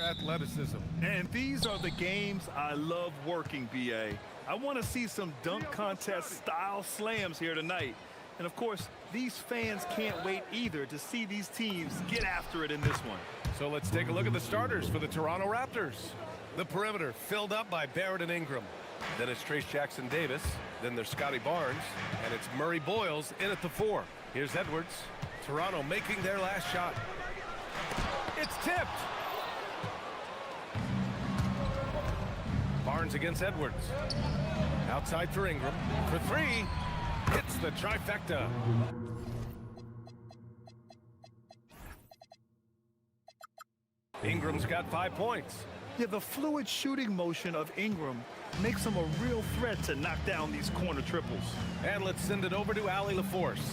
athleticism. And these are the games I love working, BA. I want to see some dunk contest style slams here tonight. And of course, these fans can't wait either to see these teams get after it in this one. So let's take a look at the starters for the Toronto Raptors. The perimeter filled up by Barrett and Ingram. Then it's Trace Jackson-Davis. Then there's Scotty Barnes. And it's Murray Boyles in at the 4. Here's Edwards. Toronto making their last shot. It's tipped. Barnes against Edwards. Outside for Ingram. For 3. Hits the trifecta. Ingram's got 5 points. Yeah, the fluid shooting motion of Ingram makes him a real threat to knock down these corner triples. And let's send it over to Allie LaForce.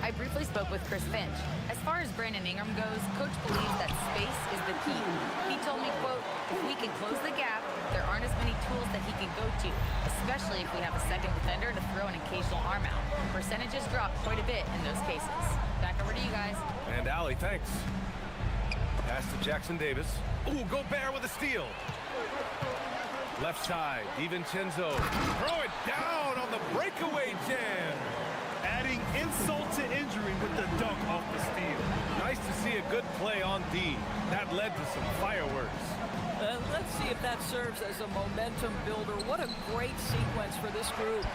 I briefly spoke with Chris Finch. As far as Brandon Ingram goes, Coach believes that space is the key. He told me, quote, if we can close the gap, there aren't as many tools that he can go to, especially if we have a second defender to throw an occasional arm out. Percentages drop quite a bit in those cases. Back over to you guys. And Allie, thanks. Pass to Jackson-Davis. Ooh, Gobert with a steal. Left side, DiVincenzo. Throw it down on the breakaway jam. Adding insult to injury with the dunk off the steal. Nice to see a good play on D. That led to some fireworks. Let's see if that serves as a momentum builder. What a great sequence for this group.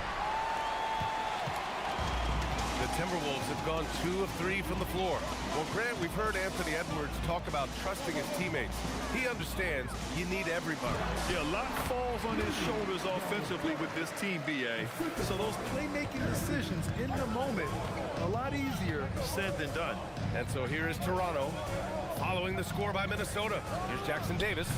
The Timberwolves have gone 2 of 3 from the floor. Well, Grant, we've heard Anthony Edwards talk about trusting his teammates. He understands you need everybody. Yeah, a lot falls on his shoulders offensively with this team, BA. So those playmaking decisions in the moment, a lot easier said than done. And so here is Toronto, following the score by Minnesota. Here's Jackson-Davis,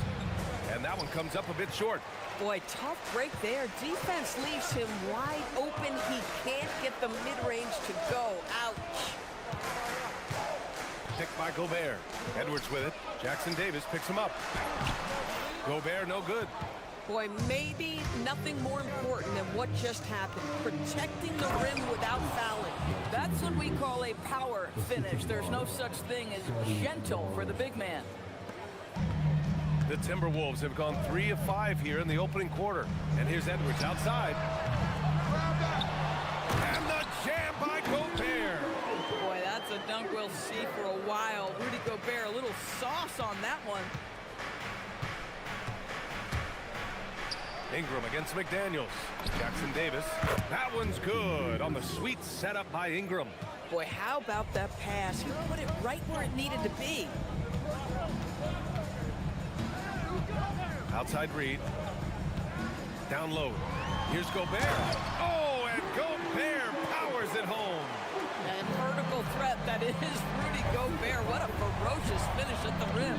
and that one comes up a bit short. Boy, tough break there. Defense leaves him wide open. He can't get the mid-range to go. Ouch. Picked by Gobert. Edwards with it. Jackson-Davis picks him up. Gobert no good. Boy, maybe nothing more important than what just happened. Protecting the rim without fouling. That's what we call a power finish. There's no such thing as gentle for the big man. The Timberwolves have gone 3 of 5 here in the opening quarter. And here's Edwards outside. And the jam by Gobert. Boy, that's a dunk we'll see for a while. Rudy Gobert, a little sauce on that one. Ingram against McDaniels. Jackson-Davis. That one's good on the sweet setup by Ingram. Boy, how about that pass? He put it right where it needed to be. Outside Reed. Down low. Here's Gobert. Oh, and Gobert powers it home. And vertical threat that is Rudy Gobert. What a ferocious finish at the rim.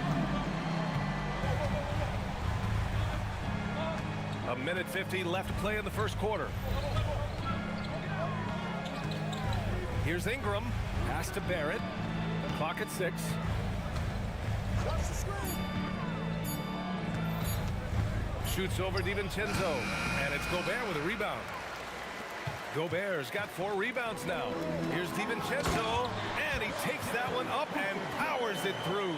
A minute 50 left to play in the first quarter. Here's Ingram. Pass to Barrett. Clock at 6. Shoots over DiVincenzo, and it's Gobert with a rebound. Gobert's got 4 rebounds now. Here's DiVincenzo, and he takes that one up and powers it through.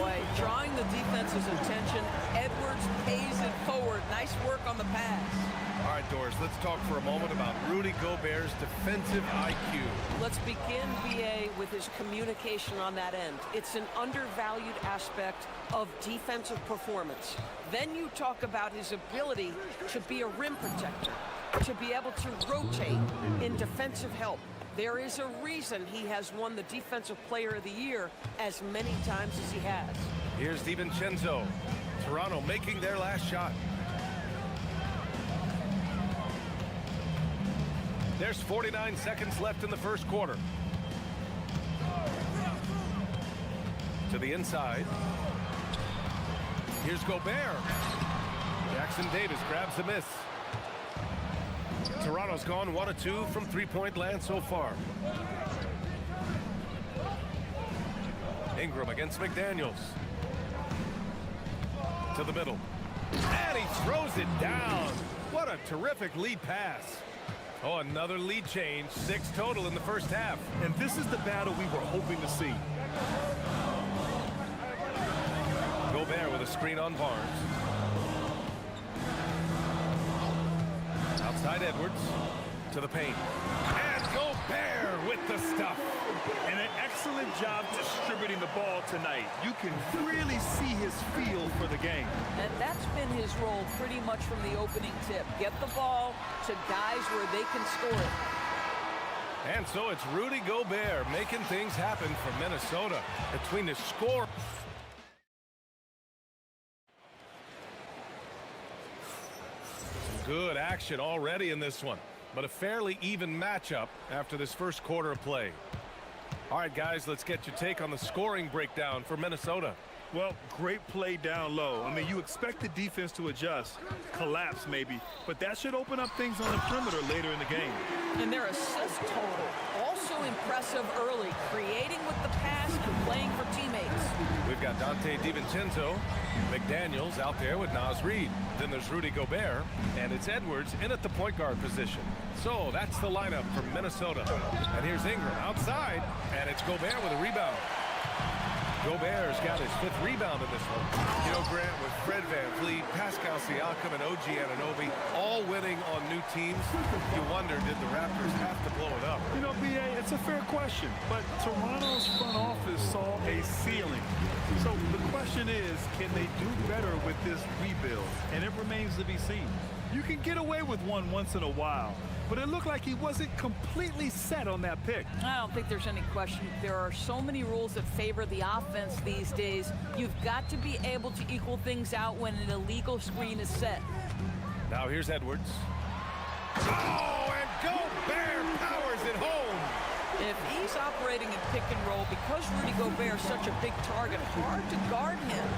Boy, drawing the defense's attention, Edwards pays it forward. Nice work on the pass. All right, Doris, let's talk for a moment about Rudy Gobert's defensive IQ. Let's begin, BA, with his communication on that end. It's an undervalued aspect of defensive performance. Then you talk about his ability to be a rim protector, to be able to rotate in defensive help. There is a reason he has won the Defensive Player of the Year as many times as he has. Here's DiVincenzo. Toronto making their last shot. There's 49 seconds left in the first quarter. To the inside. Here's Gobert. Jackson-Davis grabs the miss. Toronto's gone 1 of 2 from three-point land so far. Ingram against McDaniels. To the middle. And he throws it down. What a terrific lead pass. Oh, another lead change. 6 total in the first half. And this is the battle we were hoping to see. Gobert with a screen on Barnes. Outside Edwards to the paint. And Gobert with the stuff. And an excellent job distributing the ball tonight. You can really see his feel for the game. And that's been his role pretty much from the opening tip. Get the ball to guys where they can score it. And so it's Rudy Gobert making things happen for Minnesota between the score. Some good action already in this one, but a fairly even matchup after this first quarter of play. All right, guys, let's get your take on the scoring breakdown for Minnesota. Well, great play down low. I mean, you expect the defense to adjust, collapse maybe, but that should open up things on the perimeter later in the game. And their assist total, also impressive early, creating with the pass and playing for teammates. We've got Dante DiVincenzo, McDaniels out there with Naz Reid. Then there's Rudy Gobert, and it's Edwards in at the point guard position. So that's the lineup for Minnesota. And here's Ingram outside, and it's Gobert with a rebound. Gobert's got his 5th rebound in this one. You know, Grant, with Fred VanVleet, Pascal Siakam, and OG Anunoby all winning on new teams, you wonder, did the Raptors have to blow it up? You know, B.A., it's a fair question, but Toronto's front office saw a ceiling. So the question is, can they do better with this rebuild? And it remains to be seen. You can get away with one once in a while, but it looked like he wasn't completely set on that pick. I don't think there's any question. There are so many rules that favor the offense these days. You've got to be able to equal things out when an illegal screen is set. Now here's Edwards. Oh, and Gobert powers it home. If he's operating in pick and roll, because Rudy Gobert is such a big target, hard to guard him.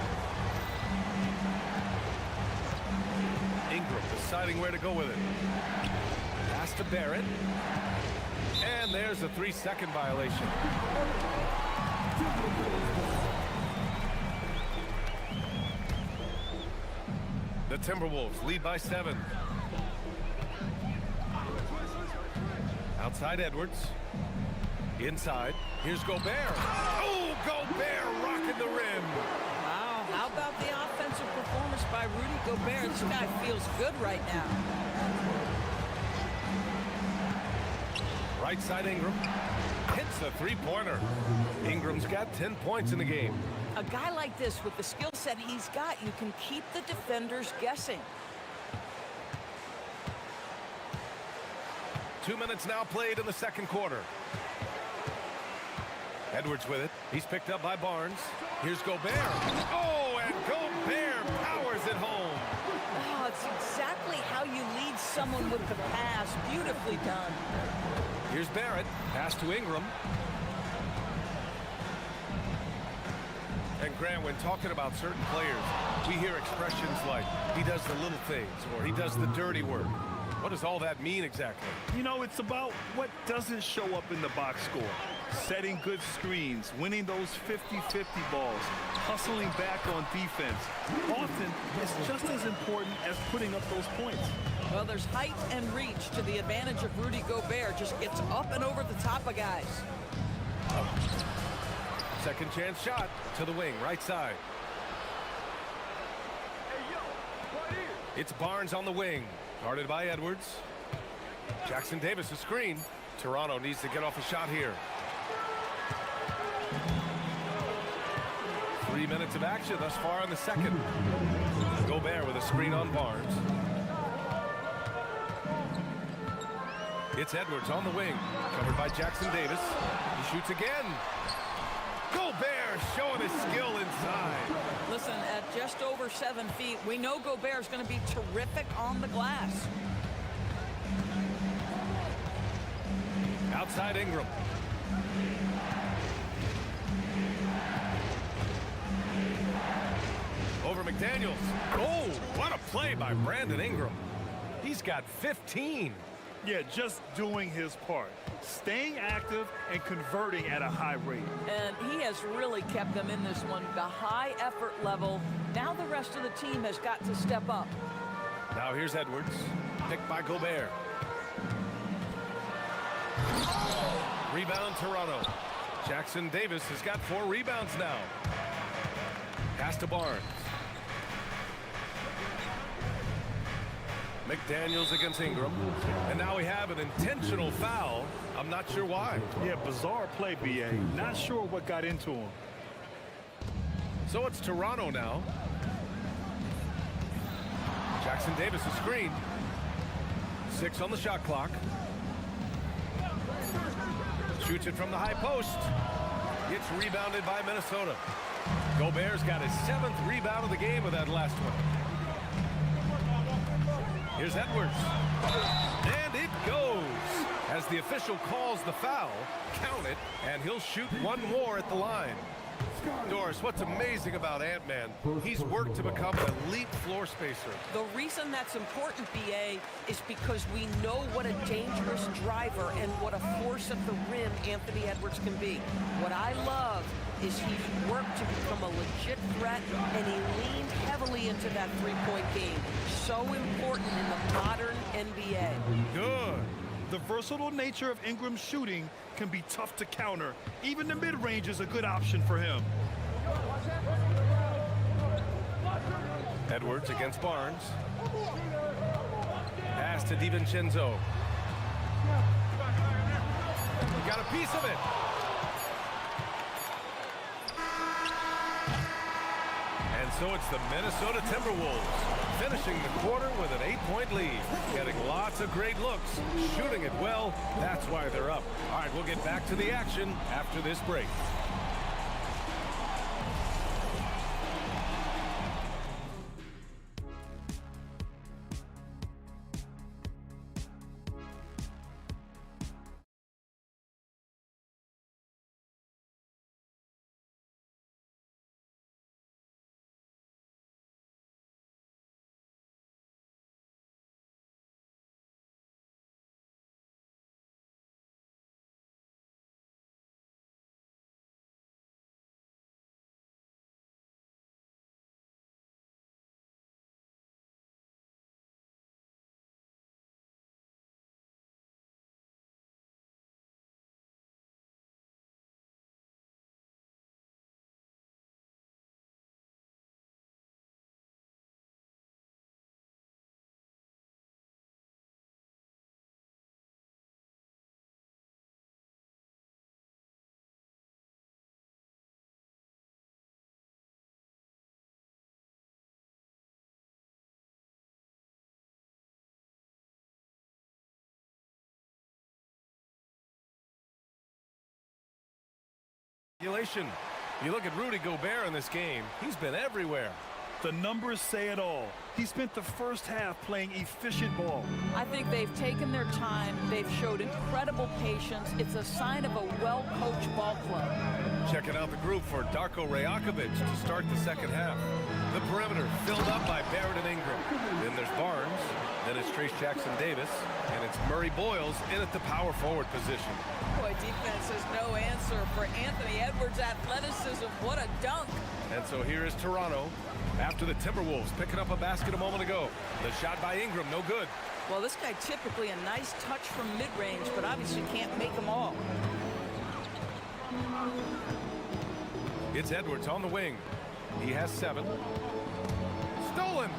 Ingram deciding where to go with it. Pass to Barrett. And there's a 3-second violation. The Timberwolves lead by 7. Outside Edwards. Inside. Here's Gobert. Oh, Gobert rocking the rim. Wow, how about the offensive performance by Rudy Gobert? This guy feels good right now. Right side Ingram. Hits the 3-pointer. Ingram's got 10 points in the game. A guy like this, with the skill set he's got, you can keep the defenders guessing. 2 minutes now played in the second quarter. Edwards with it. He's picked up by Barnes. Here's Gobert. Oh, and Gobert powers it home. Oh, it's exactly how you lead someone with the pass. Beautifully done. Here's Barrett. Pass to Ingram. And Grant, when talking about certain players, we hear expressions like, he does the little things, or he does the dirty work. What does all that mean exactly? You know, it's about what doesn't show up in the box score. Setting good screens, winning those 50-50 balls, hustling back on defense. Often, it's just as important as putting up those points. Well, there's height and reach to the advantage of Rudy Gobert. Just gets up and over the top of guys. Second chance shot to the wing, right side. It's Barnes on the wing, guarded by Edwards. Jackson Davis a screen. Toronto needs to get off a shot here. 3 minutes of action thus far in the second. Gobert with a screen on Barnes. It's Edwards on the wing, covered by Jackson Davis. He shoots again. Gobert showing his skill inside. Listen, at just over 7 feet, we know Gobert's going to be terrific on the glass. Outside Ingram. Over McDaniels. Oh, what a play by Brandon Ingram. He's got 15. Yeah, just doing his part. Staying active and converting at a high rate. And he has really kept them in this one. The high effort level. Now the rest of the team has got to step up. Now here's Edwards. Picked by Gobert. Rebound Toronto. Jackson Davis has got 4 rebounds now. Pass to Barnes. McDaniels against Ingram. And now we have an intentional foul. I'm not sure why. Yeah, bizarre play, BA. Not sure what got into him. So it's Toronto now. Jackson Davis a screen. 6 on the shot clock. Shoots it from the high post. Gets rebounded by Minnesota. Gobert's got his 7th rebound of the game with that last one. Here's Edwards. And it goes. As the official calls the foul, count it, and he'll shoot one more at the line. Doris, what's amazing about Ant-Man, he's worked to become an elite floor spacer. The reason that's important, BA, is because we know what a dangerous driver and what a force at the rim Anthony Edwards can be. What I love is he's worked to become a legit threat, and he leaned heavily into that three-point game. So important in the modern NBA. Good. The versatile nature of Ingram's shooting can be tough to counter. Even the mid-range is a good option for him. Edwards against Barnes. Pass to DiVincenzo. Got a piece of it. And so it's the Minnesota Timberwolves finishing the quarter with an 8-point lead. Getting lots of great looks, shooting it well. That's why they're up. All right, we'll get back to the action after this break. You look at Rudy Gobert in this game, he's been everywhere. The numbers say it all. He spent the first half playing efficient ball. I think they've taken their time. They've showed incredible patience. It's a sign of a well-coached ball club. Checking out the group for Darko Rajakovic to start the second half. The perimeter filled up by Barrett and Ingram. Then there's Barnes. Then it's Trace Jackson-Davis. And it's Murray Boyles in at the power forward position. Boy, defense has no answer for Anthony Edwards' athleticism. What a dunk. And so here is Toronto after the Timberwolves picking up a basket a moment ago. The shot by Ingram, no good. Well, this guy typically a nice touch from mid-range, but obviously can't make them all. It's Edwards on the wing. He has 7. Stolen.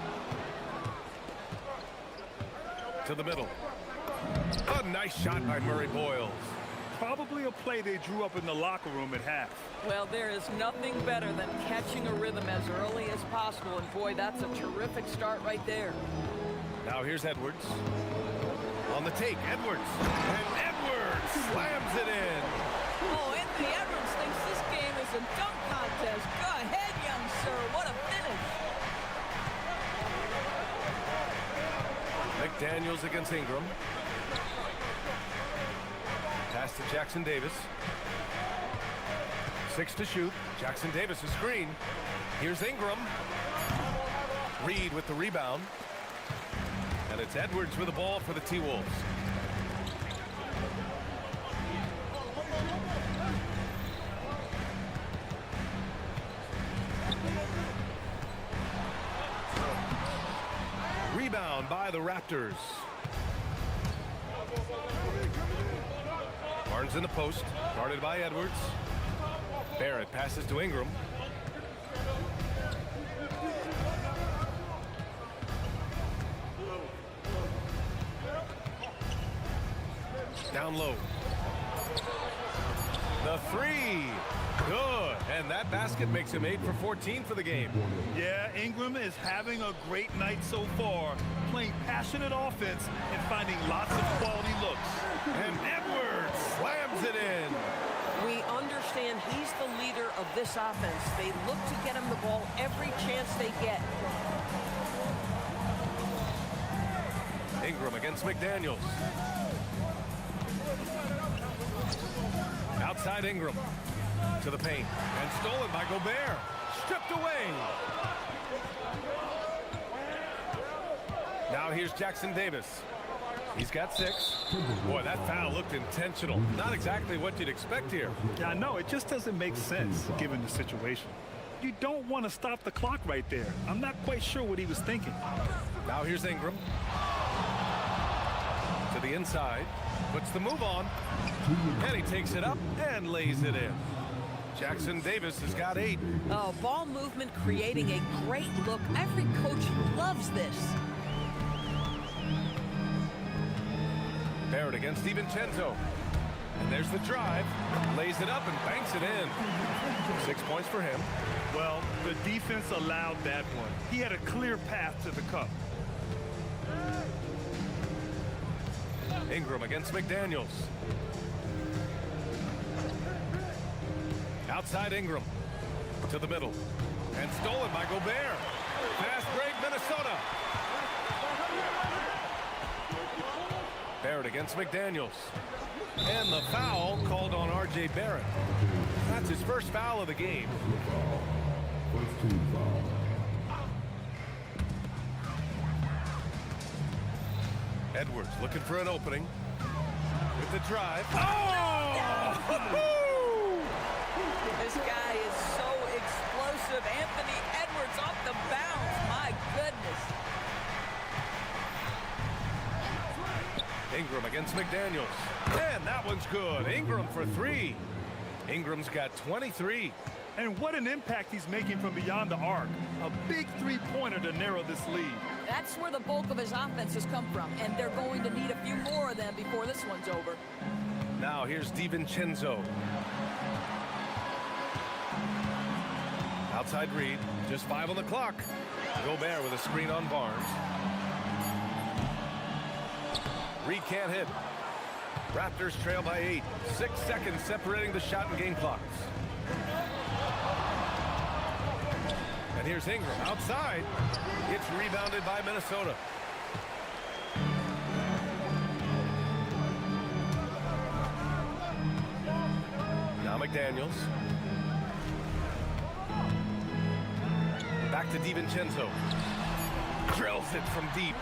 To the middle. A nice shot by Murray Boyles. Probably a play they drew up in the locker room at half. Well, there is nothing better than catching a rhythm as early as possible, and boy, that's a terrific start right there. Now here's Edwards. On the take, Edwards. And Edwards slams it in. Oh, Anthony Edwards thinks this game is a dunk contest. Go ahead, young sir. What a finish. McDaniels against Ingram. Pass to Jackson-Davis. 6 to shoot. Jackson-Davis a screen. Here's Ingram. Reed with the rebound. And it's Edwards with the ball for the T-Wolves. Rebound by the Raptors. Barnes in the post, guarded by Edwards. Barrett passes to Ingram. Down low. The three. Good. And that basket makes him 8 for 14 for the game. Yeah, Ingram is having a great night so far, playing passionate offense and finding lots of quality looks. And Edwards slams it in. We understand he's the leader of this offense. They look to get him the ball every chance they get. Ingram against McDaniels. Outside Ingram. To the paint. And stolen by Gobert. Stripped away. Now here's Jackson Davis. He's got 6. Boy, that foul looked intentional. Not exactly what you'd expect here. Yeah, I know. It just doesn't make sense given the situation. You don't want to stop the clock right there. I'm not quite sure what he was thinking. Now here's Ingram. To the inside. Puts the move on. And he takes it up and lays it in. Jackson Davis has got 8. Oh, ball movement creating a great look. Every coach loves this. Barrett against DiVincenzo. And there's the drive. Lays it up and banks it in. 6 points for him. Well, the defense allowed that one. He had a clear path to the cup. Ingram against McDaniels. Outside Ingram. To the middle. And stolen by Gobert. Fast break, Minnesota. Barrett against McDaniels. And the foul called on R.J. Barrett. That's his first foul of the game. Edwards looking for an opening. With the drive. Oh! This guy is so explosive. Anthony Edwards off the bounce. My goodness. Ingram against McDaniels. And that one's good. Ingram for 3. Ingram's got 23. And what an impact he's making from beyond the arc. A big three-pointer to narrow this lead. That's where the bulk of his offense has come from, and they're going to need a few more of them before this one's over. Now here's DiVincenzo. Outside Reed, just 5 on the clock. Gobert with a screen on Barnes. Reed can't hit. Raptors trail by 8. 6 seconds separating the shot and game clocks. And here's Ingram outside. It's rebounded by Minnesota. Now McDaniels. Back to DiVincenzo. Drills it from deep.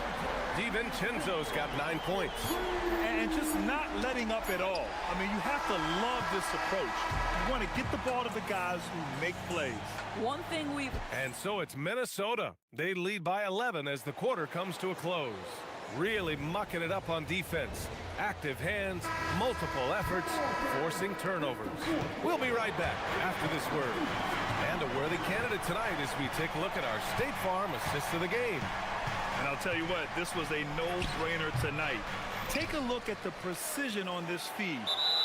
DiVincenzo's got 9 points. And just not letting up at all. I mean, you have to love this approach. You want to get the ball to the guys who make plays. One thing we've... And so it's Minnesota. They lead by 11 as the quarter comes to a close. Really mucking it up on defense. Active hands, multiple efforts, forcing turnovers. We'll be right back after this word. And a worthy candidate tonight as we take a look at our State Farm assist of the game. And I'll tell you what, this was a no-brainer tonight. Take a look at the precision on this feed.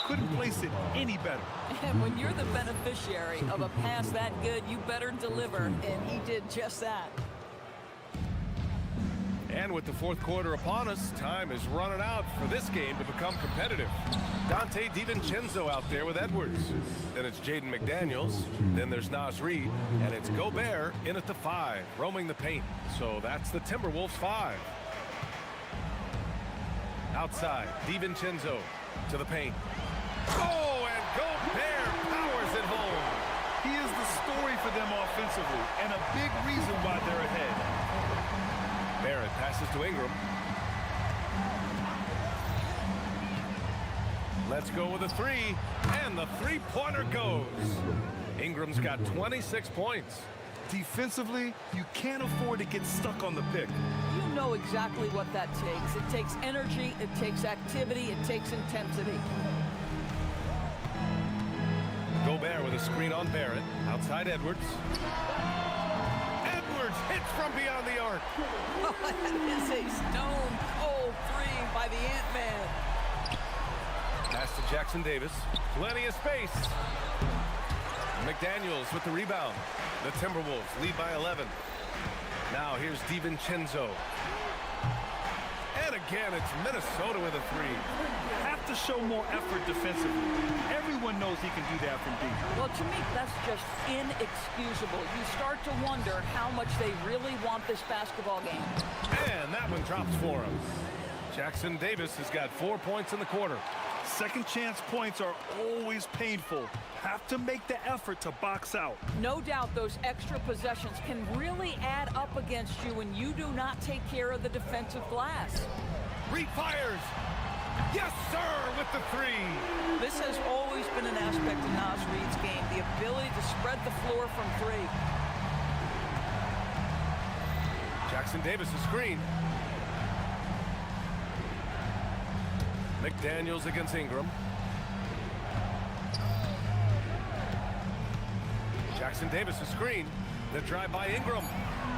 Couldn't place it any better. And when you're the beneficiary of a pass that good, you better deliver, and he did just that. And with the fourth quarter upon us, time is running out for this game to become competitive. Dante DiVincenzo out there with Edwards. Then it's Jaden McDaniels. Then there's Naz Reid. And it's Gobert in at the 5, roaming the paint. So that's the Timberwolves 5. Outside, DiVincenzo to the paint. Oh, and Gobert powers it home. He is the story for them offensively, and a big reason why they're ahead. Barrett passes to Ingram. Let's go with a 3, and the three-pointer goes. Ingram's got 26 points. Defensively, you can't afford to get stuck on the pick. You know exactly what that takes. It takes energy, it takes activity, it takes intensity. Gobert with a screen on Barrett. Outside Edwards. Edwards hits from beyond the arc. Oh, that is a stone-cold 3 by the Ant-Man. Pass to Jackson Davis. Plenty of space. McDaniels with the rebound. The Timberwolves lead by 11. Now here's DiVincenzo. And again, it's Minnesota with a three. Have to show more effort defensively. Everyone knows he can do that from deep. Well, to me, that's just inexcusable. You start to wonder how much they really want this basketball game. And that one drops for him. Jackson Davis has got 4 points in the quarter. Second chance points are always painful. Have to make the effort to box out. No doubt those extra possessions can really add up against you when you do not take care of the defensive glass. Reed fires. Yes, sir, with the three. This has always been an aspect of Naz Reid's game, the ability to spread the floor from three. Jackson Davis is screen. McDaniels against Ingram. Jackson Davis is screen. The drive by Ingram.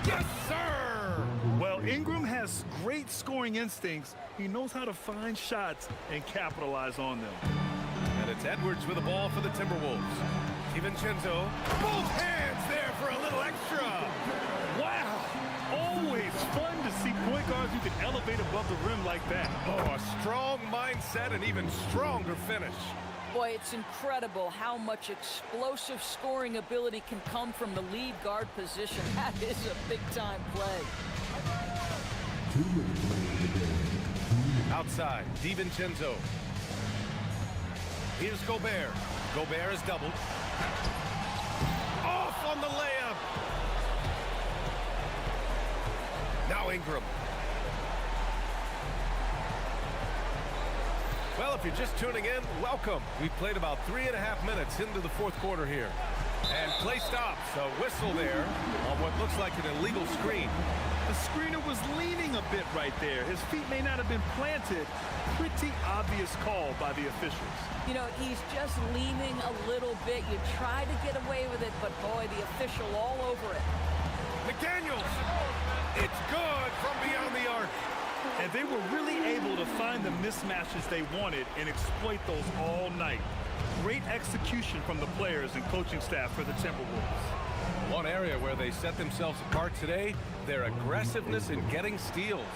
Yes, sir! Well, Ingram has great scoring instincts. He knows how to find shots and capitalize on them. And it's Edwards with the ball for the Timberwolves. DiVincenzo. Both hands there for a little extra. Wow! Always fun to see point guards who can elevate above the rim like that. Oh, a strong mindset and even stronger finish. Boy, it's incredible how much explosive scoring ability can come from the lead guard position. That is a big-time play. Outside, DiVincenzo. Here's Gobert. Gobert is doubled. Off on the layup. Now Ingram. Well, if you're just tuning in, welcome. We've played about 3.5 minutes into the fourth quarter here. And play stops. A whistle there on what looks like an illegal screen. The screener was leaning a bit right there. His feet may not have been planted. Pretty obvious call by the officials. You know, he's just leaning a little bit. You try to get away with it, but boy, the official all over it. McDaniels. It's good from beyond the arc. And they were really able to find the mismatches they wanted and exploit those all night. Great execution from the players and coaching staff for the Timberwolves. One area where they set themselves apart today, their aggressiveness in getting steals.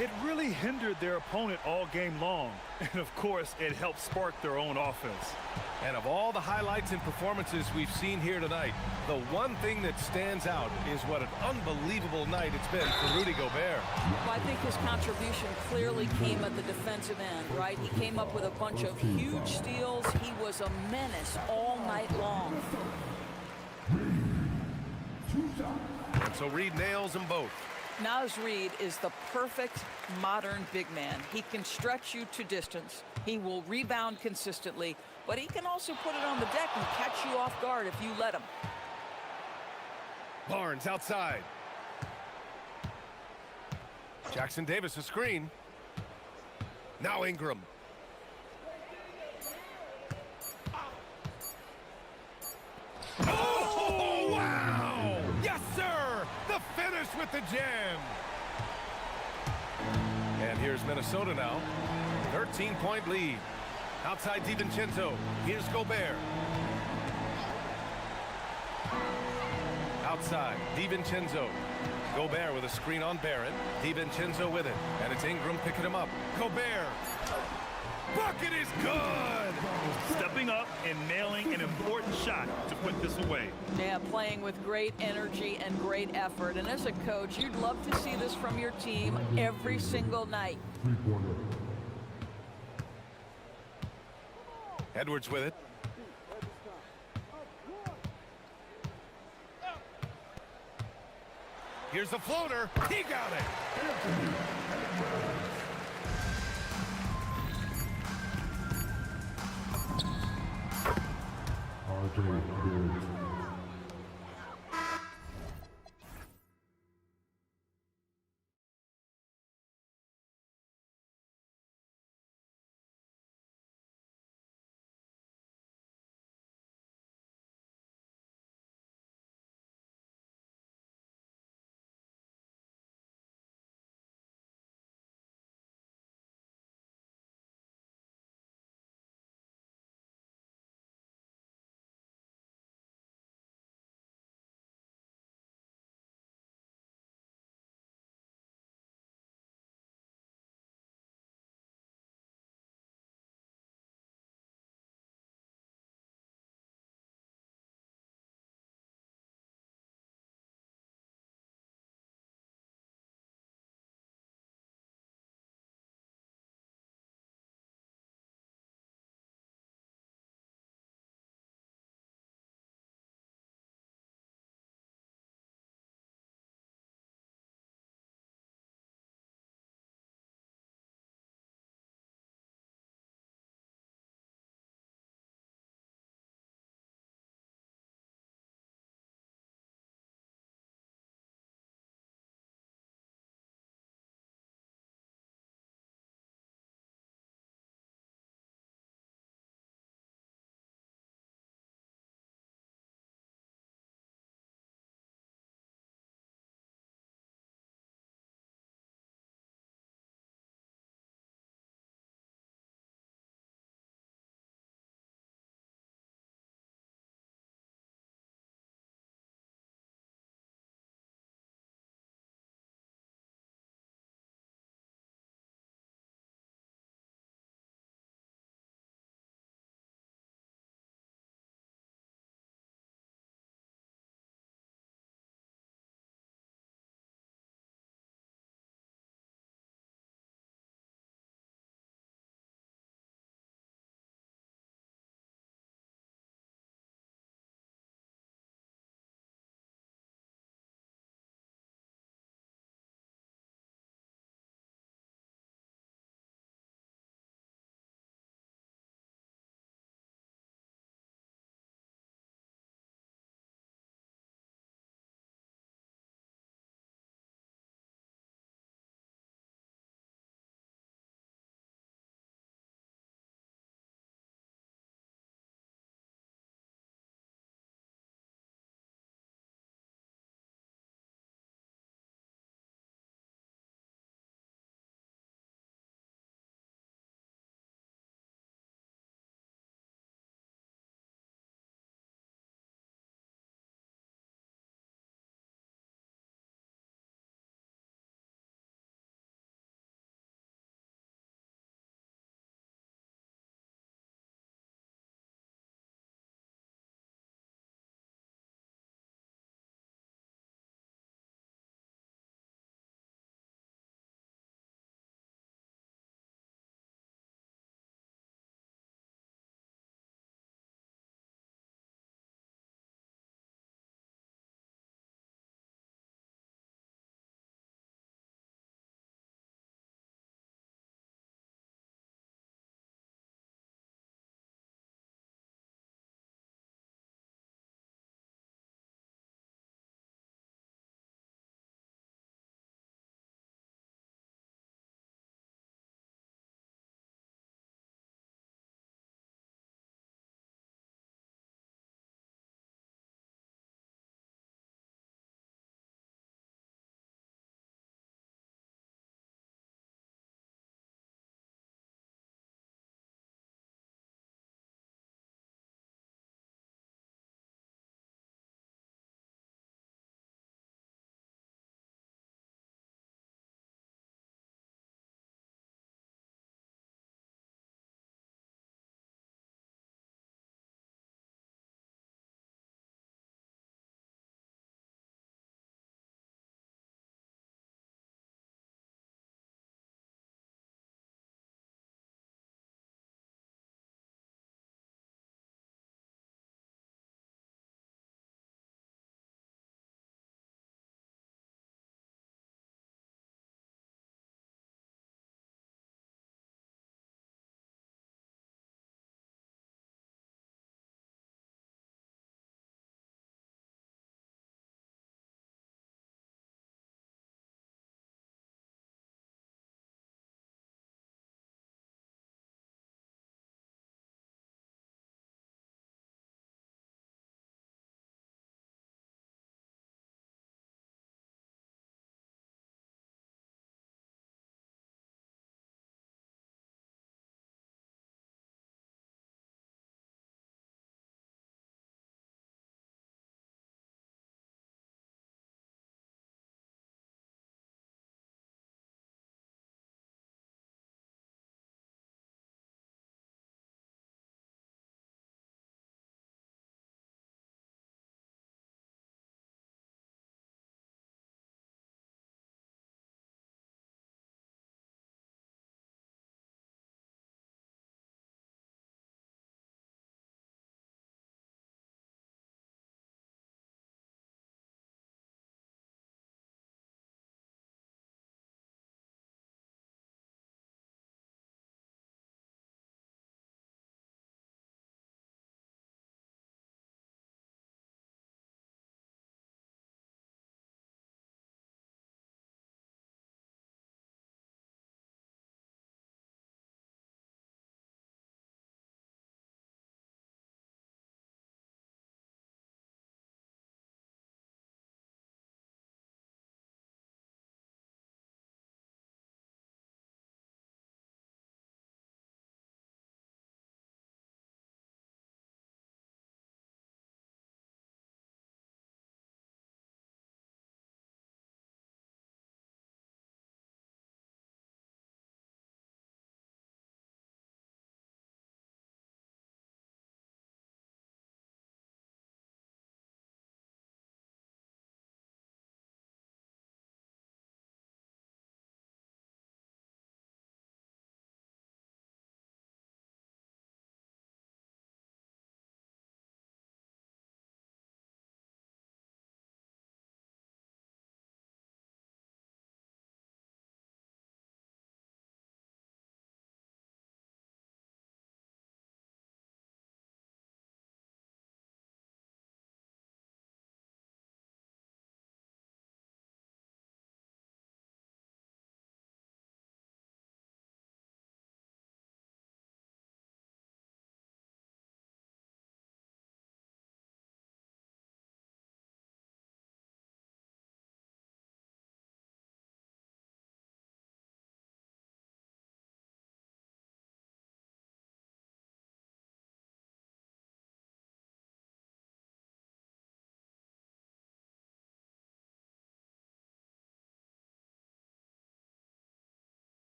It really hindered their opponent all game long. And of course, it helped spark their own offense. And of all the highlights and performances we've seen here tonight, the one thing that stands out is what an unbelievable night it's been for Rudy Gobert. Well, I think his contribution clearly came at the defensive end, right? He came up with a bunch of huge steals. He was a menace all night long. And so Reed nails them both. Naz Reid is the perfect modern big man. He can stretch you to distance. He will rebound consistently, but he can also put it on the deck and catch you off guard if you let him. Barnes outside. Jackson Davis a screen. Now Ingram. Oh, wow! Yes, sir! The finish with the jam. And here's Minnesota now. 13-point lead. Outside DiVincenzo. Here's Gobert. Outside, DiVincenzo. Gobert with a screen on Barrett. DiVincenzo with it. And it's Ingram picking him up. Gobert. Bucket is good! Stepping up and nailing an important shot to put this away. Yeah, playing with great energy and great effort. And as a coach, you'd love to see this from your team every single night. Edwards with it. Here's the floater. He got it.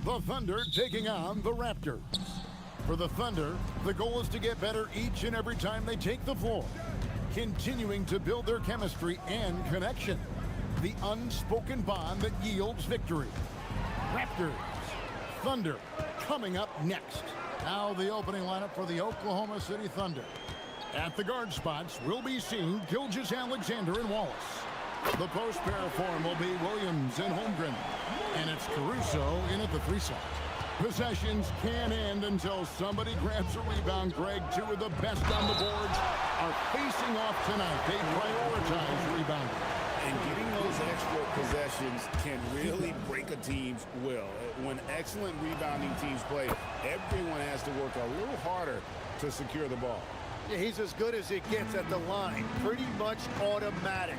The Thunder taking on the Raptors. For the Thunder, the goal is to get better each and every time they take the floor, continuing to build their chemistry and connection, the unspoken bond that yields victory. Raptors, Thunder, coming up next. Now the opening lineup for the Oklahoma City Thunder. At the guard spots, we'll be seeing Gilgeous-Alexander and Wallace. The post pair form will be Williams and Holmgren. And it's Caruso in at the 3 slot. Possessions can't end until somebody grabs a rebound. Greg, 2 of the best on the boards are facing off tonight. They prioritize rebounding. And getting those extra possessions can really break a team's will. When excellent rebounding teams play, everyone has to work a little harder to secure the ball. Yeah, he's as good as it gets at the line. Pretty much automatic.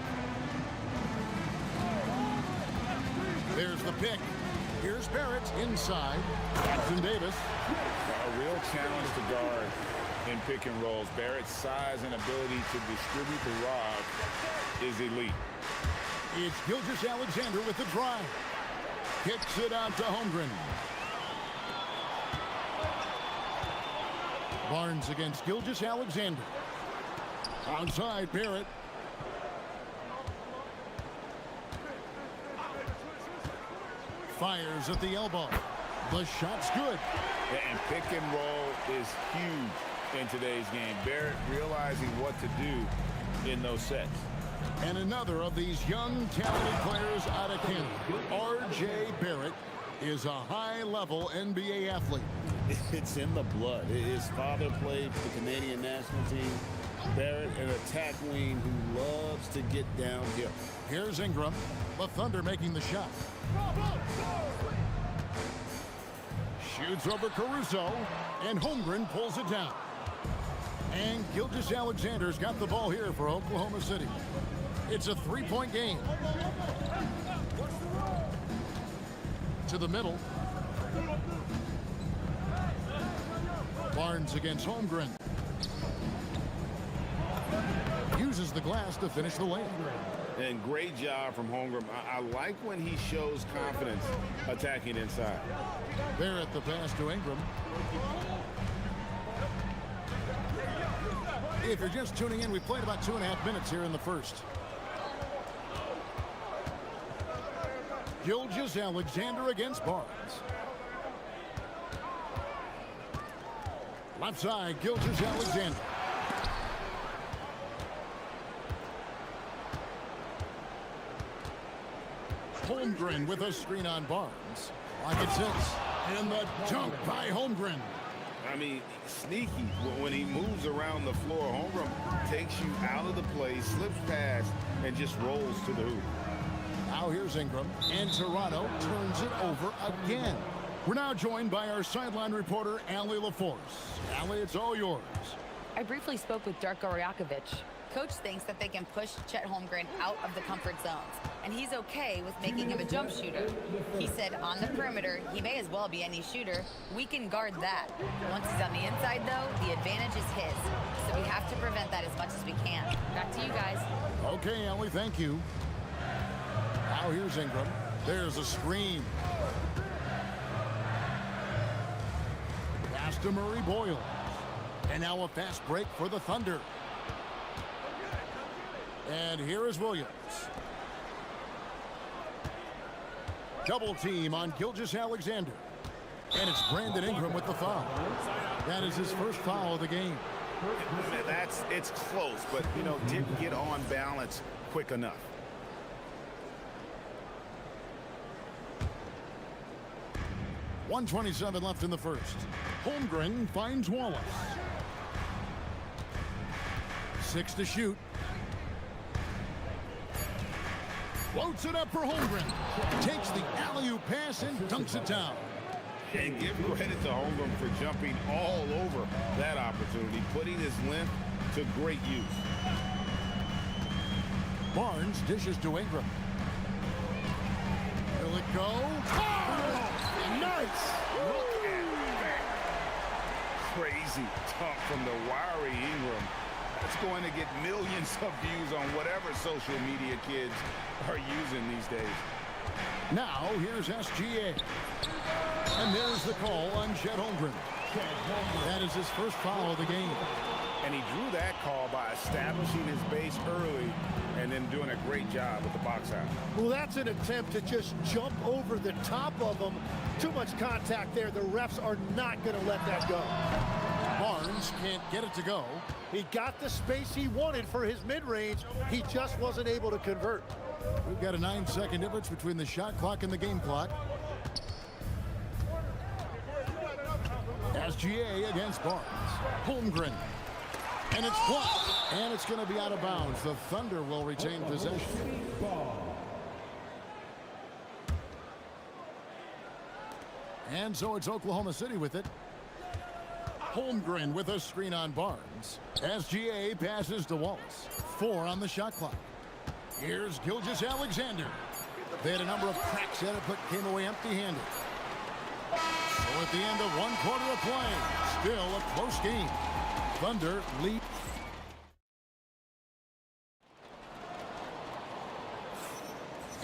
There's the pick. Here's Barrett inside. Jackson Davis. A real challenge to guard in pick and rolls. Barrett's size and ability to distribute the rock is elite. It's Gilgeous-Alexander with the drive. Kicks it out to Holmgren. Barnes against Gilgeous-Alexander. Outside, Barrett. Fires at the elbow. The shot's good. And pick and roll is huge in today's game. Barrett realizing what to do in those sets. And another of these young, talented players out of Canada, R.J. Barrett, is a high-level NBA athlete. It's in the blood. His father played for the Canadian national team. Barrett, an attack wing who loves to get downhill. Here's Ingram. The Thunder making the shot. Shoots over Caruso, and Holmgren pulls it down. And Gilgeous-Alexander's got the ball here for Oklahoma City. It's a 3-point game. To the middle. Barnes against Holmgren. Uses the glass to finish the lane. And great job from Holmgren. I like when he shows confidence attacking inside. Barrett the pass to Ingram. If you're just tuning in, we played about 2.5 minutes here in the first. Gilgeous-Alexander against Barnes. Left side, Gilgeous-Alexander. Holmgren with a screen on Barnes. Like it sits. And the dunk by Holmgren. I mean, sneaky. When he moves around the floor, Holmgren takes you out of the play, slips past, and just rolls to the hoop. Now here's Ingram, and Toronto turns it over again. We're now joined by our sideline reporter, Allie LaForce. Allie, it's all yours. I briefly spoke with Darko Rajakovic. Coach thinks that they can push Chet Holmgren out of the comfort zones, and he's okay with making him a jump shooter. He said on the perimeter, he may as well be any shooter. We can guard that. Once he's on the inside, though, the advantage is his. So we have to prevent that as much as we can. Back to you guys. Okay, Allie, thank you. Now here's Ingram. There's a screen. Pass to Murray Boyle. And now a fast break for the Thunder. And here is Williams. Double team on Gilgeous-Alexander. And it's Brandon Ingram with the foul. That is his first foul of the game. It's close, but, didn't get on balance quick enough. .127 left in the first. Holmgren finds Wallace. 6 to shoot. Floats it up for Holmgren. Takes the alley-oop pass and dunks it down. And give credit to Holmgren for jumping all over that opportunity, putting his length to great use. Barnes dishes to Ingram. Will it go? Oh! Nice! Look at that. Crazy dunk from the wiry Ingram. That's going to get millions of views on whatever social media kids are using these days. Now, here's SGA. And there's the call on Chet Holmgren. That is his first foul of the game. And he drew that call by establishing his base early and then doing a great job with the box out. Well, that's an attempt to just jump over the top of him. Too much contact there. The refs are not going to let that go. Barnes can't get it to go. He got the space he wanted for his mid-range. He just wasn't able to convert. We've got a 9-second difference between the shot clock and the game clock. SGA against Barnes. Holmgren. And it's blocked. And it's going to be out of bounds. The Thunder will retain possession. And so it's Oklahoma City with it. Holmgren with a screen on Barnes. SGA passes to Wallace. 4 on the shot clock. Here's Gilgeous-Alexander. They had a number of cracks at it, but came away empty-handed. So at the end of 1 quarter of play, still a close game. Thunder lead.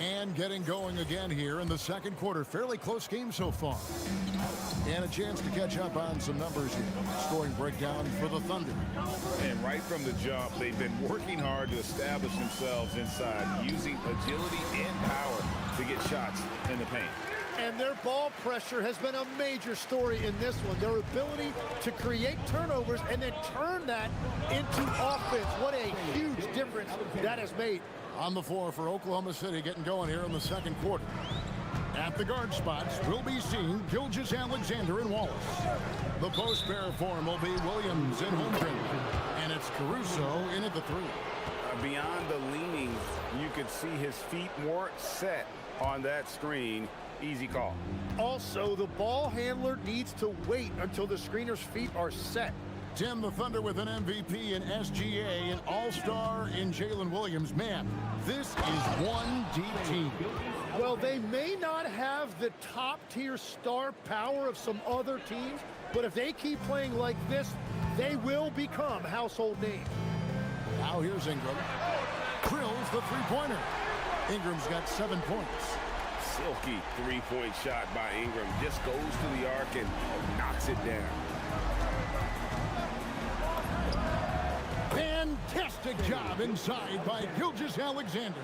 And getting going again here in the second quarter. Fairly close game so far. And a chance to catch up on some numbers here. Scoring breakdown for the Thunder. And right from the jump, they've been working hard to establish themselves inside, using agility and power to get shots in the paint. And their ball pressure has been a major story in this one. Their ability to create turnovers and then turn that into offense. What a huge difference that has made. On the floor for Oklahoma City, getting going here in the second quarter. At the guard spots, we'll be seeing Gilgeous-Alexander and Wallace. The post pair form will be Williams and Holmgren. And it's Caruso in at the 3. Beyond the leaning, you could see his feet more set on that screen. Easy call. Also, the ball handler needs to wait until the screener's feet are set. Tim, the Thunder with an MVP in SGA, an all-star in Jalen Williams. Man, this is one deep team. Well, they may not have the top-tier star power of some other teams, but if they keep playing like this, they will become household names. Now here's Ingram. Drills the three-pointer. Ingram's got 7 points. Silky three-point shot by Ingram. Just goes to the arc and knocks it down. Fantastic job inside by Gilgeous-Alexander.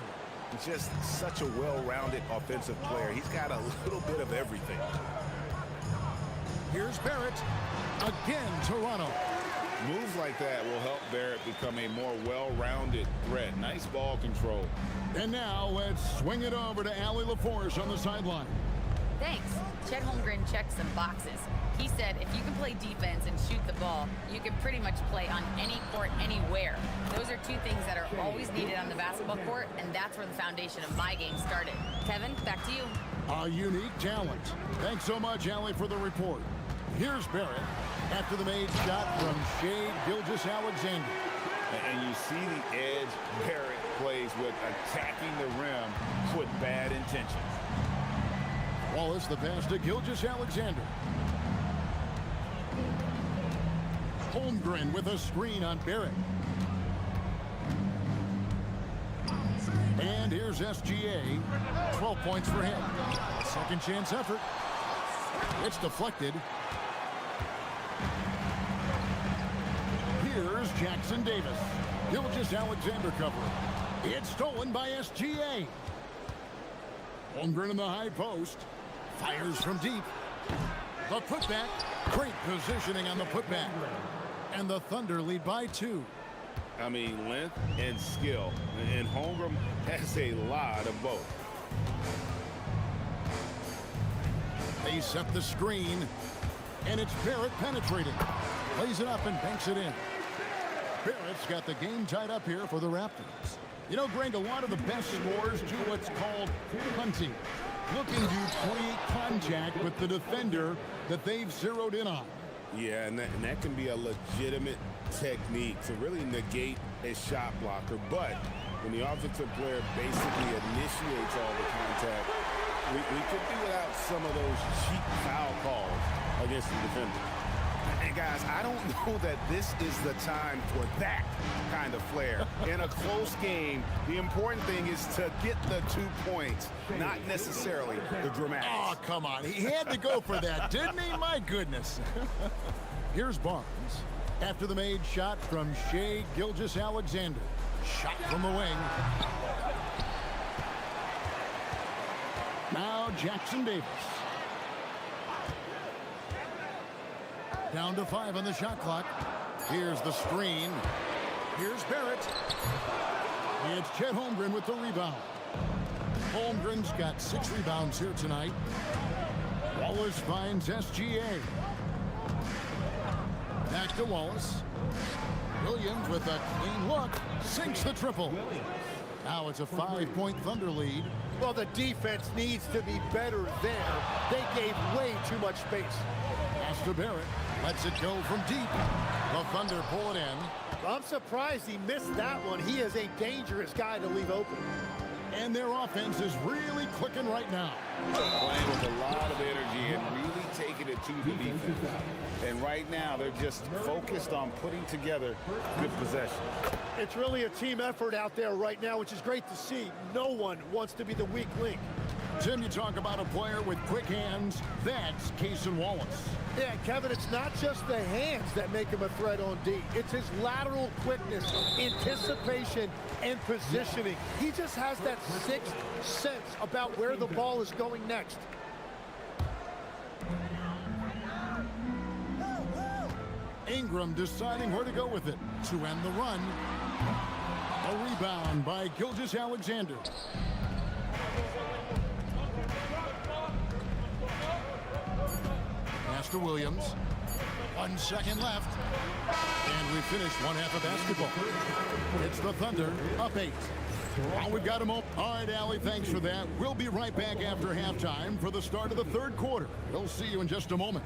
Just such a well-rounded offensive player. He's got a little bit of everything. Here's Barrett. Again, Toronto. Moves like that will help Barrett become a more well-rounded threat. Nice ball control. And now let's swing it over to Allie LaForce on the sideline. Thanks. Chet Holmgren checked some boxes. He said if you can play defense and shoot the ball, you can pretty much play on any court, anywhere. Those are 2 things that are always needed on the basketball court, and that's where the foundation of my game started. Kevin, back to you. A unique talent. Thanks so much, Allie, for the report. Here's Barrett after the made shot from Shea Gilgeous-Alexander. And you see the edge Barrett plays with, attacking the rim with bad intentions. Wallace the pass to Gilgeous-Alexander. Holmgren with a screen on Barrett. And here's SGA. 12 points for him. Second chance effort. It's deflected. Here's Jackson Davis. Gilgeous-Alexander covering. It's stolen by SGA. Holmgren in the high post. Fires from deep. The putback. Great positioning on the putback. And the Thunder lead by 2. I mean, length and skill. And Holmgren has a lot of both. They set the screen. And it's Barrett penetrating. Plays it up and banks it in. Barrett's got the game tied up here for the Raptors. You know, Greg, a lot of the best scorers do what's called hunting. Looking to create contact with the defender that they've zeroed in on. Yeah, and that can be a legitimate technique to really negate a shot blocker. But when the offensive player basically initiates all the contact, we could do without some of those cheap foul calls against the defender. And guys, I don't know that this is the time for that kind kind of flair. In a close game, the important thing is to get the 2 points, not necessarily the dramatics. Oh, come on. He had to go for that, didn't he? My goodness. Here's Barnes. After the made shot from Shea Gilgeous-Alexander. Shot from the wing. Now Jackson Davis. Down to 5 on the shot clock. Here's the screen. Here's Barrett. It's Chet Holmgren with the rebound. Holmgren's got 6 rebounds here tonight. Wallace finds SGA. Back to Wallace. Williams with a clean look. Sinks the triple. Now it's a 5-point Thunder lead. Well, the defense needs to be better there. They gave way too much space. Pass to Barrett. Lets it go from deep. The Thunder pull it in. I'm surprised he missed that one. He is a dangerous guy to leave open. And their offense is really clicking right now. Playing with a lot of energy and really taking it to the defense. And right now, they're just focused on putting together good possession. It's really a team effort out there right now, which is great to see. No one wants to be the weak link. Tim, you talk about a player with quick hands. That's Cason Wallace. Yeah, Kevin, it's not just the hands that make him a threat on D. It's his lateral quickness, anticipation, and positioning. He just has that sixth sense about where the ball is going next. Ingram deciding where to go with it to end the run. A rebound by Gilgeous-Alexander. Pass to Williams. 1 second left. And we finish one half of basketball. It's the Thunder up 8. Well, we've got them all. All right, Allie, thanks for that. We'll be right back after halftime for the start of the third quarter. We'll see you in just a moment.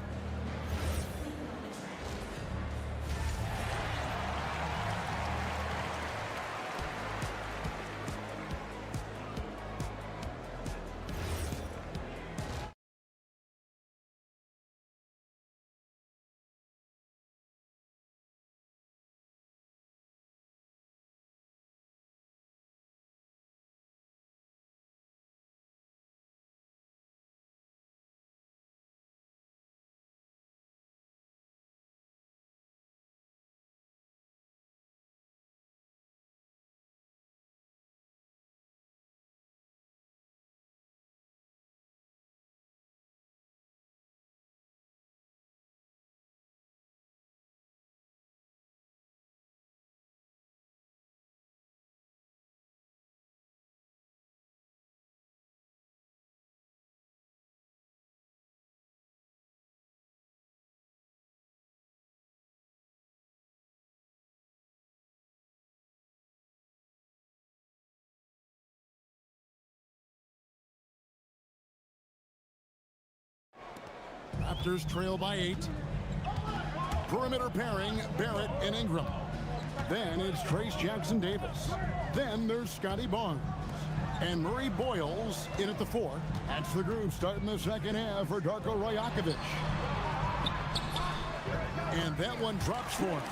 Raptors trail by 8. Perimeter pairing, Barrett and Ingram. Then it's Trace Jackson Davis. Then there's Scotty Barnes. And Murray Boyles in at the 4. That's the group starting the second half for Darko Rajakovic. And that one drops for him.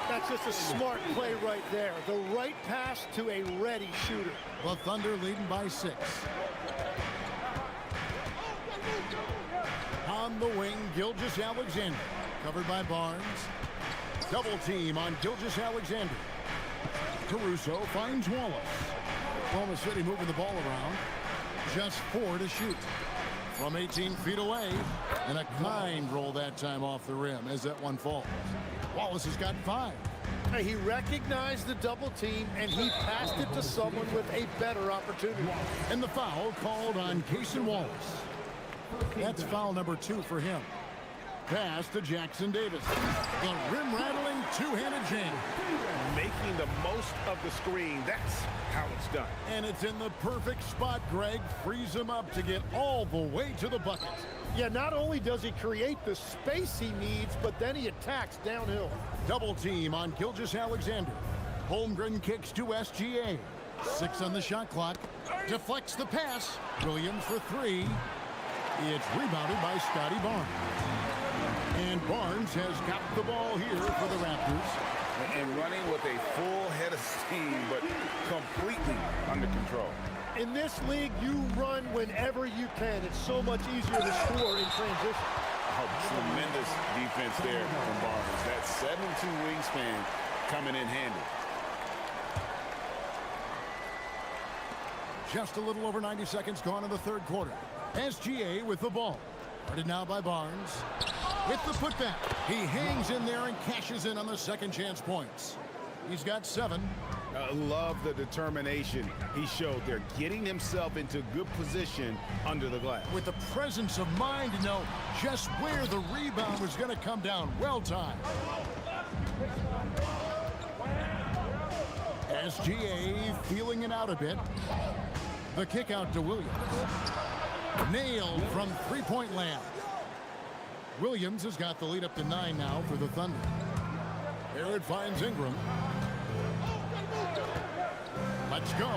That's just a smart play right there. The right pass to a ready shooter. The Thunder leading by 6. On the wing, Gilgeous-Alexander. Covered by Barnes. Double team on Gilgeous-Alexander. Caruso finds Wallace. Oklahoma City moving the ball around. Just 4 to shoot. From 18 feet away. And a kind roll that time off the rim as that one falls. Wallace has got 5. He recognized the double team, and he passed it to someone with a better opportunity. And the foul called on Cason Wallace. That's foul number 2 for him. Pass to Jackson Davis. The rim-rattling two-handed jam. Making the most of the screen. That's how it's done. And it's in the perfect spot, Greg. Frees him up to get all the way to the bucket. Yeah, not only does he create the space he needs, but then he attacks downhill. Double team on Gilgeous-Alexander. Holmgren kicks to SGA. 6 on the shot clock. Deflects the pass. Williams for 3. It's rebounded by Scotty Barnes. And Barnes has got the ball here for the Raptors. And running with a full head of In this league, you run whenever you can. It's so much easier to score in transition. Tremendous defense there from Barnes. That 7'2" wingspan coming in handy. Just a little over 90 seconds gone in the third quarter. SGA with the ball. Guarded now by Barnes. With the putback. He hangs in there and cashes in on the second chance points. He's got 7. Love the determination he showed there, getting himself into good position under the glass. With the presence of mind to know just where the rebound was going to come down. Well timed. SGA feeling it out a bit. The kick out to Williams. Nailed from three-point land. Williams has got the lead up to 9 now for the Thunder. There it finds Ingram. Let's go.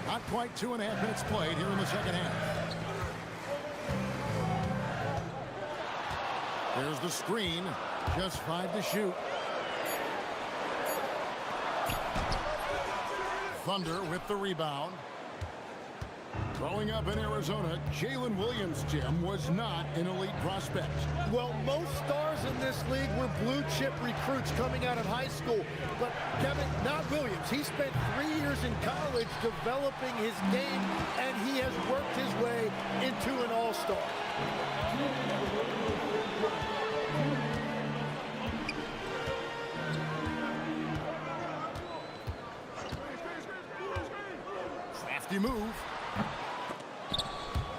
Not quite 2.5 minutes played here in the second half. There's the screen. Just 5 to shoot. Thunder with the rebound. Growing up in Arizona, Jalen Williams, Jim, was not an elite prospect. Well, most stars in this league were blue chip recruits coming out of high school. But Kevin, not Williams. He spent 3 years in college developing his game, and he has worked his way into an all-star. Crafty move.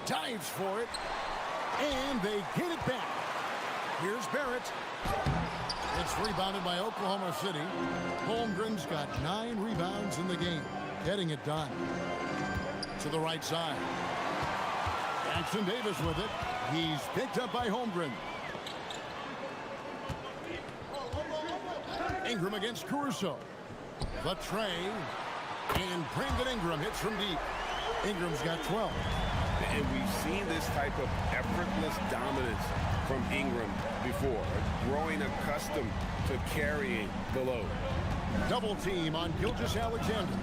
Dives for it, and they get it back. Here's Barrett. It's rebounded by Oklahoma City. Holmgren's got 9 rebounds in the game, getting it done. To the right side. Jackson Davis with it. He's picked up by Holmgren. Ingram against Caruso. The tray, and Brandon Ingram hits from deep. Ingram's got 12. And we've seen this type of effortless dominance from Ingram before, growing accustomed to carrying the load. Double team on Gilgeous-Alexander.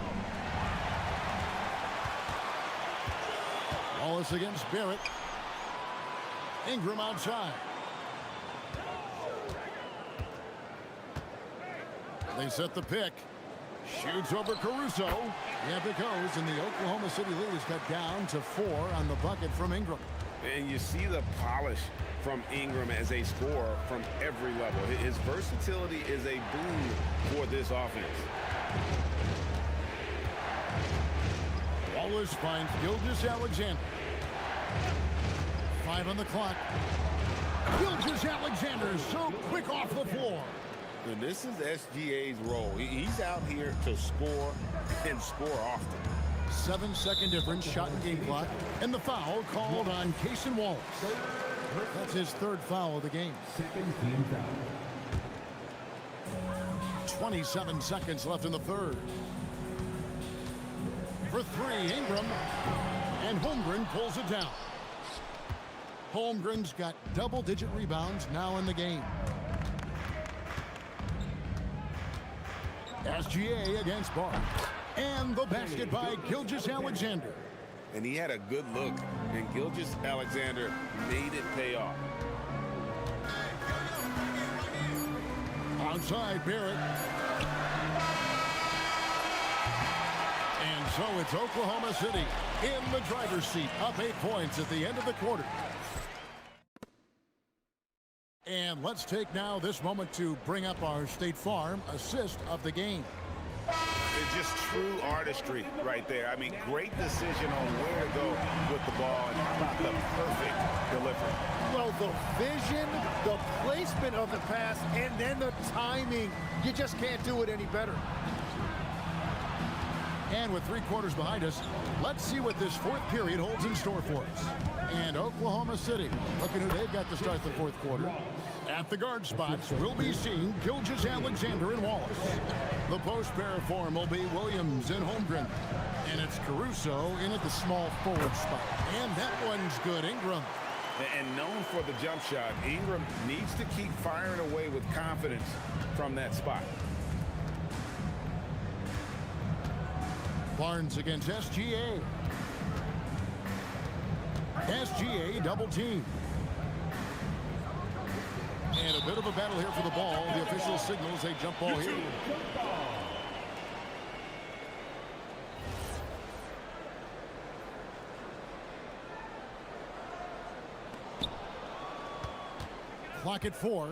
Wallace against Barrett. Ingram outside. They set the pick. Shoots over Caruso. Yep, it goes, and the Oklahoma City lead is cut down to 4 on the bucket from Ingram. And you see the polish from Ingram as a scorer from every level. His versatility is a boon for this offense. Wallace finds Gilgeous-Alexander. 5 on the clock. Gilgeous-Alexander is so quick off the floor. And this is SGA's role. He's out here to score and score often. 7-second difference, shot and game clock, and the foul called on Cason Wallace. That's his 3rd foul of the game. 27 seconds left in the 3rd. For 3, Ingram, and Holmgren pulls it down. Holmgren's got double-digit rebounds now in the game. SGA against Barnes. And the basket by Gilgeous-Alexander. And he had a good look, and Gilgeous-Alexander made it pay off. Outside, Barrett. And so it's Oklahoma City in the driver's seat, up 8 points at the end of the quarter. And let's take now this moment to bring up our State Farm assist of the game. It's just true artistry right there. I mean, great decision on where to go with the ball, and how about the perfect delivery. Well, the vision, the placement of the pass, and then the timing. You just can't do it any better. And with 3 quarters behind us, let's see what this 4th period holds in store for us. And Oklahoma City, looking who they've got to start the 4th quarter. At the guard spots, we'll be seeing Gilgeous-Alexander and Wallace. The post pair form will be Williams and Holmgren. And it's Caruso in at the small forward spot. And that one's good, Ingram. And known for the jump shot, Ingram needs to keep firing away with confidence from that spot. Barnes against SGA. SGA double team. And a bit of a battle here for the ball. The official signals a jump ball here. Clock at 4.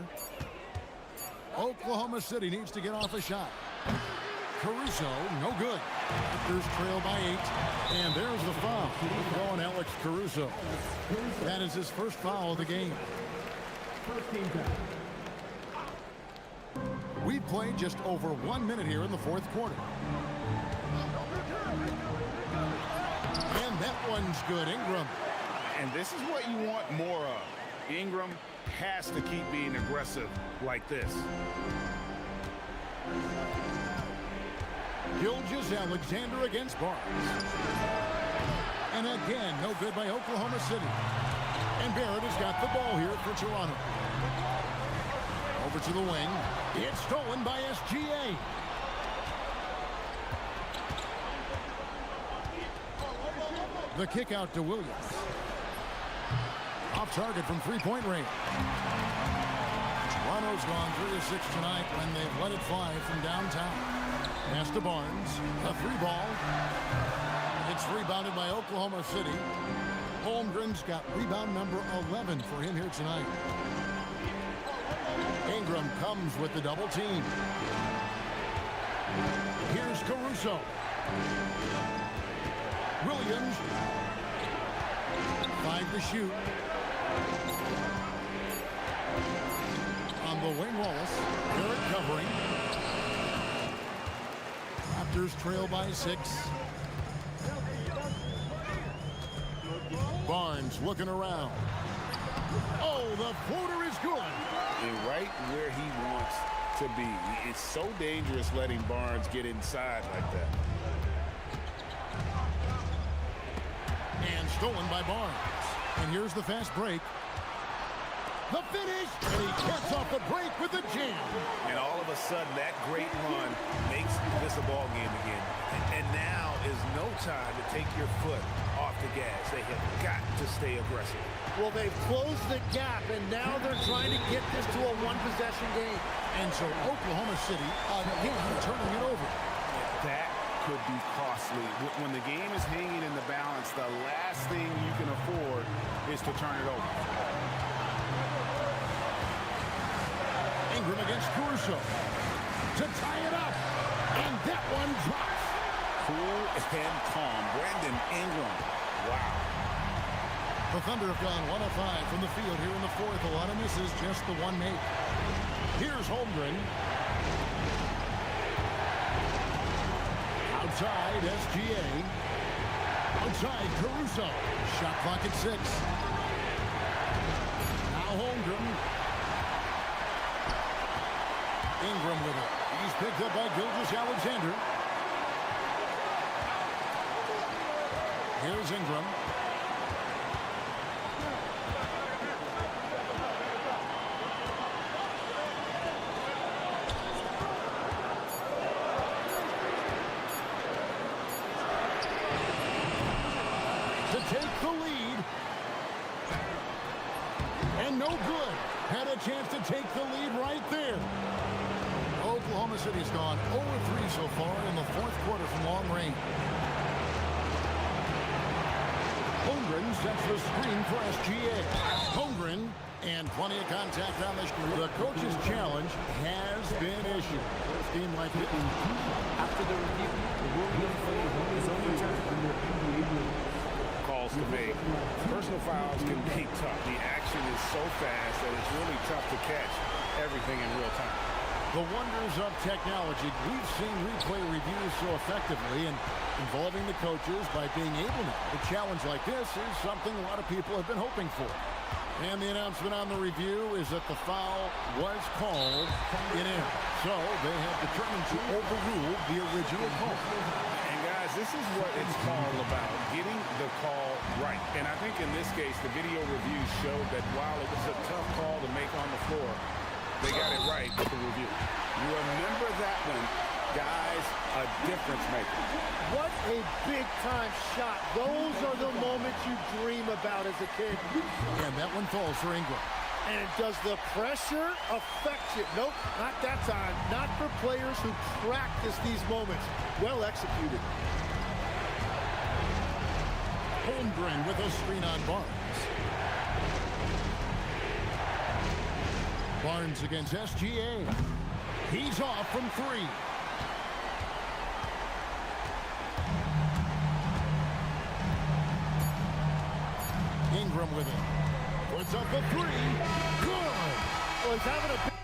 Oklahoma City needs to get off a shot. Caruso, no good. Raptors trail by 8. And there's the foul. Going Alex Caruso. That is his first foul of the game. We've played just over 1 minute here in the fourth quarter. And that one's good. Ingram. And this is what you want more of. Ingram has to keep being aggressive like this. Gilgeous-Alexander against Barnes. And again, no good by Oklahoma City. And Barrett has got the ball here for Toronto. Over to the wing. It's stolen by SGA. The kick out to Williams. Off target from three-point range. Toronto's gone 3 of 6 tonight when they've let it fly from downtown. Pass to Barnes. A free ball. It's rebounded by Oklahoma City. Holmgren's got rebound number 11 for him here tonight. Ingram comes with the double team. Here's Caruso. Williams. 5 to shoot. On the wing, Wallace. Barrett covering. Raptors trail by 6. Barnes looking around. Oh, the floater is good. And right where he wants to be. It's so dangerous letting Barnes get inside like that. And stolen by Barnes. And here's the fast break. The finish. And he gets off the break with a jam. And all of a sudden, that great run makes this a ball game again. And now is no time to take your foot off the gas. They have got to stay aggressive. Well, they've closed the gap, and now they're trying to get this to a one-possession game. And so Oklahoma City again turning it over. That could be costly. When the game is hanging in the balance, the last thing you can afford is to turn it over. Ingram against Caruso to tie it up. And that one drops. Cool and calm. Brandon Ingram. Wow. The Thunder have gone 1 of 5 from the field here in the fourth. A lot of misses, just the one make. Here's Holmgren. Outside, SGA. Outside, Caruso. Shot clock at 6. Now Holmgren. Ingram with it. He's picked up by Gilgeous-Alexander. Here's Ingram. To take the lead. And no good. Had a chance to take the lead right there. Oklahoma City's gone 0-3 so far in the fourth quarter from long range. Holmgren sets the screen for SGA. Holmgren, and plenty of contact on the screen. The coach's challenge has been issued. First team like it. After the review, the ruling is overturned. Calls to make. Personal fouls can be tough. The action is so fast that it's really tough to catch everything in real time. The wonders of technology. We've seen replay reviews so effectively, and involving the coaches by being able to. A challenge like this is something a lot of people have been hoping for. And the announcement on the review is that the foul was called in error. So they have determined to overrule the original call. And guys, this is what it's all about, getting the call right. And I think in this case, the video review showed that while it was a tough call to make on the floor, they got it right with the review. You remember that one, guys, a difference maker. What a big-time shot. Those are the moments you dream about as a kid. And that one falls for Ingram. And does the pressure affect you? Nope, not that time. Not for players who practice these moments. Well executed. Holmgren with a screen on Barnes. Barnes against SGA. He's off from three. Ingram with it. Puts up a three. Good. Well, he's having a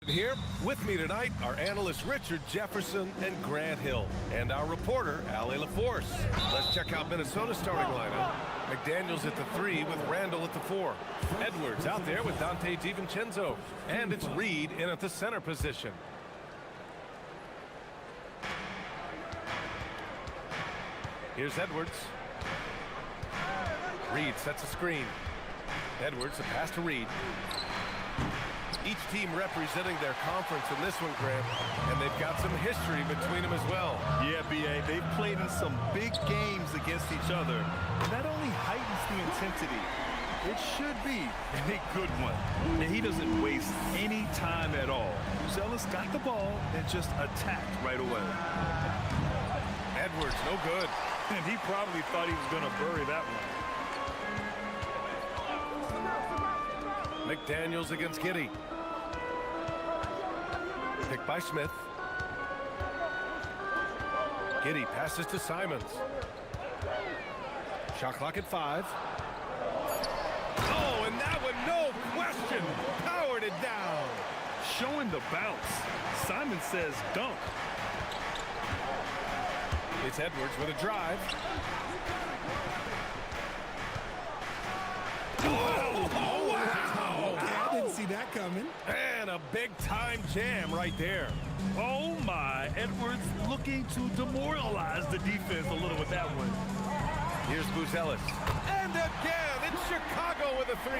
Here with me tonight are analysts Richard Jefferson and Grant Hill, and our reporter, Allie LaForce. Let's check out Minnesota's starting lineup. McDaniels at the 3 with Randall at the 4. Edwards out there with Dante DiVincenzo. And it's Reed in at the center position. Here's Edwards. Reed sets a screen. Edwards, a pass to Reed. Each team representing their conference in this one, Grant, and they've got some history between them as well. Yeah, B.A., they've played in some big games against each other, and that only heightens the intensity. It should be a good one. And he doesn't waste any time at all. Zealous got the ball and just attacked right away. Edwards, no good. And he probably thought he was going to bury that one. McDaniels against Giddy. Picked by Smith. Giddy passes to Simons. Shot clock at 5. Oh, and that one, no question, powered it down. Showing the bounce. Simon says dunk. It's Edwards with a drive. Oh, wow! I didn't see that coming. And a big-time jam right there. Oh, my. Edwards looking to demoralize the defense a little with that one. Here's Buzelis. And again, it's Chicago with a 3.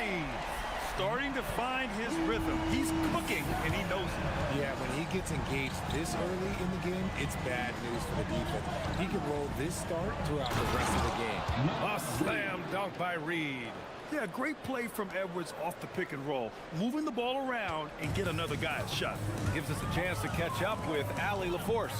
Starting to find his rhythm. He's cooking, and he knows it. Yeah, when he gets engaged this early in the game, it's bad news for the defense. He can roll this start throughout the rest of the game. A slam dunk by Reed. Yeah, great play from Edwards off the pick and roll. Moving the ball around and get another guy a shot. Gives us a chance to catch up with Allie LaForce.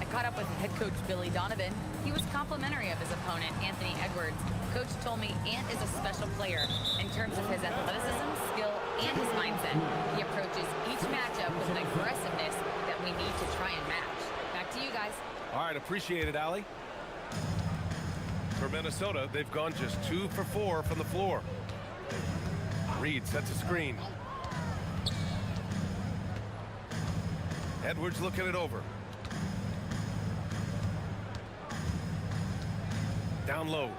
I caught up with head coach Billy Donovan. He was complimentary of his opponent, Anthony Edwards. Coach told me Ant is a special player in terms of his athleticism, skill, and his mindset. He approaches each matchup with an aggressiveness that we need to try and match. Back to you guys. All right, appreciate it, Allie. For Minnesota, they've gone just 2 for 4 from the floor. Reed sets a screen. Edwards looking it over. Down low.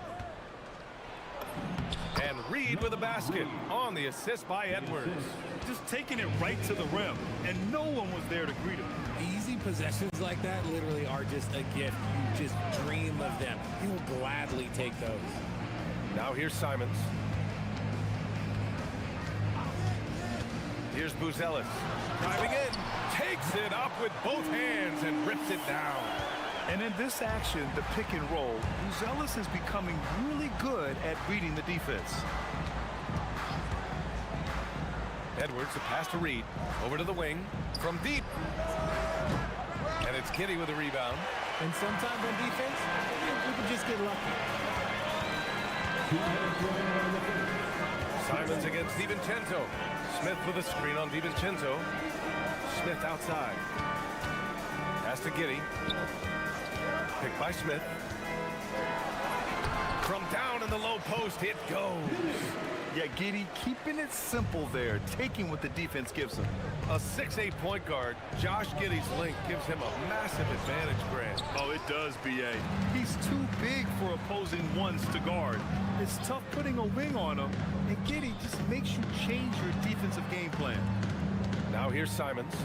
And Reed with a basket on the assist by Edwards. Just taking it right to the rim, and no one was there to greet him. Easy possessions like that literally are just a gift. You just dream of them. He will gladly take those. Now here's Simons. Here's Buzelis. Driving in, takes it up with both hands and rips it down. And in this action, the pick and roll, Buzelis is becoming really good at reading the defense. Edwards, a pass to Reed. Over to the wing. From deep. And it's Kitty with a rebound. And sometimes on defense, we can just get lucky. Simons against DiVincenzo. Smith with a screen on DiVincenzo. Smith outside. Pass to Giddy. Picked by Smith. From down in the low post, it goes. Yeah, Giddy keeping it simple there, taking what the defense gives him. A 6'8" point guard, Josh Giddey's length gives him a massive advantage, Grant. Oh, it does, B.A. He's too big for opposing ones to guard. It's tough putting a wing on him, and Giddy just makes you change your defensive game plan. Now here's Simons.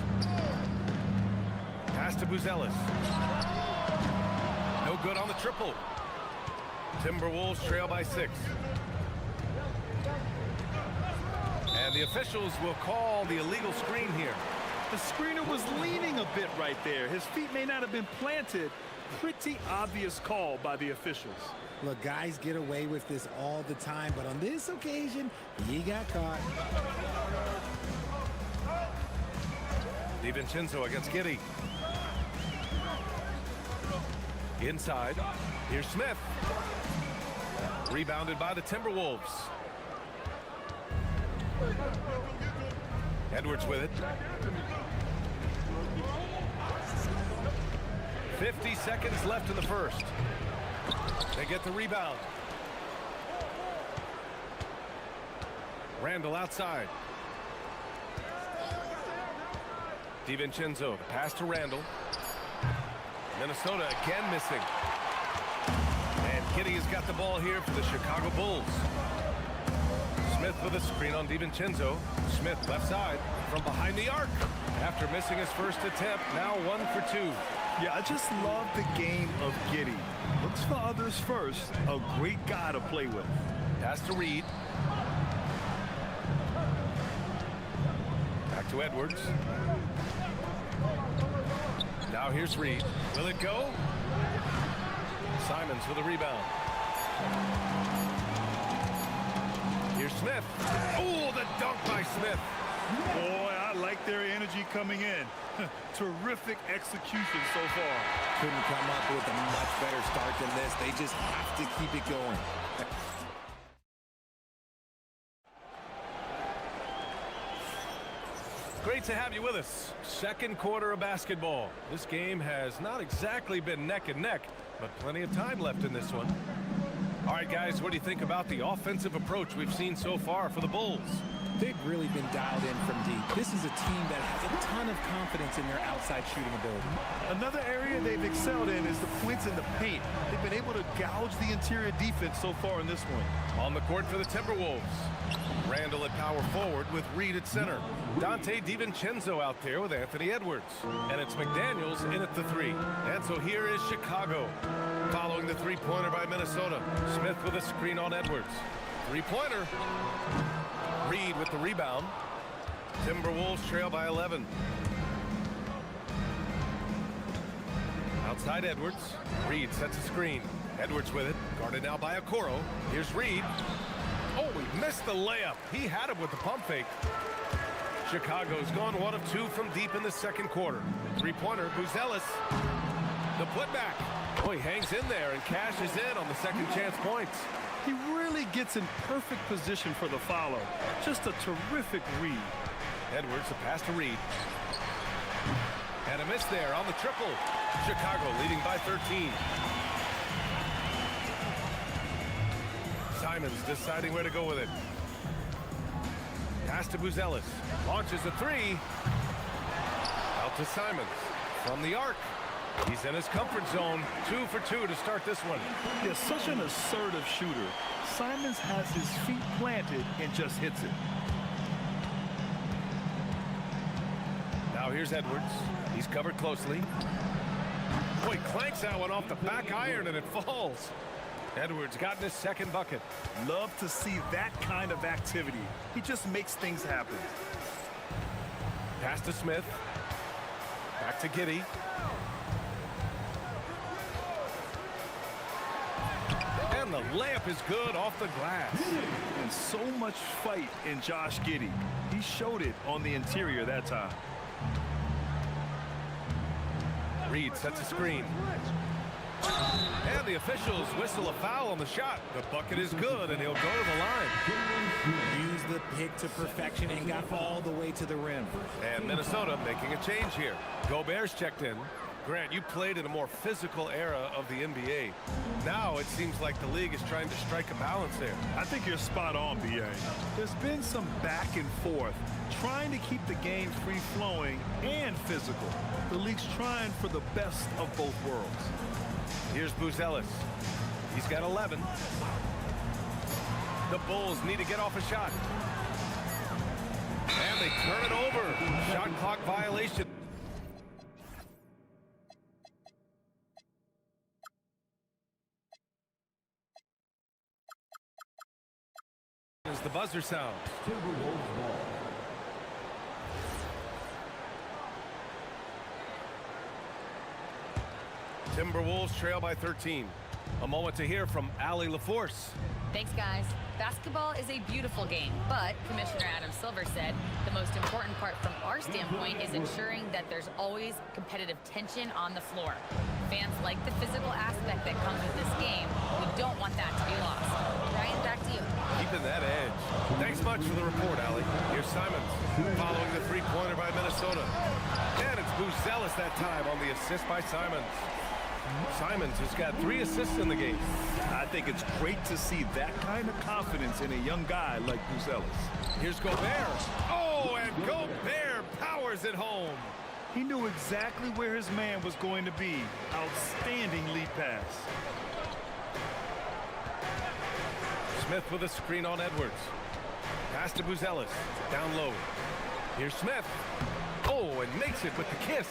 Pass to Buzelis. No good on the triple. Timberwolves trail by 6. And the officials will call the illegal screen here. The screener was leaning a bit right there. His feet may not have been planted. Pretty obvious call by the officials. Look, guys get away with this all the time, but on this occasion, he got caught. DiVincenzo against Giddy. Inside. Here's Smith. Rebounded by the Timberwolves. Edwards with it. 50 seconds left in the first. They get the rebound. Randall outside. DiVincenzo, the pass to Randall. Minnesota again missing. And Giddey has got the ball here for the Chicago Bulls. Smith with a screen on DiVincenzo. Smith left side from behind the arc. After missing his first attempt, now 1 for 2. Yeah, I just love the game of Giddey. Looks for others first. A great guy to play with. Pass to Reed. Back to Edwards. Now here's Reed. Will it go? Simons with a rebound. Here's Smith. Oh, the dunk by Smith. Boy, I like their energy coming in. Terrific execution so far. Couldn't come up with a much better start than this. They just have to keep it going. Great to have you with us. Second quarter of basketball. This game has not exactly been neck and neck, but plenty of time left in this one. All right, guys, what do you think about the offensive approach we've seen so far for the Bulls? They've really been dialed in from deep. This is a team that has a ton of confidence in their outside shooting ability. Another area they've excelled in is the points in the paint. They've been able to gouge the interior defense so far in this one. On the court for the Timberwolves. Randall at power forward with Reed at center. Dante DiVincenzo out there with Anthony Edwards. And it's McDaniels in at the 3. And so here is Chicago. Following the three-pointer by Minnesota. Smith with a screen on Edwards. Three-pointer. Reed with the rebound. Timberwolves trail by 11. Outside Edwards. Reed sets a screen. Edwards with it. Guarded now by Okoro. Here's Reed. Oh, he missed the layup. He had it with the pump fake. Chicago's gone 1 of 2 from deep in the second quarter. Three-pointer, Buzelis. The putback. Oh, he hangs in there and cashes in on the second chance points. He really gets in perfect position for the follow. Just a terrific read. Edwards, a pass to Reed. And a miss there on the triple. Chicago leading by 13. Simons deciding where to go with it. Pass to Buzelis. Launches a 3. Out to Simons. From the arc. He's in his comfort zone. 2 for 2 to start this one. Yeah, such an assertive shooter. Simons has his feet planted and just hits it. Now here's Edwards. He's covered closely. Boy, clanks that one off the back iron and it falls. Edwards got in his second bucket. Love to see that kind of activity. He just makes things happen. Pass to Smith. Back to Giddey. And the layup is good off the glass. And so much fight in Josh Giddey. He showed it on the interior that time. Reed sets a screen. And the officials whistle a foul on the shot. The bucket is good, and he'll go to the line. Used the pick to perfection and got all the way to the rim. And Minnesota making a change here. Gobert's checked in. Grant, you played in a more physical era of the NBA. Now it seems like the league is trying to strike a balance there. I think you're spot on, B.A. There's been some back and forth, trying to keep the game free-flowing and physical. The league's trying for the best of both worlds. Here's Buzelis. He's got 11. The Bulls need to get off a shot. And they turn it over. Shot clock violation. As the buzzer sounds. Timberwolves trail by 13. A moment to hear from Allie LaForce. Thanks, guys. Basketball is a beautiful game, but Commissioner Adam Silver said the most important part from our standpoint is ensuring that there's always competitive tension on the floor. Fans like the physical aspect that comes with this game. We don't want that to be lost. Ryan, back to you. Keeping that edge. Thanks much for the report, Allie. Here's Simons following the three-pointer by Minnesota. And it's Buzelis that time on the assist by Simons. Simons has got 3 assists in the game. I think it's great to see that kind of confidence in a young guy like Buzelis. Here's Gobert. Oh, and Gobert powers it home. He knew exactly where his man was going to be. Outstanding lead pass. Smith with a screen on Edwards. Pass to Buzelis. Down low. Here's Smith. Oh, and makes it with the kiss.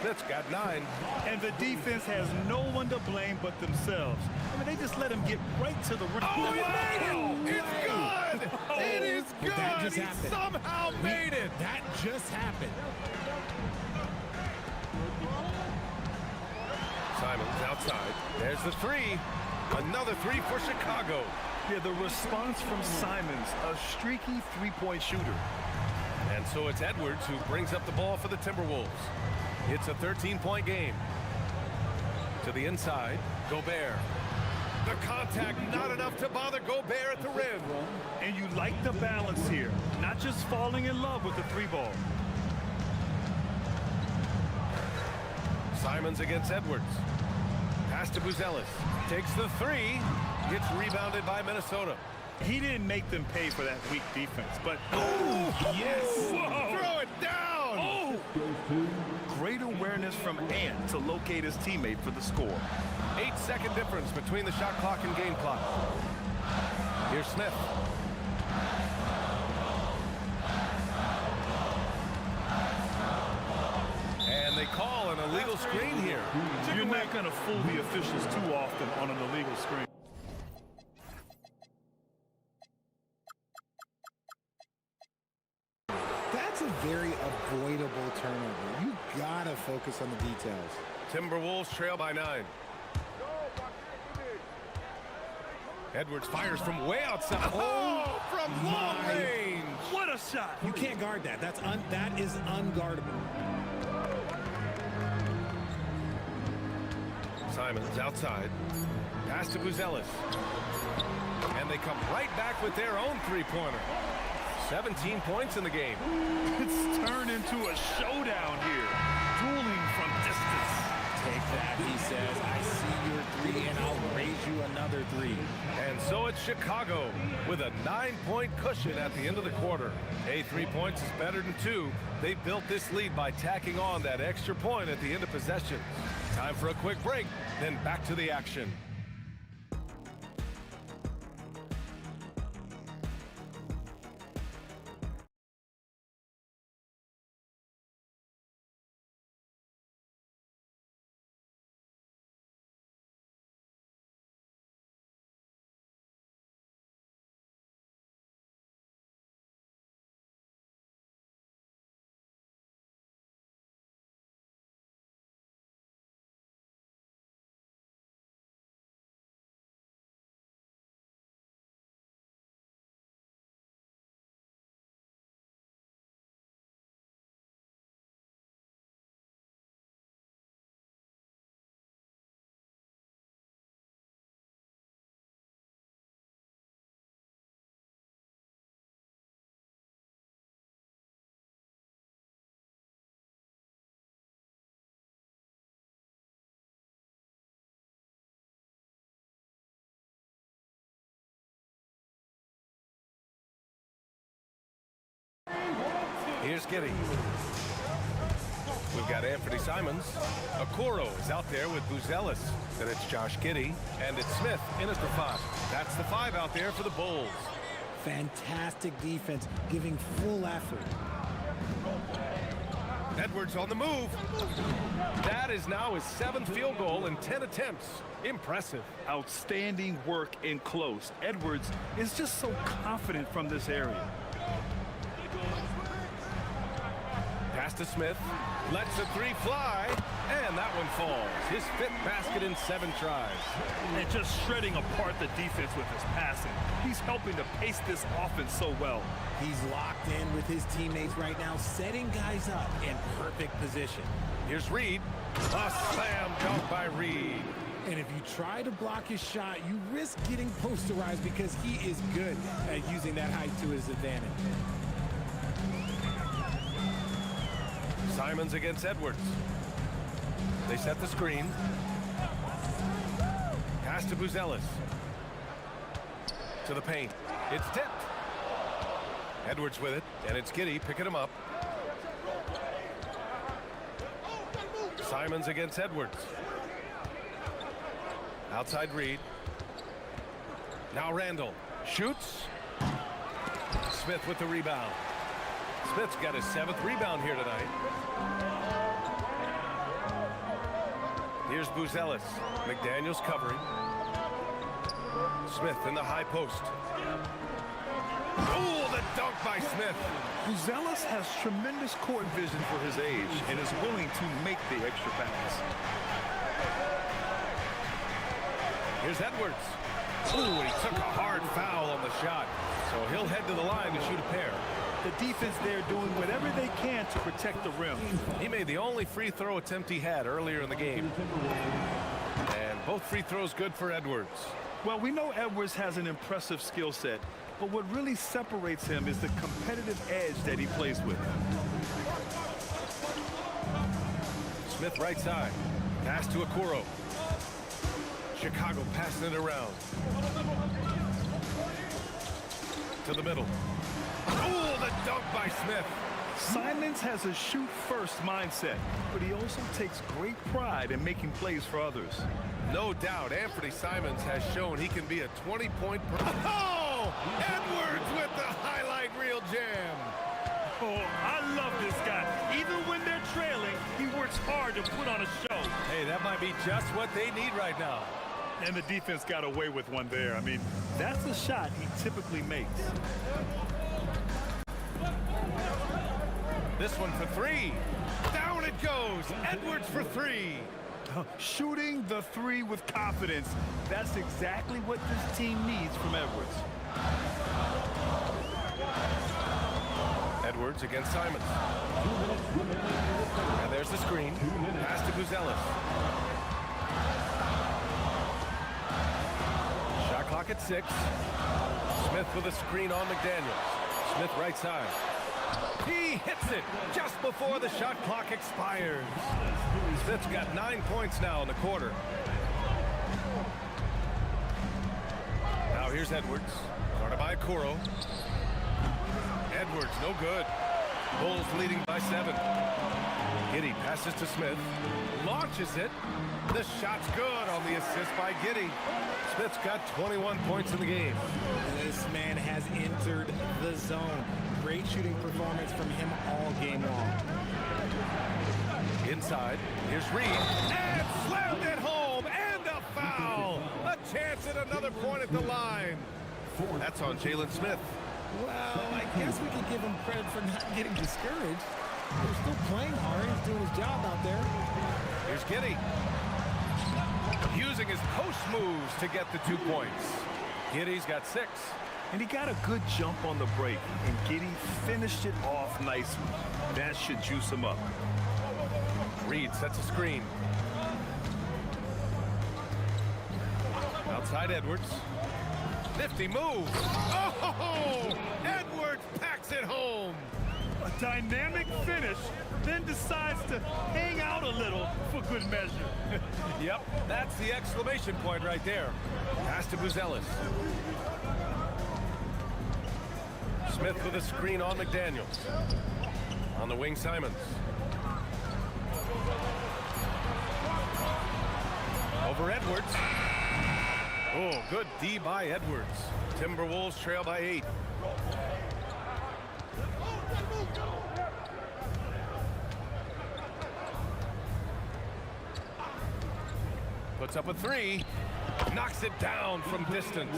Smith's got 9. And the defense has no one to blame but themselves. I mean, they just let him get right to the rim. Oh, he made it! It's good! It is good! That just He happened. somehow made it! That just happened. Simons outside. There's the 3. Another 3 for Chicago. Yeah, the response from Simons, a streaky three-point shooter. And so it's Edwards who brings up the ball for the Timberwolves. It's a 13-point game. To the inside, Gobert. The contact not enough to bother Gobert at the rim. And you like the balance here, not just falling in love with the 3-ball. Simons against Edwards. Pass to Buzelis. Takes the 3. Gets rebounded by Minnesota. He didn't make them pay for that weak defense, but... Oh, yes! Whoa. Throw it down! Oh! Great awareness from Ant to locate his teammate for the score. 8-second difference between the shot clock and game clock. Here's Smith. And they call an illegal screen here. You're not going to fool the officials too often on an illegal screen. That's a very avoidable turnover. You gotta focus on the details. Timberwolves trail by 9. Edwards fires from way outside. Oh, from long range. What a shot. You can't guard that. That is unguardable. Simons outside. Pass to Buzelis. And they come right back with their own three-pointer. 17 points in the game. It's turned into a showdown here. Dueling from distance. Take that, he says. I see your 3, and I'll raise you another 3. And so it's Chicago with a 9-point cushion at the end of the quarter. 3 points is better than 2. They built this lead by tacking on that extra point at the end of possession. Time for a quick break, then back to the action. Here's Giddey. We've got Anthony Simons. Okoro is out there with Buzelis. Then it's Josh Giddey. And it's Smith in at the 5. That's the 5 out there for the Bulls. Fantastic defense, giving full effort. Edwards on the move. That is now his 7th field goal in 10 attempts. Impressive. Outstanding work in close. Edwards is just so confident from this area. Pass to Smith. Lets the 3 fly. And that one falls. His 5th basket in 7 tries. And just shredding apart the defense with his passing. He's helping to pace this offense so well. He's locked in with his teammates right now, setting guys up in perfect position. Here's Reed. A slam dunk by Reed. And if you try to block his shot, you risk getting posterized because he is good at using that height to his advantage. Simons against Edwards. They set the screen. Pass to Buzelis. To the paint. It's tipped. Edwards with it, and it's Giddey picking him up. Simons against Edwards. Outside Reed. Now Randall shoots. Smith with the rebound. Smith's got his 7th rebound here tonight. Here's Buzelis. McDaniels covering. Smith in the high post. Oh, the dunk by Smith. Buzelis has tremendous court vision for his age and is willing to make the extra pass. Here's Edwards. Ooh, he took a hard foul on the shot. So he'll head to the line to shoot a pair. The defense there doing whatever they can to protect the rim. He made the only free throw attempt he had earlier in the game. And both free throws good for Edwards. Well, we know Edwards has an impressive skill set, but what really separates him is the competitive edge that he plays with. Smith right side. Pass to Okoro. Chicago passing it around. To the middle. Oh, the dunk by Smith. Simons has a shoot-first mindset, but he also takes great pride in making plays for others. No doubt, Anthony Simons has shown he can be a 20-point per... Oh! Edwards with the highlight reel jam. Oh, I love this guy. Even when they're trailing, he works hard to put on a show. Hey, that might be just what they need right now. And the defense got away with one there. I mean, that's a shot he typically makes. This one for 3. Down it goes. Edwards for 3. Shooting the 3 with confidence. That's exactly what this team needs from Edwards. Edwards against Simons. And there's the screen. Pass to Buzelis. Shot clock at 6. Smith with a screen on McDaniels. Smith right side. He hits it just before the shot clock expires. Smith's got 9 points now in the quarter. Now here's Edwards. Guarded by Okoro. Edwards, no good. Bulls leading by 7. Giddey passes to Smith. Launches it. The shot's good on the assist by Giddey. Smith's got 21 points in the game. This man has entered the zone. Great shooting performance from him all game long. Inside, here's Reed. And slammed it home. And a foul. A chance at another point at the line. That's on Jalen Smith. Well, I guess we can give him credit for not getting discouraged. He's still playing hard. He's doing his job out there. Here's Giddey. Using his post moves to get the 2 points. Giddey's got 6. And he got a good jump on the break, and Giddey finished it off nicely. That should juice him up. Reed sets a screen. Outside Edwards. Nifty move. Oh! Edwards packs it home. A dynamic finish, then decides to hang out a little for good measure. Yep, that's the exclamation point right there. Pass to Buzelis. Smith with a screen on McDaniels. On the wing, Simons. Over Edwards. Oh, good D by Edwards. Timberwolves trail by 8. Puts up a 3. Knocks it down from distance.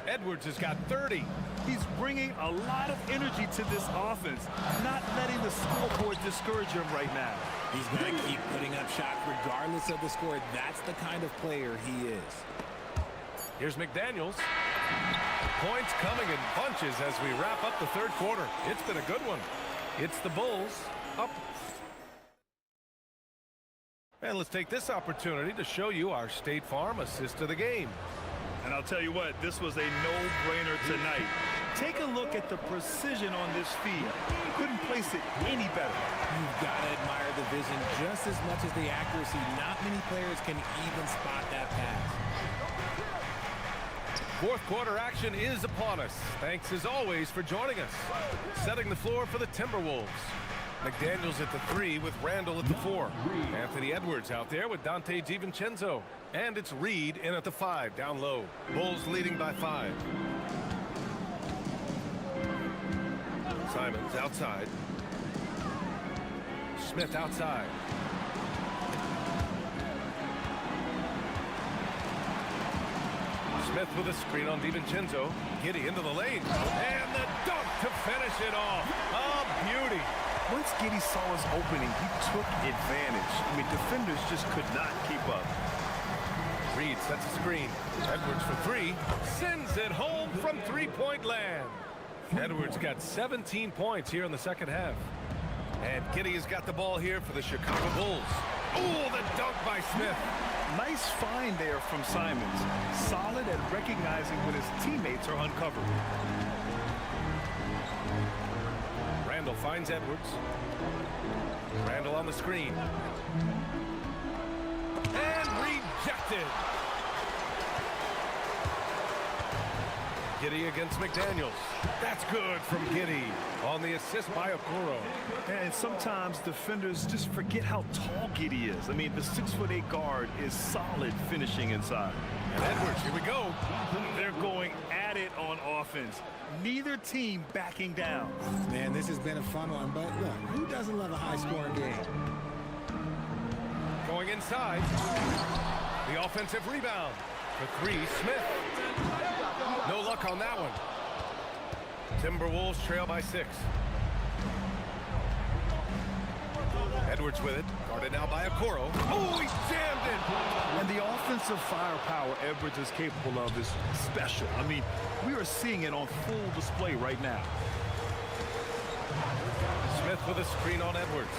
Edwards has got 30. He's bringing a lot of energy to this offense, not letting the scoreboard discourage him right now. He's going to keep putting up shots regardless of the score. That's the kind of player he is. Here's McDaniels. Points coming in bunches as we wrap up the 3rd quarter. It's been a good one. It's the Bulls up. And let's take this opportunity to show you our State Farm assist of the game. And I'll tell you what, this was a no-brainer tonight. Take a look at the precision on this feed. Couldn't place it any better. You've got to admire the vision just as much as the accuracy. Not many players can even spot that pass. 4th quarter action is upon us. Thanks as always for joining us. Setting the floor for the Timberwolves. McDaniels at the 3 with Randall at the 4. Anthony Edwards out there with Dante DiVincenzo. And it's Reed in at the 5, down low. Bulls leading by 5. Simons outside. Smith outside. Smith with a screen on DiVincenzo. Giddey into the lane. And the dunk to finish it off. A beauty. Once Giddey saw his opening, he took advantage. I mean, defenders just could not keep up. Reed sets a screen. Edwards for 3. Sends it home from three-point land. Edwards got 17 points here in the second half. And Giddey has got the ball here for the Chicago Bulls. Oh, the dunk by Smith. Nice find there from Simons. Solid at recognizing when his teammates are uncovered. Randall finds Edwards. Randall on the screen. And rejected. Giddey against McDaniels. That's good from Giddey on the assist by Okoro. And sometimes defenders just forget how tall Giddey is. I mean, the 6'8" guard is solid finishing inside. And Edwards, here we go. They're going at it on offense. Neither team backing down. Man, this has been a fun one, but look, who doesn't love a high-scoring game? Going inside. The offensive rebound. For 3, Smith. No luck on that one. Timberwolves trail by 6. Edwards with it. Guarded now by Okoro. Oh, he jammed it! And the offensive firepower Edwards is capable of is special. I mean, we are seeing it on full display right now. Smith with a screen on Edwards.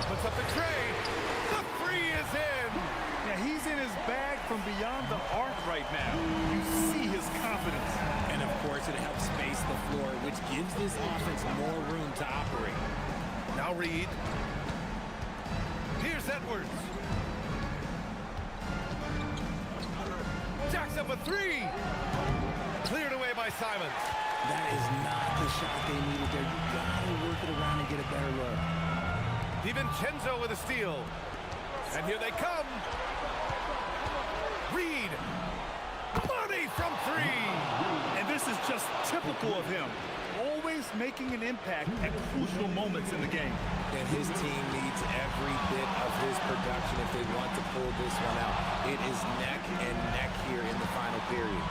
Puts up the tray. The 3 is in! Yeah, he's in his bag from beyond the arc right now. You see his confidence. And of course, it helps space the floor, which gives this offense more room to operate. Now Reed. Here's Edwards. Jacks up a 3. Cleared away by Simons. That is not the shot they needed there. You gotta work it around and get a better look. DiVincenzo with a steal. And here they come. Reed. Money from 3. And this is just typical of him. Always making an impact at crucial moments in the game. And his team needs every bit of his production if they want to pull this one out. It is neck and neck here in the final period.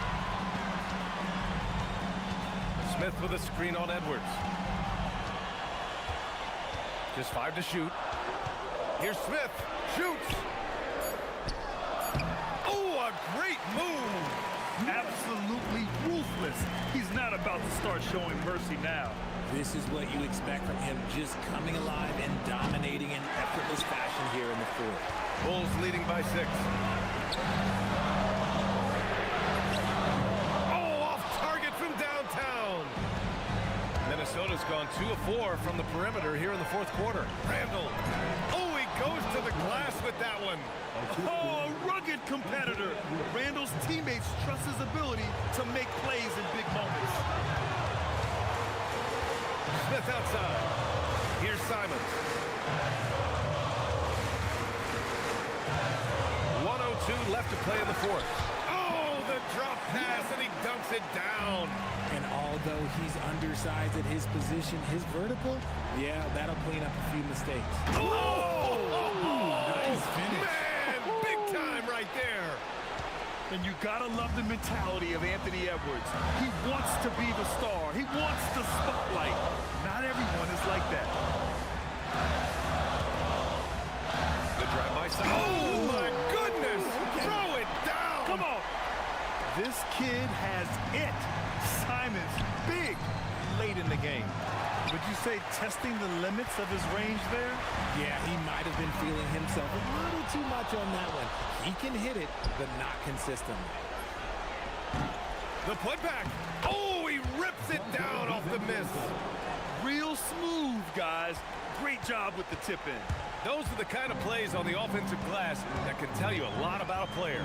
Smith with a screen on Edwards. Just 5 to shoot. Here's Smith. Shoots. Oh, a great move. Absolutely ruthless. He's not about to start showing mercy now. This is what you expect from him, just coming alive and dominating in effortless fashion here in the fourth. Bulls leading by 6. Oh, off target from downtown. Minnesota's gone 2 of 4 from the perimeter here in the fourth quarter. Randall. Oh, he goes to the glass with that one. Oh, a rugged competitor. Randall's teammates trust his ability to make plays in big moments. Smith outside. Here's Simons. 1:02 left to play in the fourth. Oh, the drop pass, and he dunks it down. And although he's undersized at his position, his vertical, yeah, that'll clean up a few mistakes. Oh! Nice finish. Man, big time right there. And you gotta love the mentality of Anthony Edwards. He wants to be the star. He wants the spotlight. Not everyone is like that. The drive by Simons. Oh, my goodness. Throw it down. Come on. This kid has it. Simons, big, late in the game. Would you say testing the limits of his range there? Yeah, he might have been feeling himself a little too much on that one. He can hit it, but not consistently. The putback. Oh, he rips it down off the miss. Real smooth, guys. Great job with the tip in. Those are the kind of plays on the offensive glass that can tell you a lot about a player.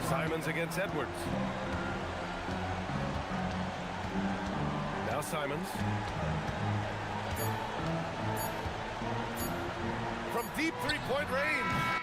Simons against Edwards. Now Simons. From deep three-point range.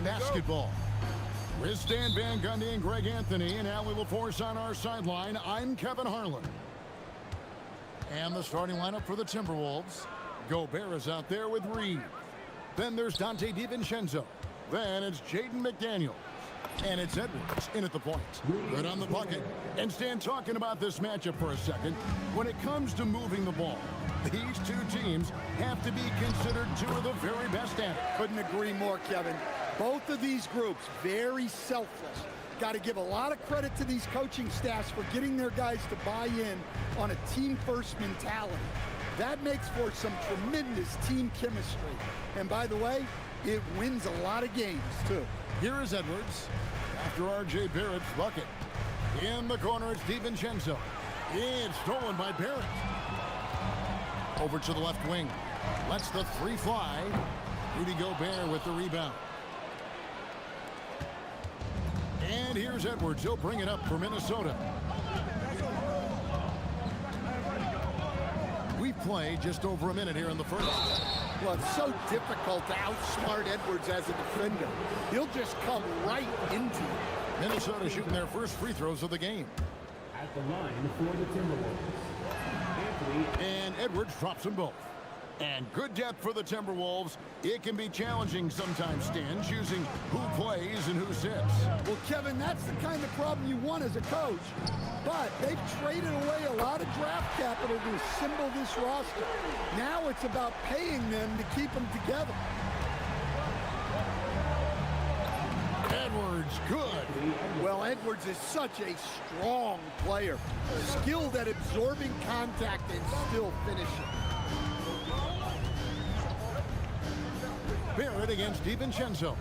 eBasketball. With Stan Van Gundy and Greg Anthony, and now we will force on our sideline. I'm Kevin Harlan. And the starting lineup for the Timberwolves. Gobert is out there with Reed. Then there's Dante DiVincenzo. Then it's Jaden McDaniels. And it's Edwards in at the point. Good on the bucket. And Stan, talking about this matchup for a second. When it comes to moving the ball, these two teams have to be considered two of the very best at it. Couldn't agree more, Kevin. Both of these groups, very selfless. Got to give a lot of credit to these coaching staffs for getting their guys to buy in on a team-first mentality. That makes for some tremendous team chemistry. And by the way, it wins a lot of games, too. Here is Edwards after R.J. Barrett's bucket. In the corner, it's DiVincenzo. It's stolen by Barrett. Over to the left wing. Lets the three fly. Rudy Gobert with the rebound. And here's Edwards. He'll bring it up for Minnesota. We've played just over a minute here in the first. Well, it's so difficult to outsmart Edwards as a defender. He'll just come right into it. Minnesota shooting their first free throws of the game. At the line for the Timberwolves, Anthony. And Edwards drops them both. And good depth for the Timberwolves. It can be challenging sometimes, Stan, choosing who plays and who sits. Well, Kevin, that's the kind of problem you want as a coach. But they've traded away a lot of draft capital to assemble this roster. Now it's about paying them to keep them together. Edwards, good. Well, Edwards is such a strong player. Skilled at absorbing contact and still finishing. Barrett against DiVincenzo.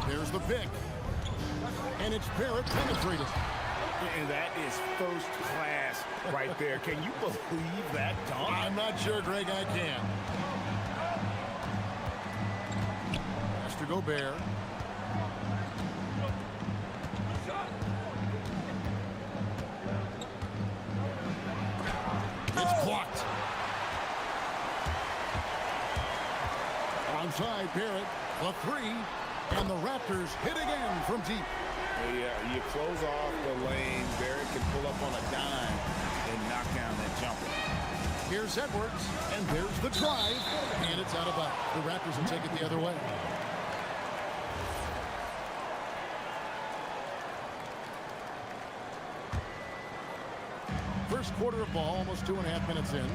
There's the pick. And it's Barrett penetrated. And that is first class right there. Can you believe that dunk? I'm not sure, Greg, I can. Has to Gobert. It's blocked. Onside, Barrett, the three, and the Raptors hit again from deep. Yeah, you close off the lane. Barrett can pull up on a dime and knock down that jumper. Here's Edwards, and there's the drive, and it's out of bounds. The Raptors will take it the other way. First quarter of ball, almost 2.5 minutes in.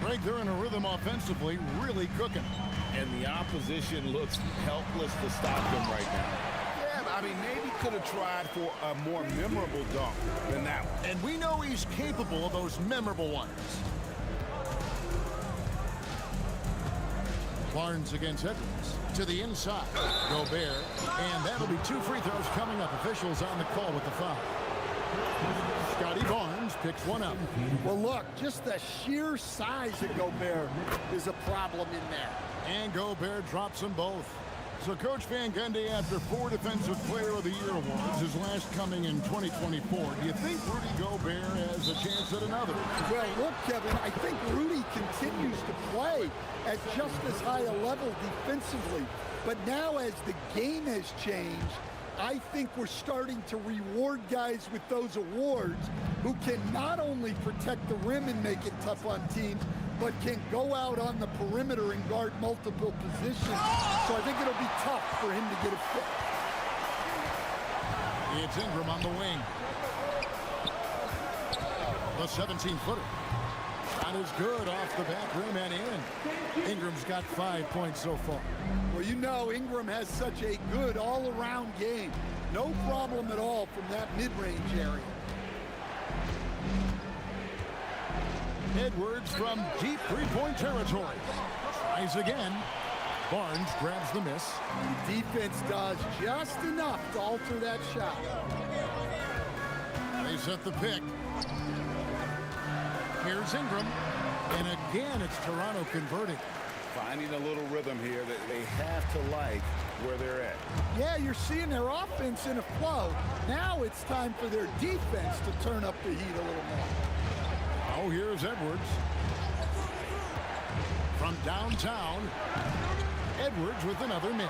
Greg, they're in a rhythm offensively, really cooking. And the opposition looks helpless to stop them right now. Yeah, I mean, maybe could have tried for a more memorable dunk than that one. And we know he's capable of those memorable ones. Barnes against Edwards. To the inside. Gobert. And that'll be 2 free throws coming up. Officials on the call with the foul. Scotty Barnes picks one up. Well, look, just the sheer size of Gobert is a problem in there. And Gobert drops them both. So Coach Van Gundy, after 4 Defensive Player of the Year awards, his last coming in 2024, do you think Rudy Gobert has a chance at another? Well, look, Kevin, I think Rudy continues to play at just as high a level defensively. But now as the game has changed, I think we're starting to reward guys with those awards who can not only protect the rim and make it tough on teams, but can go out on the perimeter and guard multiple positions. So I think it'll be tough for him to get a fit. It's Ingram on the wing. The 17-footer. Shot is good off the back rim and in. Ingram's got 5 points so far. Well, you know Ingram has such a good all-around game. No problem at all from that mid-range area. Edwards from deep three-point territory. Tries again. Barnes grabs the miss. The defense does just enough to alter that shot. They set the pick. Here's Ingram. And again, it's Toronto converting. Finding a little rhythm here that they have to like where they're at. Yeah, you're seeing their offense in a flow. Now it's time for their defense to turn up the heat a little more. Oh, here's Edwards. From downtown, Edwards with another miss.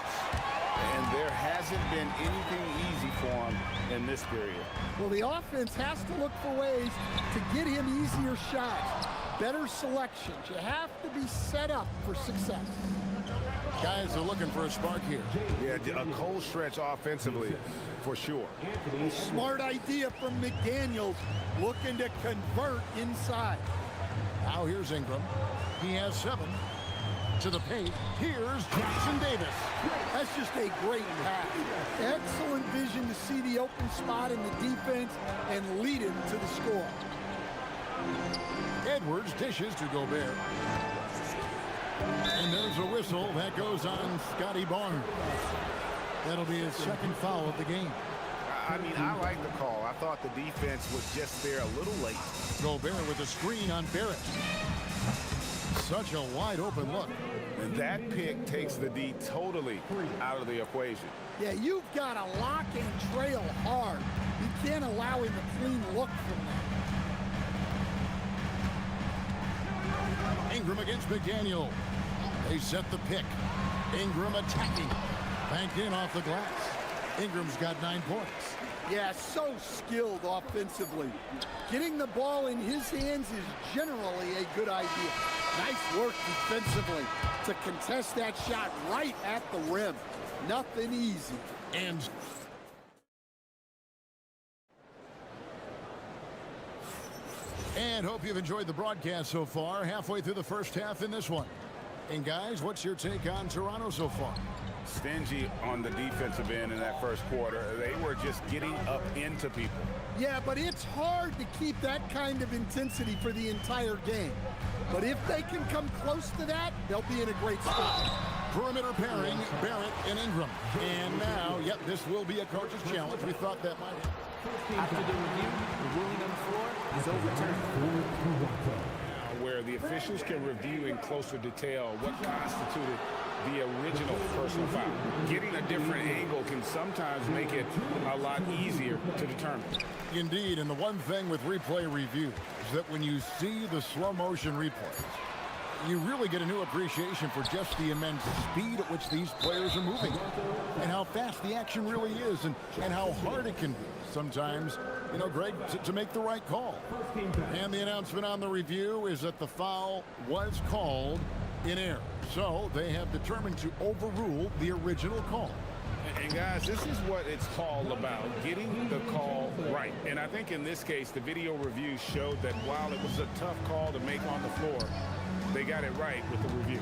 And there hasn't been anything easy for him in this period. Well, the offense has to look for ways to get him easier shots, better selections. You have to be set up for success. Guys are looking for a spark here. Yeah, a cold stretch offensively, for sure. Smart idea from McDaniels, looking to convert inside. Now here's Ingram. He has 7. To the paint, here's Jackson Davis. That's just a great pass. Excellent vision to see the open spot in the defense and lead him to the score. Edwards dishes to Gobert. And there's a whistle that goes on Scotty Barnes. That'll be his second foul of the game. I mean, I like the call. I thought the defense was just there a little late. Gobert with a screen on Barrett. Such a wide open look. And that pick takes the D totally out of the equation. Yeah, you've got to lock and trail hard. You can't allow him a clean look from that. Ingram against McDaniel. They set the pick. Ingram attacking. Banked in off the glass. Ingram's got 9 points. Yeah, so skilled offensively. Getting the ball in his hands is generally a good idea. Nice work defensively to contest that shot right at the rim. Nothing easy. And hope you've enjoyed the broadcast so far. Halfway through the first half in this one. And guys, what's your take on Toronto so far? Stingy on the defensive end in that first quarter. They were just getting up into people. Yeah, but it's hard to keep that kind of intensity for the entire game. But if they can come close to that, they'll be in a great spot. Perimeter pairing, Barrett and Ingram. And now, yep, this will be a coach's challenge. We thought that might happen. After the review, the ruling on the floor is overturned. Where the officials can review in closer detail what constituted the original personal foul. Getting a different angle can sometimes make it a lot easier to determine. Indeed, and the one thing with replay review is that when you see the slow motion replays, you really get a new appreciation for just the immense speed at which these players are moving and how fast the action really is and how hard it can be sometimes, you know, Greg, to make the right call. And the announcement on the review is that the foul was called in error. So they have determined to overrule the original call. And guys, this is what it's all about, getting the call right. And I think in this case, the video review showed that while it was a tough call to make on the floor, they got it right with the review.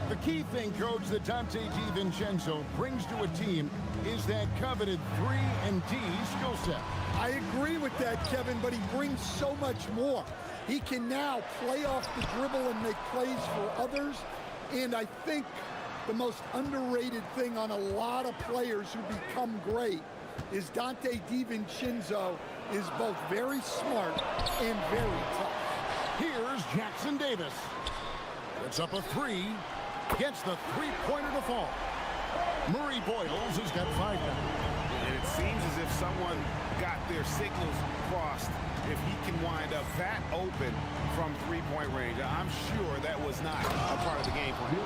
The key thing, Coach, that Dante DiVincenzo brings to a team is that coveted 3-and-D skill set. I agree with that, Kevin, but he brings so much more. He can now play off the dribble and make plays for others. And I think the most underrated thing on a lot of players who become great is Dante DiVincenzo is both very smart and very tough. Here's Jackson Davis. It's up a 3. Gets the three-pointer to fall. Murray Boyles has got 5 now. And it seems as if someone got their signals crossed. If he can wind up that open from three-point range, I'm sure that was not a part of the game plan.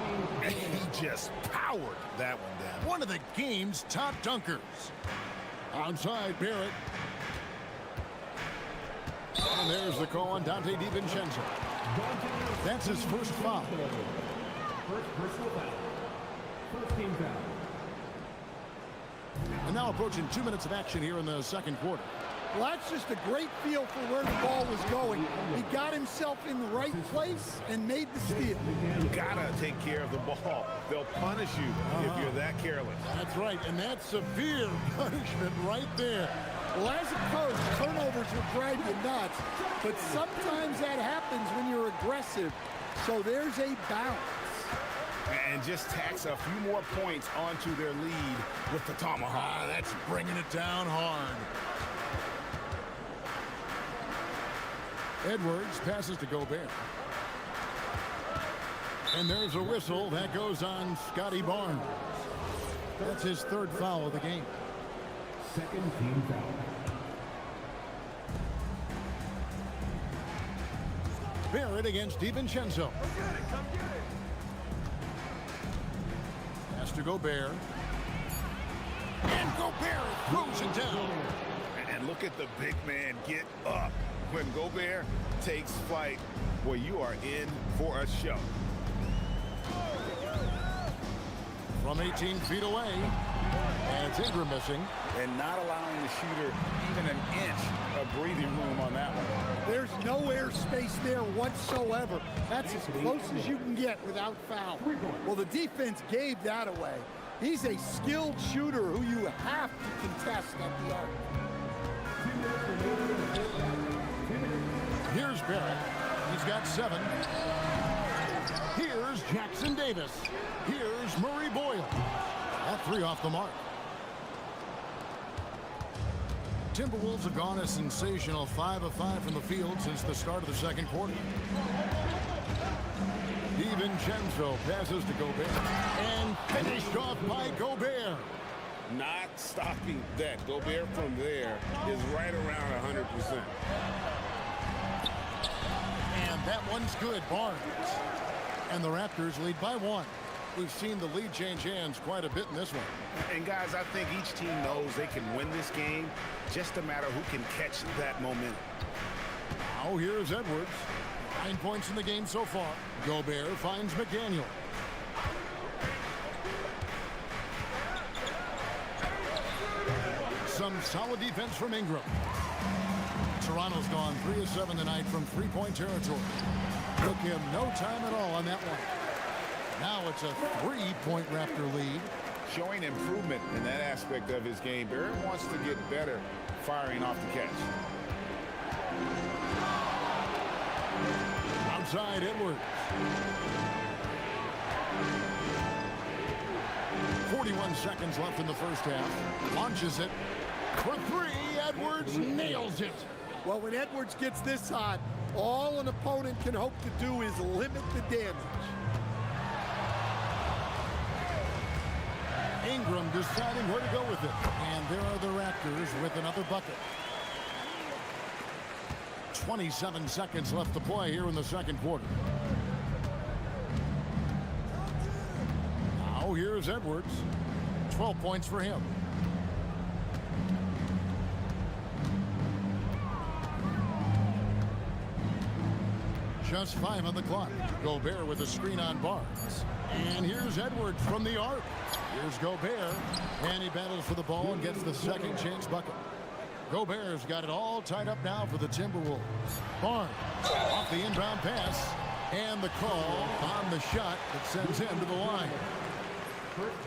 And he just powered that one down. One of the game's top dunkers. Outside Barrett. And there's the call on Dante DiVincenzo. That's his first foul. First personal foul. First team foul. And now approaching 2 minutes of action here in the second quarter. Well, that's just a great feel for where the ball was going. He got himself in the right place and made the steal. You gotta take care of the ball. They'll punish you if you're that careless. That's right, and that's severe punishment right there. Well, as a coach, turnovers will drive you nuts, but sometimes that happens when you're aggressive. So there's a balance. And just tacks a few more points onto their lead with the tomahawk. That's bringing it down hard. Edwards passes to Gobert. And there's a whistle that goes on Scotty Barnes. That's his third foul of the game. Second team foul. Barrett against DiVincenzo. Pass to Gobert. And Gobert throws it down. And look at the big man get up. When Gobert takes flight, well, you are in for a show. From 18 feet away, and it's Ingram missing. And not allowing the shooter even an inch of breathing room on that one. There's no airspace there whatsoever. That's as close as you can get without foul. Well, the defense gave that away. He's a skilled shooter who you have to contest at the arc. Here's Barrett. He's got 7. Here's Jackson Davis. Here's Murray Boyle. That 3 off the mark. Timberwolves have gone a sensational 5 of 5 from the field since the start of the second quarter. DiVincenzo passes to Gobert. And finished off by Gobert. Not stopping that. Gobert from there is right around 100%. And that one's good, Barnes. And the Raptors lead by 1. We've seen the lead change hands quite a bit in this one. And guys, I think each team knows they can win this game. Just a matter who can catch that momentum. Now here's Edwards. 9 points in the game so far. Gobert finds McDaniel. Some solid defense from Ingram. Toronto's gone 3 of 7 tonight from 3-point territory. Took him no time at all on that one. Now it's a 3-point Raptor lead. Showing improvement in that aspect of his game. Barrett wants to get better firing off the catch. Outside Edwards. 41 seconds left in the first half. Launches it for 3. Edwards nails it. Well, when Edwards gets this hot, all an opponent can hope to do is limit the damage. Ingram deciding where to go with it. And there are the Raptors with another bucket. 27 seconds left to play here in the second quarter. Now here's Edwards. 12 points for him. Just 5 on the clock. Gobert with a screen on Barnes. And here's Edwards from the arc. Here's Gobert. And he battles for the ball and gets the second chance bucket. Gobert's got it all tied up now for the Timberwolves. Barnes off the inbound pass. And the call on the shot that sends him to the line.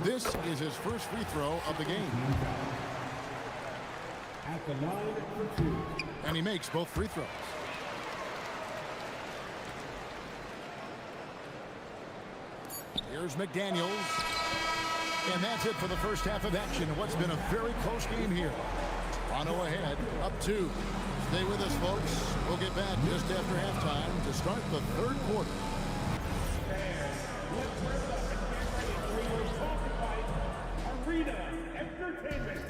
This is his first free throw of the game. At the line for 2. And he makes both free throws. Here's McDaniels. And that's it for the first half of action. What's been a very close game here. Toronto ahead, up 2. Stay with us, folks. We'll get back just after halftime to start the third quarter. Arena Entertainment.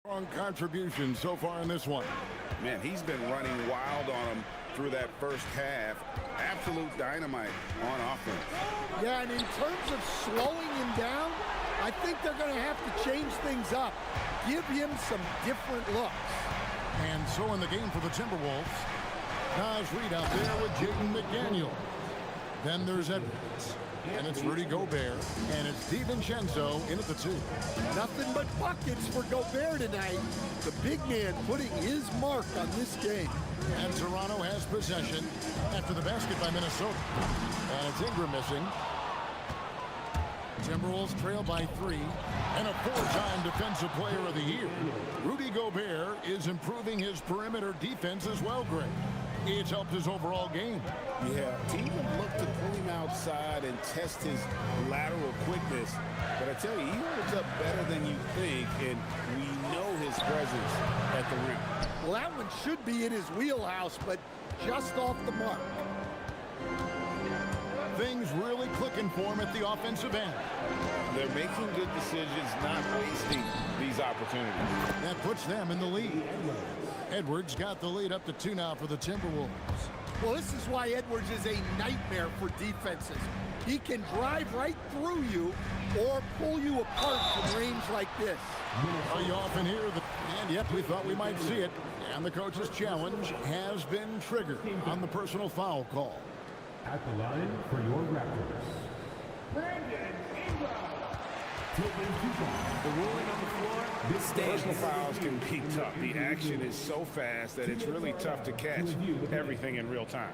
Strong contribution so far in this one. Man, he's been running wild on him through that first half. Absolute dynamite on offense. Yeah, and in terms of slowing him down, I think they're going to have to change things up. Give him some different looks. And so in the game for the Timberwolves, Nice read out there with Jaden McDaniel. Then there's Edwards. And it's Rudy Gobert. And it's DiVincenzo in at the 2. Nothing but buckets for Gobert tonight. The big man putting his mark on this game. And Toronto has possession after the basket by Minnesota. And it's Ingram missing. Timberwolves trail by 3. And a 4-time Defensive Player of the Year. Rudy Gobert is improving his perimeter defense as well, Greg. It's helped his overall game. Yeah, team look to pull him outside and test his lateral quickness. But I tell you, he holds up better than you think, and we know his presence at the rim. Well, that one should be in his wheelhouse, but just off the mark. Things really clicking for him at the offensive end. They're making good decisions, not wasting these opportunities. That puts them in the lead. Edwards got the lead up to 2 now for the Timberwolves. Well, this is why Edwards is a nightmare for defenses. He can drive right through you or pull you apart from range like this. You often hear that, and yep, we thought we might see it. And the coach's challenge has been triggered on the personal foul call. At the line for your Raptors, Brandon Ingram. The ruling on the floor, this stands. Personal fouls can be tough. The action is so fast that it's really tough to catch everything in real time.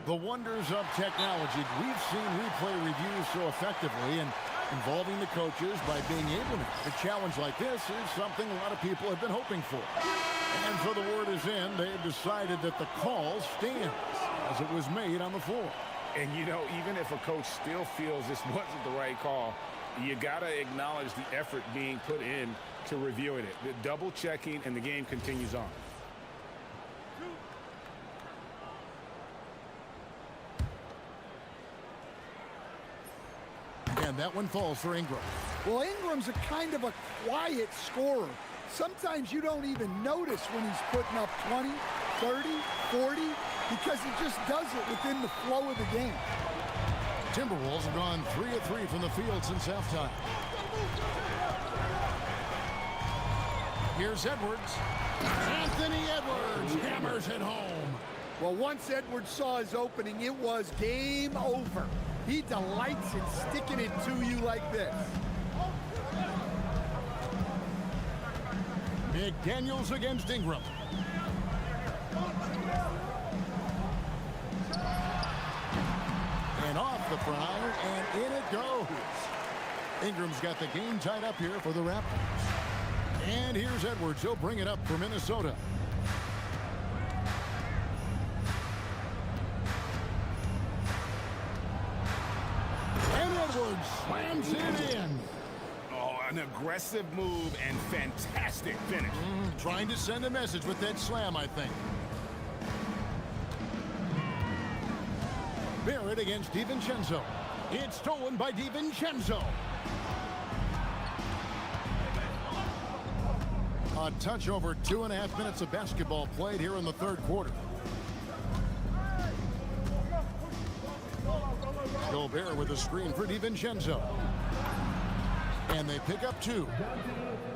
The wonders of technology. We've seen replay reviews so effectively and involving the coaches by being able to. A challenge like this is something a lot of people have been hoping for. And so the word is in. They've decided that the call stands as it was made on the floor. And, you know, even if a coach still feels this wasn't the right call, you got to acknowledge the effort being put in to reviewing it. The double checking, and the game continues on. And that one falls for Ingram. Well, Ingram's a kind of a quiet scorer. Sometimes you don't even notice when he's putting up 20, 30, 40, because he just does it within the flow of the game. Timberwolves have gone 3 of 3 from the field since halftime. Here's Edwards. Anthony Edwards hammers it home. Well, once Edwards saw his opening, it was game over. He delights in sticking it to you like this. McDaniels against Ingram. And off the fly, and in it goes. Ingram's got the game tied up here for the Raptors. And here's Edwards. He'll bring it up for Minnesota. And Edwards slams it in. Oh, an aggressive move and fantastic finish. Trying to send a message with that slam, I think. Barrett against DiVincenzo. It's stolen by DiVincenzo. A touch over 2.5 minutes of basketball played here in the third quarter. Gobert with a screen for DiVincenzo. And they pick up 2.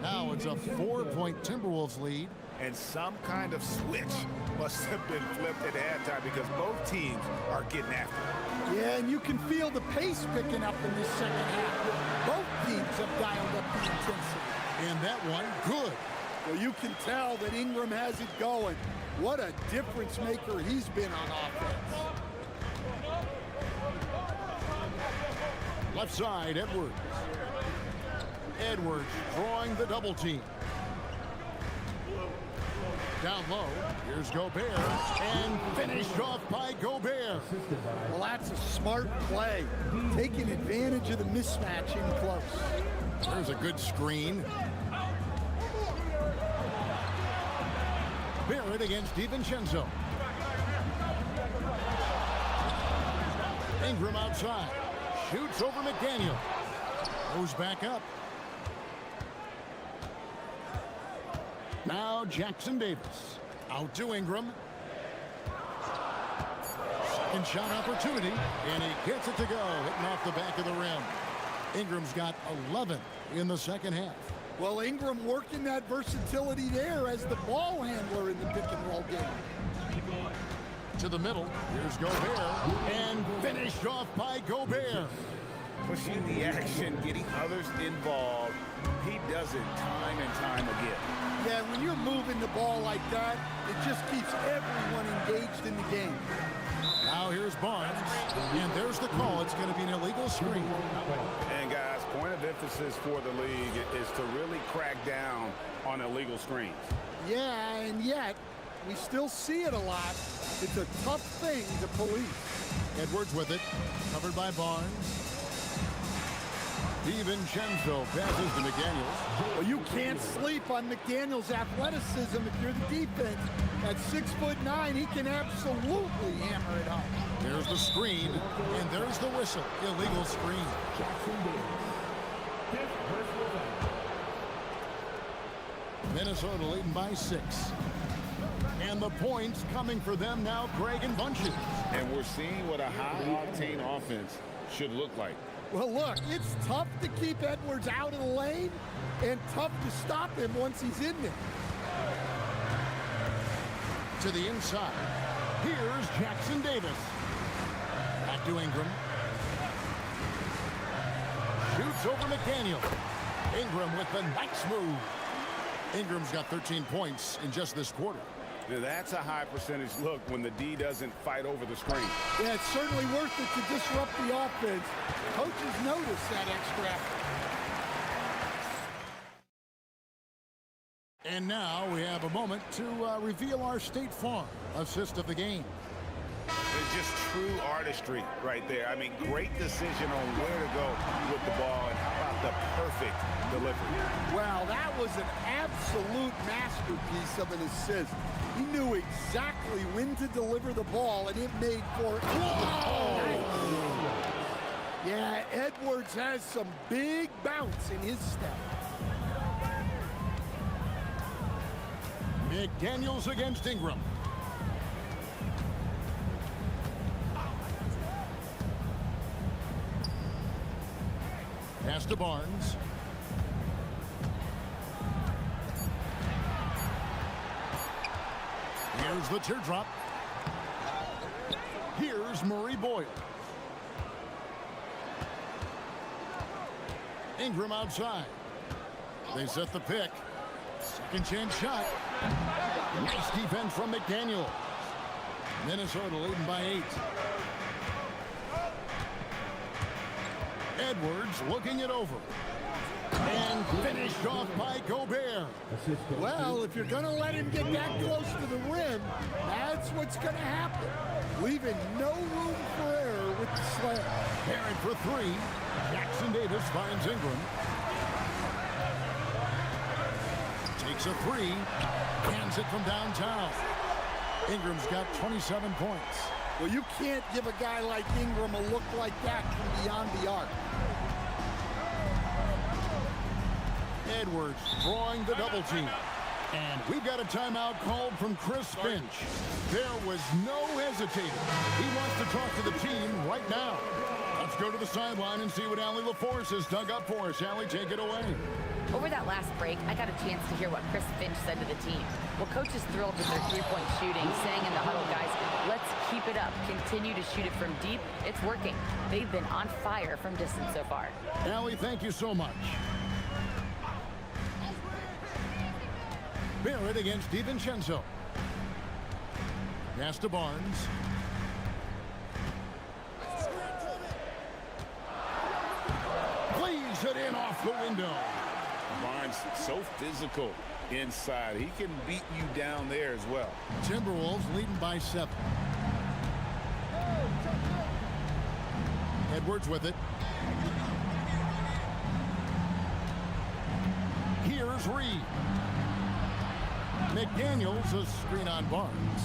Now it's a 4-point Timberwolves lead. And some kind of switch must have been flipped at halftime because both teams are getting after it. Yeah, and you can feel the pace picking up in this second half. Both teams have dialed up the intensity. And that one, good. Well, you can tell that Ingram has it going. What a difference maker he's been on offense. Left side, Edwards. Edwards drawing the double team. Down low, here's Gobert, and finished off by Gobert. Well, that's a smart play, taking advantage of the mismatch in close. There's a good screen. Barrett against DiVincenzo. Ingram outside. Shoots over McDaniel. Goes back up. Now Jackson Davis. Out to Ingram. Second shot opportunity. And he gets it to go. Hitting off the back of the rim. Ingram's got 11 in the second half. Well, Ingram working that versatility there as the ball handler in the pick and roll game. to the middle. Here's Gobert. And finished off by Gobert. Pushing the action, getting others involved. He does it time and time again. Yeah, when you're moving the ball like that, it just keeps everyone engaged in the game. Now here's Barnes, and there's the call. It's going to be an illegal screen. And guys, point of emphasis for the league is to really crack down on illegal screens. Yeah, and yet, we still see it a lot. It's a tough thing to police. Edwards with it, covered by Barnes. DiVincenzo passes to McDaniels. Well, you can't sleep on McDaniels' athleticism if you're the defense. At 6'9", he can absolutely hammer it home. There's the screen, and there's the whistle. Illegal screen. Minnesota leading by 6. And the points coming for them now, Greg and Bunches. And we're seeing what a high-octane offense should look like. Well, look, it's tough to keep Edwards out of the lane and tough to stop him once he's in there. To the inside. Here's Jackson Davis. Back to Ingram. Shoots over McDaniel. Ingram with the nice move. Ingram's got 13 points in just this quarter. Now, that's a high percentage look when the D doesn't fight over the screen. Yeah, it's certainly worth it to disrupt the offense. Coaches notice that extra effort. And now we have a moment to reveal our State Farm assist of the game. It's just true artistry right there. I mean, great decision on where to go with the ball, and how about the perfect delivery? Well, that was an absolute masterpiece of an assist. He knew exactly when to deliver the ball, and it made for... Whoa! Yeah, Edwards has some big bounce in his step. McDaniels against Ingram. Pass to Barnes. Here's the teardrop. Here's Murray Boyle. Ingram outside. They set the pick. Second chance shot. Nice defense from McDaniel. Minnesota leading by 8. Edwards looking it over. And finished off by Gobert. Well, if you're going to let him get that close to the rim, that's what's going to happen. Leaving no room for error with the slam. Parent for 3. Jackson Davis finds Ingram. Takes a 3. Cans it from downtown. Ingram's got 27 points. Well, you can't give a guy like Ingram a look like that from beyond the arc. Edwards drawing the double team. And we've got a timeout called from Chris Finch. There was no hesitating. He wants to talk to the team right now. Let's go to the sideline and see what Allie LaForce has dug up for us. Allie, take it away. Over that last break, I got a chance to hear what Chris Finch said to the team. Well, coach is thrilled with their three-point shooting, saying in the huddle, guys, let's keep it up. Continue to shoot it from deep. It's working. They've been on fire from distance so far. Allie, thank you so much. Barrett against DiVincenzo. Pass to Barnes. Plays it in off the window. Barnes, so physical inside. He can beat you down there as well. Timberwolves leading by 7. Edwards with it. Here's Reed. McDaniels, a screen on Barnes.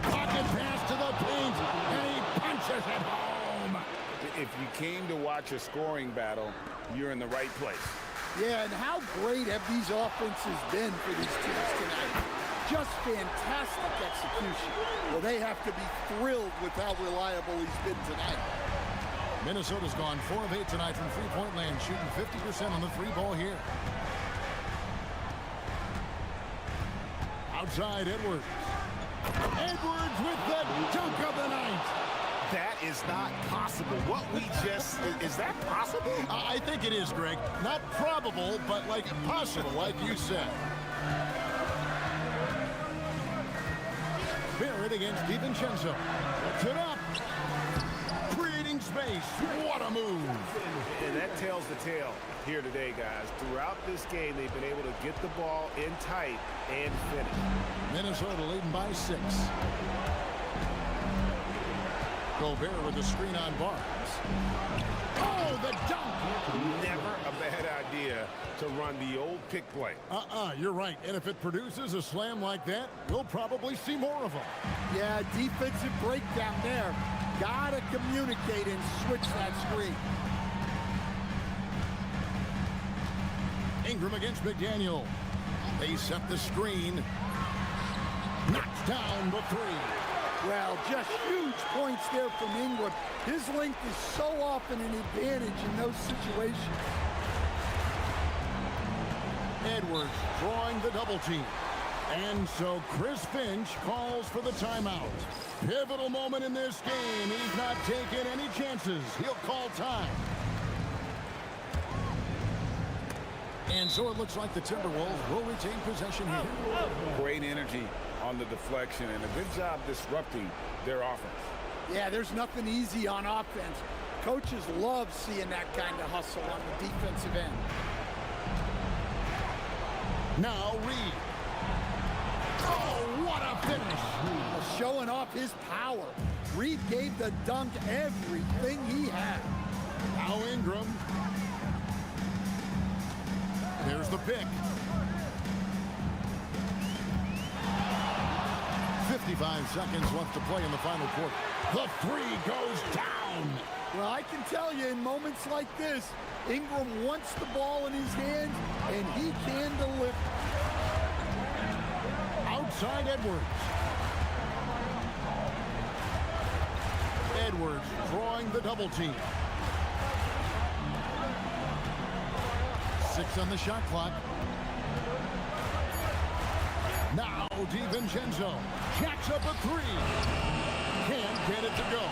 Pocket pass to the paint, and he punches it home. If you came to watch a scoring battle, you're in the right place. Yeah, and how great have these offenses been for these teams tonight? Just fantastic execution. Well, they have to be thrilled with how reliable he's been tonight. Minnesota's gone 4 of 8 tonight from three-point land, shooting 50% on the 3-ball here. Outside Edwards. Edwards with the dunk of the night. That is not possible. What we just, is that possible? I think it is, Greg. Not probable, but like possible, like you said. Barrett against DiVincenzo. Puts it up. Creating space. What a move. And that tells the tale here today, guys. Throughout this game, they've been able to get the ball in tight and finish. Minnesota leading by 6. Gobert with the screen on Barnes. Oh, the dunk! Never a bad idea to run the old pick play. You're right. And if it produces a slam like that, we'll probably see more of them. Yeah, defensive breakdown there. Gotta communicate and switch that screen. Ingram against McDaniel. They set the screen. Knocks down the 3. Well, just huge points there from Ingram. His length is so often an advantage in those situations. Edwards drawing the double team. And so Chris Finch calls for the timeout. Pivotal moment in this game. He's not taking any chances. He'll call time. And so it looks like the Timberwolves will retain possession here. Great energy on the deflection and a good job disrupting their offense. Yeah, there's nothing easy on offense. Coaches love seeing that kind of hustle on the defensive end. Now Reed. Oh, what a finish. Showing off his power. Reed gave the dunk everything he had. Now Ingram. There's the pick. 55 seconds left to play in the final quarter. The 3 goes down. Well, I can tell you in moments like this, Ingram wants the ball in his hands, and he can deliver. Outside Edwards. Edwards drawing the double team. 6 on the shot clock. Now DiVincenzo jacks up a 3. Can't get it to go.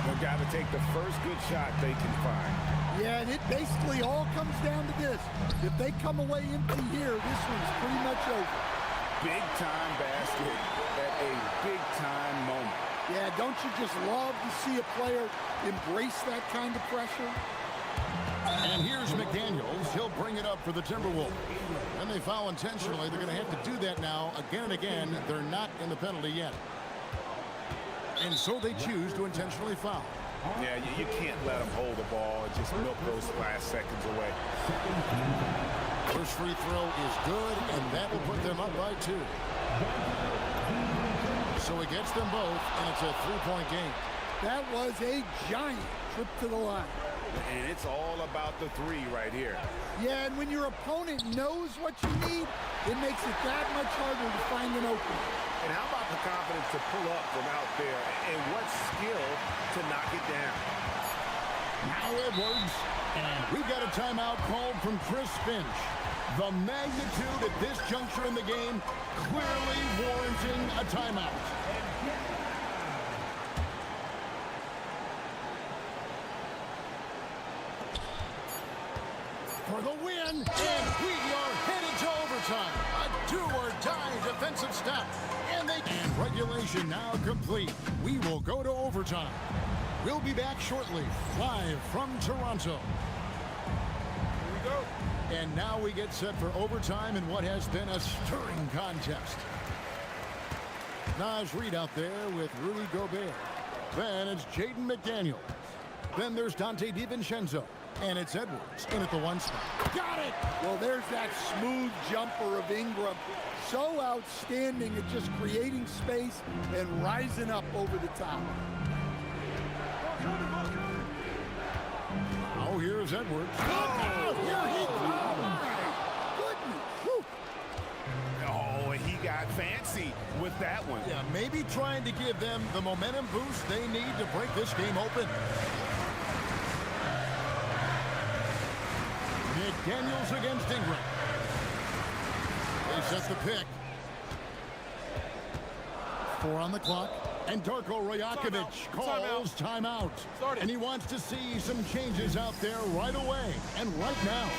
They've got to take the first good shot they can find. Yeah, and it basically all comes down to this. If they come away empty here, this one's pretty much over. Big time basket at a big time moment. Yeah, don't you just love to see a player embrace that kind of pressure? And here's McDaniels. He'll bring it up for the Timberwolves. And they foul intentionally. They're going to have to do that now again and again. They're not in the penalty yet. And so they choose to intentionally foul. Yeah, you can't let them hold the ball and just milk those last seconds away. First free throw is good, and that will put them up by 2. So he gets them both, and it's a 3-point game. That was a giant trip to the line. And it's all about the 3 right here. Yeah, and when your opponent knows what you need, it makes it that much harder to find an opening. And how about the confidence to pull up from out there, and what skill to knock it down. Now Edwards, and we've got a timeout called from Chris Finch. The magnitude at this juncture in the game clearly warranting a timeout. For the win, and we are headed to overtime. A do-or-die defensive stop. And regulation now complete. We will go to overtime. We'll be back shortly, live from Toronto. Here we go. And now we get set for overtime in what has been a stirring contest. Naz Reid out there with Rudy Gobert. Then it's Jaden McDaniels. Then there's Dante DiVincenzo. And it's Edwards in at the 1 spot. Got it! Well, there's that smooth jumper of Ingram. So outstanding at just creating space and rising up over the top. Now here's Edwards. Oh, here he comes! Goodness! Whew. Oh, and he got fancy with that one. Yeah, maybe trying to give them the momentum boost they need to break this game open. McDaniels against Ingram. They set the pick. 4 on the clock. And Darko Rajakovic calls timeout. And he wants to see some changes out there right away and right now.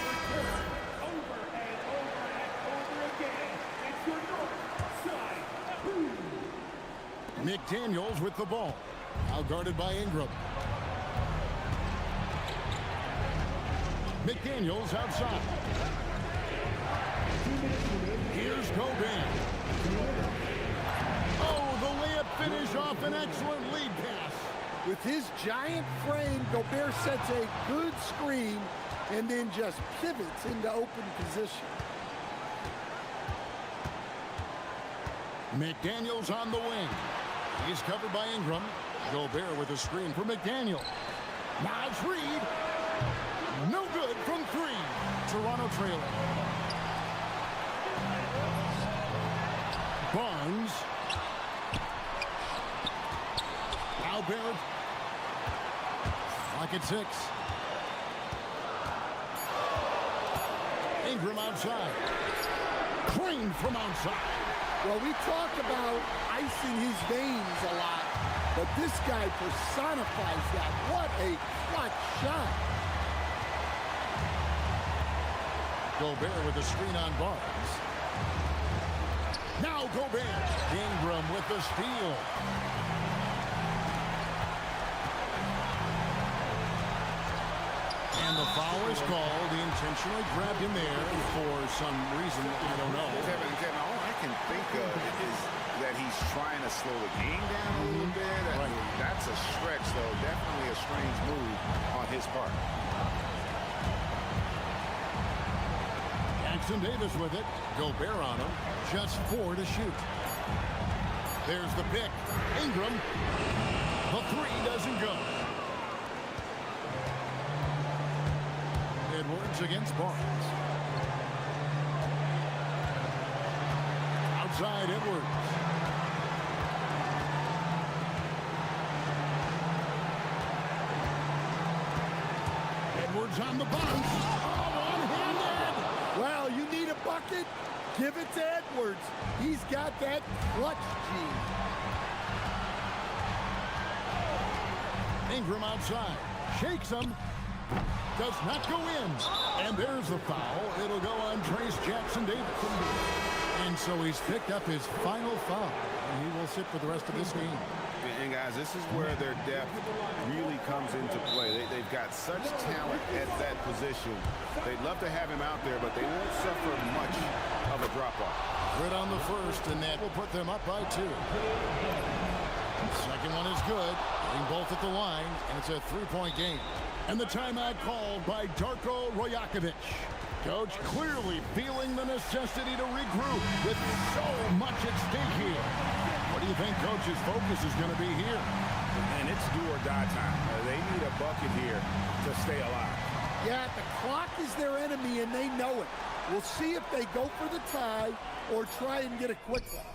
Over and over again. It's your north side. McDaniels with the ball. Now guarded by Ingram. McDaniels outside. Here's Gobert. Oh, the layup finish off an excellent lead pass. With his giant frame, Gobert sets a good screen and then just pivots into open position. McDaniels on the wing. He's covered by Ingram. Gobert with a screen for McDaniel. Nice read. No good from 3. Toronto trailing. Barnes. Now Barrett. Clock at 6. Ingram outside. Crane from outside. Well, we talk about icing his veins a lot, but this guy personifies that. What a clutch shot. Gobert with a screen on Barnes. Now Gobert. Ingram with the steal. And the foul is called. He intentionally grabbed him there for some reason. I don't know. Kevin, all I can think of is that he's trying to slow the game down a little bit. I mean, that's a stretch, though. Definitely a strange move on his part. Jackson Davis with it. Gobert on him. Just 4 to shoot. There's the pick. Ingram. The 3 doesn't go. Edwards against Barnes. Outside Edwards. Edwards on the bounce. Oh, one-handed. Well, you need a bucket? Give it to Edwards. He's got that clutch gene. Ingram outside. Shakes him. Does not go in. And there's the foul. It'll go on Trace Jackson Davis. And so he's picked up his final foul. And he will sit for the rest of this game. And guys, this is where their depth really comes into play. They've got such talent at that position. They'd love to have him out there, but they won't suffer much of a drop-off. Good on the first, and that will put them up by 2. Second one is good. Getting both at the line, and it's a 3-point game. And the timeout called by Darko Rajakovic. Coach clearly feeling the necessity to regroup with so much at stake here. What do you think Coach's focus is going to be here? And it's do or die time. They need a bucket here to stay alive. Yeah, the clock is their enemy, and they know it. We'll see if they go for the tie or try and get a quick one.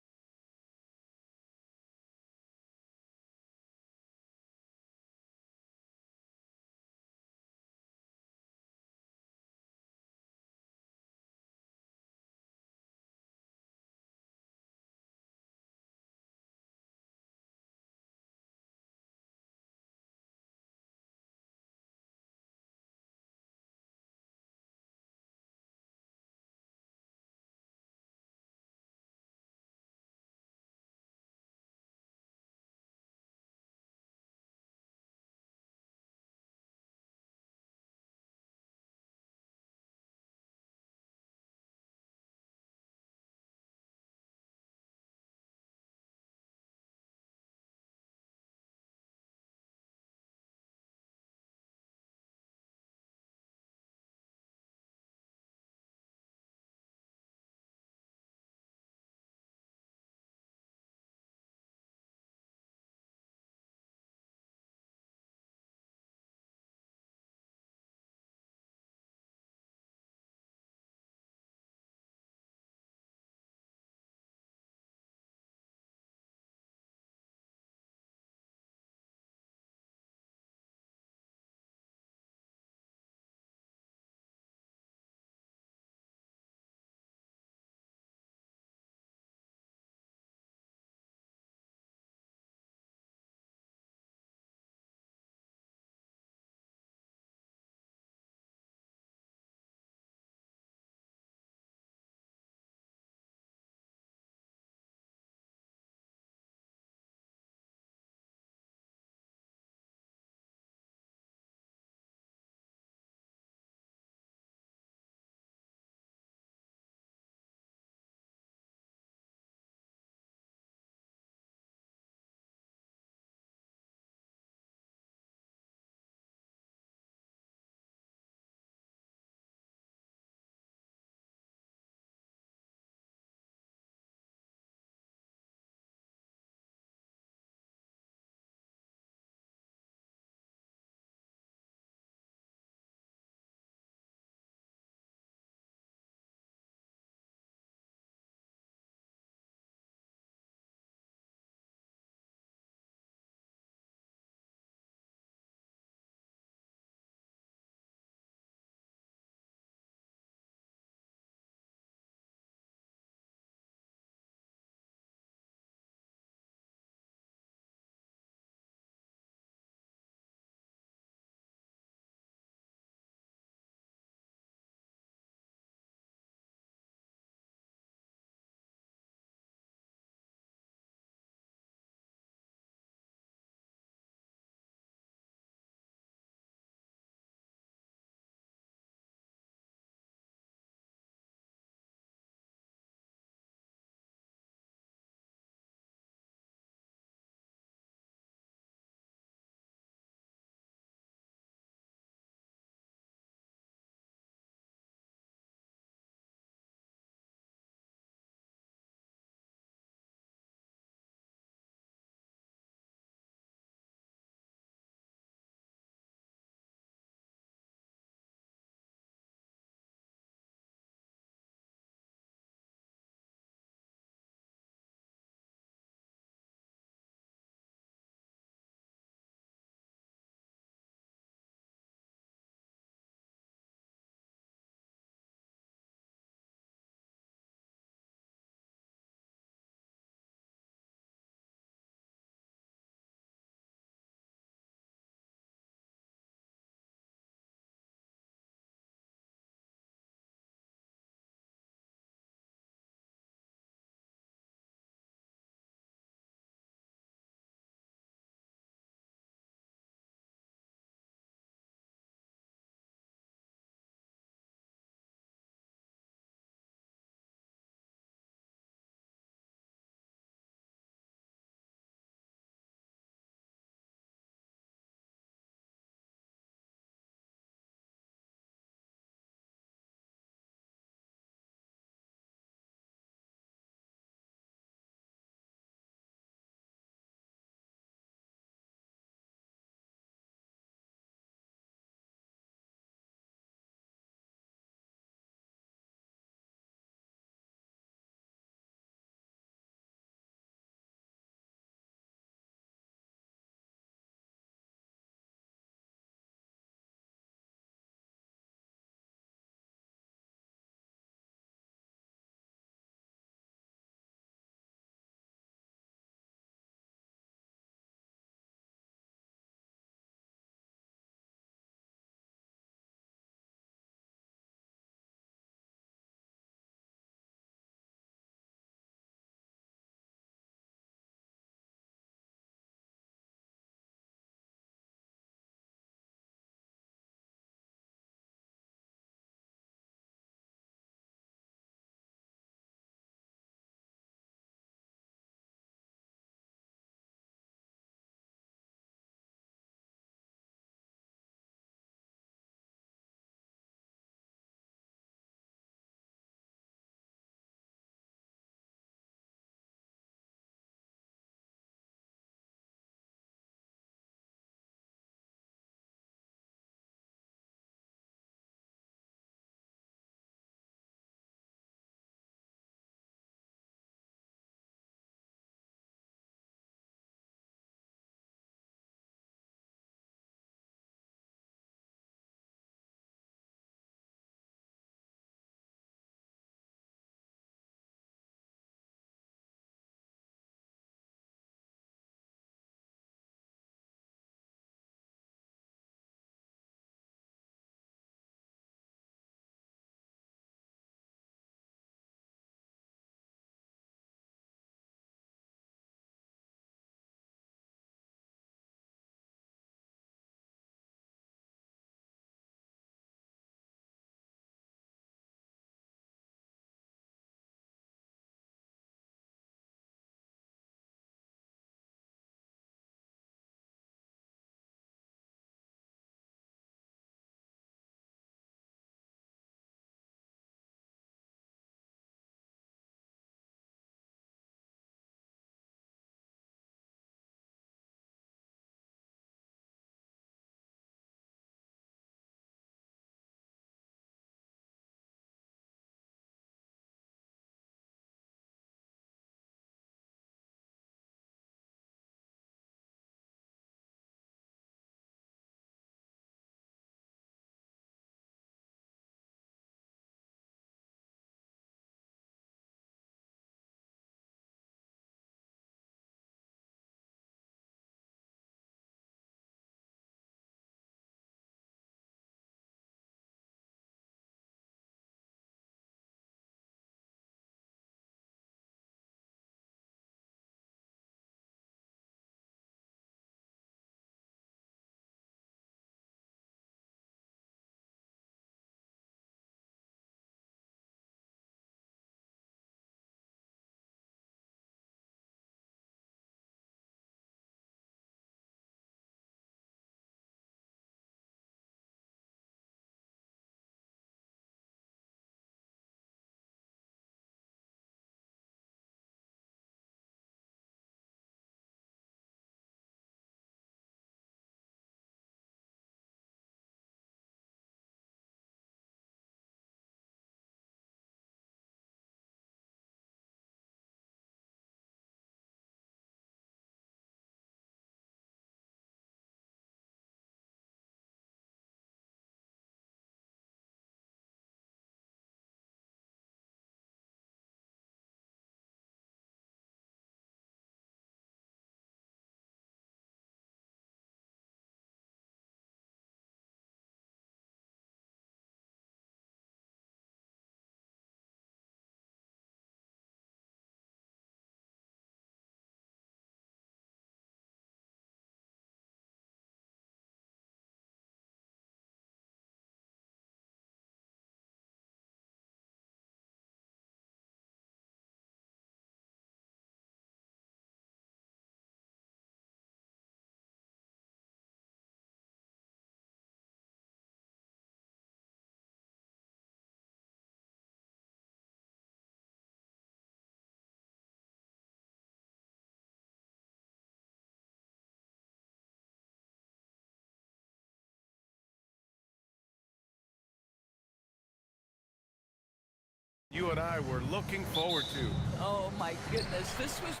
you and I were looking forward to. Oh, my goodness. This was...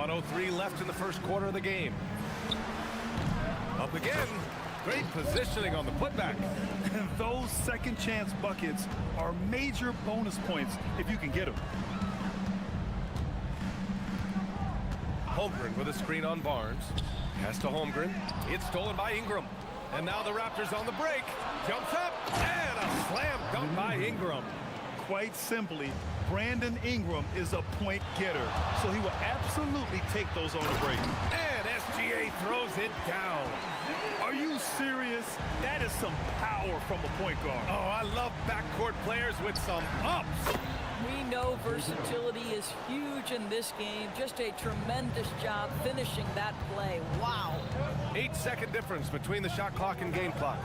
.03 left in the first quarter of the game. Up again. Great positioning on the putback. And those second chance buckets are major bonus points if you can get them. Holmgren with a screen on Barnes. Pass to Holmgren. It's stolen by Ingram. And now the Raptors on the break. Jumps up and a Ingram. Quite simply, Brandon Ingram is a point getter, so he will absolutely take those on the break. And SGA throws it down. Are you serious? That is some power from a point guard. Oh, I love backcourt players with some ups. We know versatility is huge in this game. Just a tremendous job finishing that play. Wow. 8-second difference between the shot clock and game clock.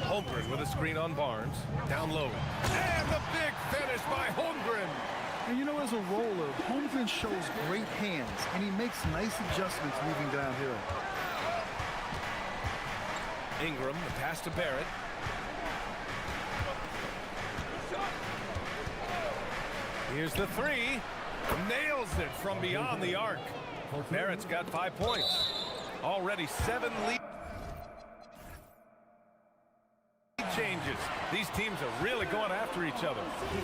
Holmgren with a screen on Barnes. Down low. And the big finish by Holmgren. And you know, as a roller, Holmgren shows great hands, and he makes nice adjustments moving downhill. Ingram, the pass to Barrett. Here's the three. Nails it from beyond the arc. Barrett's got 5 points. Already 7 lead changes. These teams are really going after each other.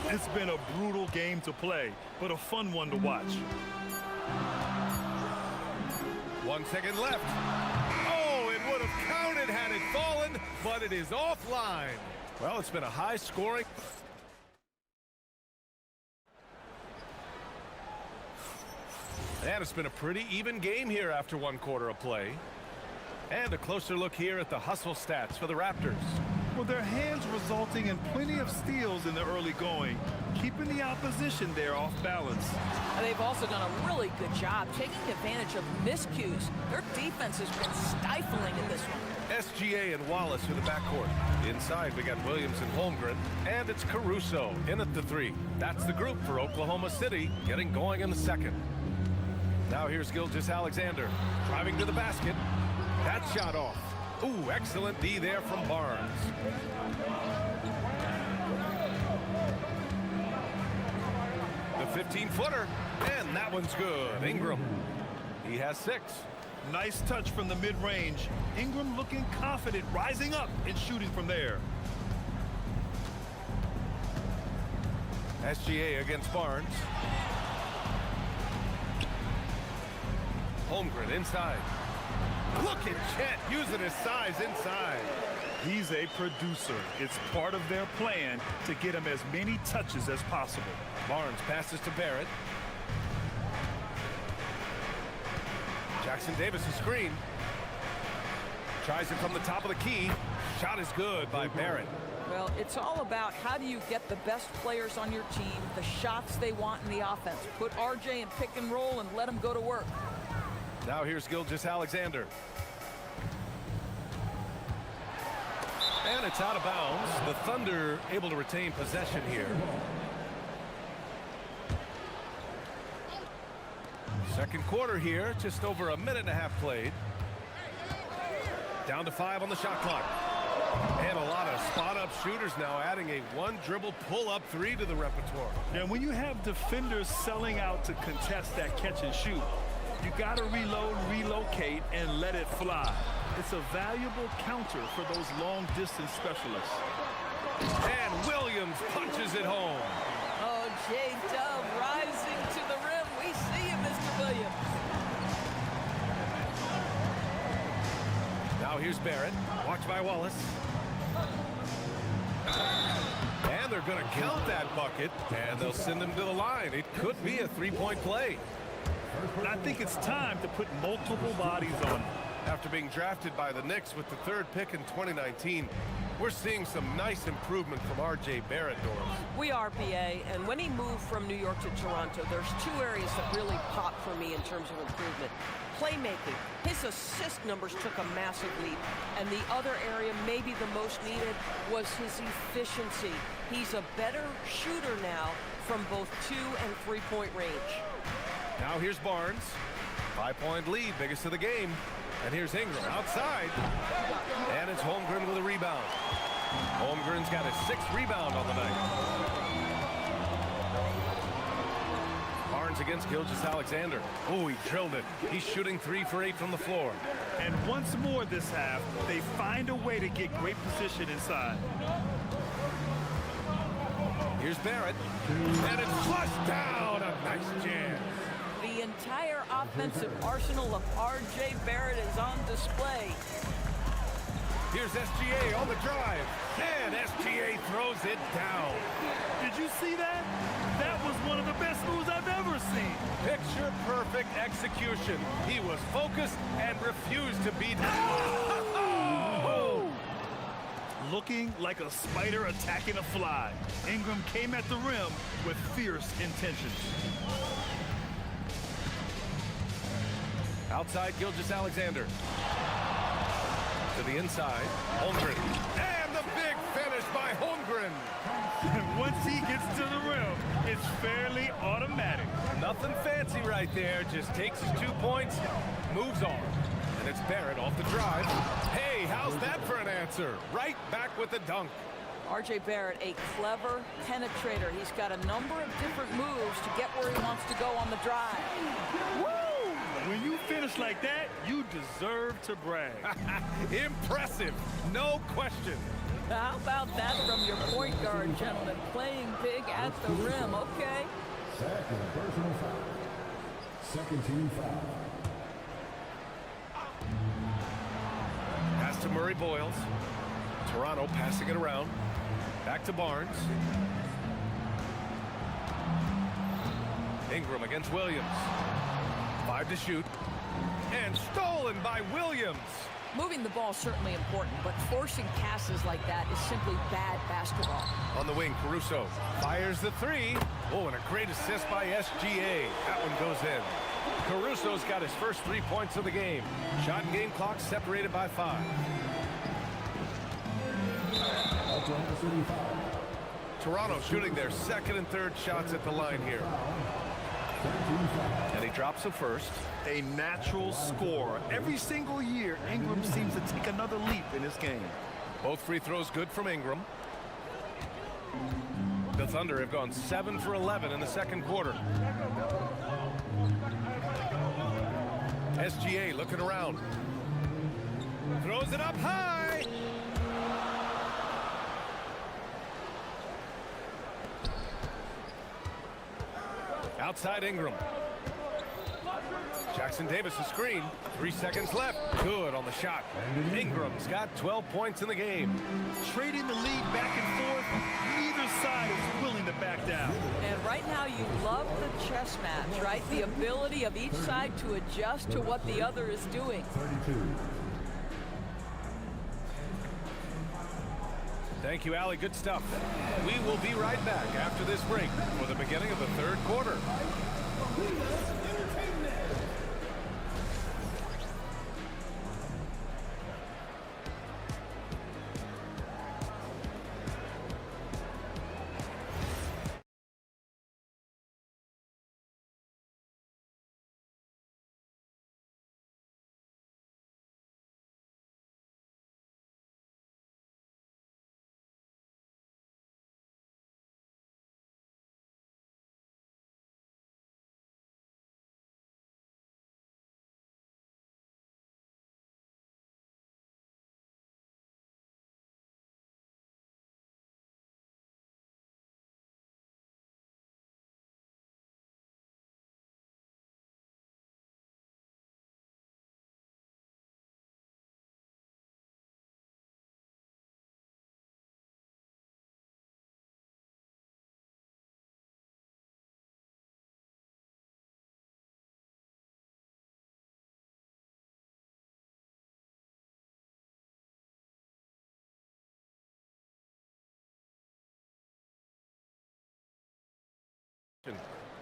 It's been a brutal game to play, but a fun one to watch. 1 second left. Oh, it would have counted had it fallen, but it is offline. Well, it's been a high scoring. And it's been a pretty even game here after 1 quarter of play. And a closer look here at the hustle stats for the Raptors. Well, their hands resulting in plenty of steals in the early going, keeping the opposition there off balance. And they've also done a really good job taking advantage of miscues. Their defense has been stifling in this one. SGA and Wallace for the backcourt. Inside, we got Williams and Holmgren, and it's Caruso in at the 3. That's the group for Oklahoma City, getting going in the second. Now here's Gilgeous-Alexander, driving to the basket. That shot off. Ooh, excellent D there from Barnes. The 15-footer, and that one's good. Ingram, he has 6. Nice touch from the mid-range. Ingram looking confident, rising up and shooting from there. SGA against Barnes. Holmgren inside. Look at Chet using his size inside. He's a producer. It's part of their plan to get him as many touches as possible. Barnes passes to Barrett. Jackson Davis a screen. Tries it from the top of the key. Shot is good by Barrett. Well, it's all about how do you get the best players on your team, the shots they want in the offense. Put RJ in pick and roll and let him go to work. Now here's Gilgeous-Alexander. And it's out of bounds. The Thunder able to retain possession here. Second quarter here, just over a minute and a half played. Down to 5 on the shot clock. And a lot of spot-up shooters now, adding a 1-dribble pull-up 3 to the repertoire. And when you have defenders selling out to contest that catch and shoot, you got to reload, relocate, and let it fly. It's a valuable counter for those long-distance specialists. And Williams punches it home. Oh, J-Dub rising to the rim. We see you, Mr. Williams. Now here's Barrett. Watch by Wallace. And they're going to count that bucket, and they'll send him to the line. It could be a 3-point play. And I think it's time to put multiple bodies on him. After being drafted by the Knicks with the 3rd pick in 2019, we're seeing some nice improvement from R.J. Barrett, Doris. We are, BA, and when he moved from New York to Toronto, there's 2 areas that really pop for me in terms of improvement. Playmaking. His assist numbers took a massive leap, and the other area, maybe the most needed, was his efficiency. He's a better shooter now from both 2- and 3-point range. Now here's Barnes. 5-point lead, biggest of the game. And here's Ingram outside. And it's Holmgren with a rebound. Holmgren's got his 6th rebound on the night. Barnes against Gilgeous-Alexander. Oh, he drilled it. He's shooting 3 for 8 from the floor. And once more this half, they find a way to get great position inside. Here's Barrett. And it's flushed down. A nice jam. The entire offensive arsenal of R.J. Barrett is on display. Here's SGA on the drive, and SGA throws it down. Did you see that? That was one of the best moves I've ever seen. Picture-perfect execution. He was focused and refused to be... Looking like a spider attacking a fly. Ingram came at the rim with fierce intentions. Outside, Gilgeous-Alexander. To the inside, Holmgren. And the big finish by Holmgren. And once he gets to the rim, it's fairly automatic. Nothing fancy right there. Just takes his 2 points, moves on. And it's Barrett off the drive. Hey, how's that for an answer? Right back with the dunk. R.J. Barrett, a clever penetrator. He's got a number of different moves to get where he wants to go on the drive. Woo! When you finish like that, you deserve to brag. Impressive, no question. How about that from your point guard, gentlemen? Playing big at the rim, okay? Second personal foul. Second team foul. Pass to Murray Boyles. Toronto passing it around. Back to Barnes. Ingram against Williams. 5 to shoot. And stolen by Williams. Moving the ball is certainly important, but forcing passes like that is simply bad basketball. On the wing, Caruso fires the 3. Oh, and a great assist by SGA. That one goes in. Caruso's got his first 3 points of the game. Shot and game clock separated by 5. Toronto shooting their second and third shots at the line here. And he drops the first. A natural scorer. Every single year, Ingram seems to take another leap in his game. Both free throws good from Ingram. The Thunder have gone 7 for 11 in the second quarter. SGA looking around. Throws it up high. Outside Ingram. Jackson Davis a screen. 3 seconds left. Good on the shot. Ingram's got 12 points in the game. Trading the lead back and forth, neither side is willing to back down. And right now you love the chess match, right? The ability of each side to adjust to what the other is doing. 32. Thank you, Allie. Good stuff. We will be right back after this break for the beginning of the third quarter.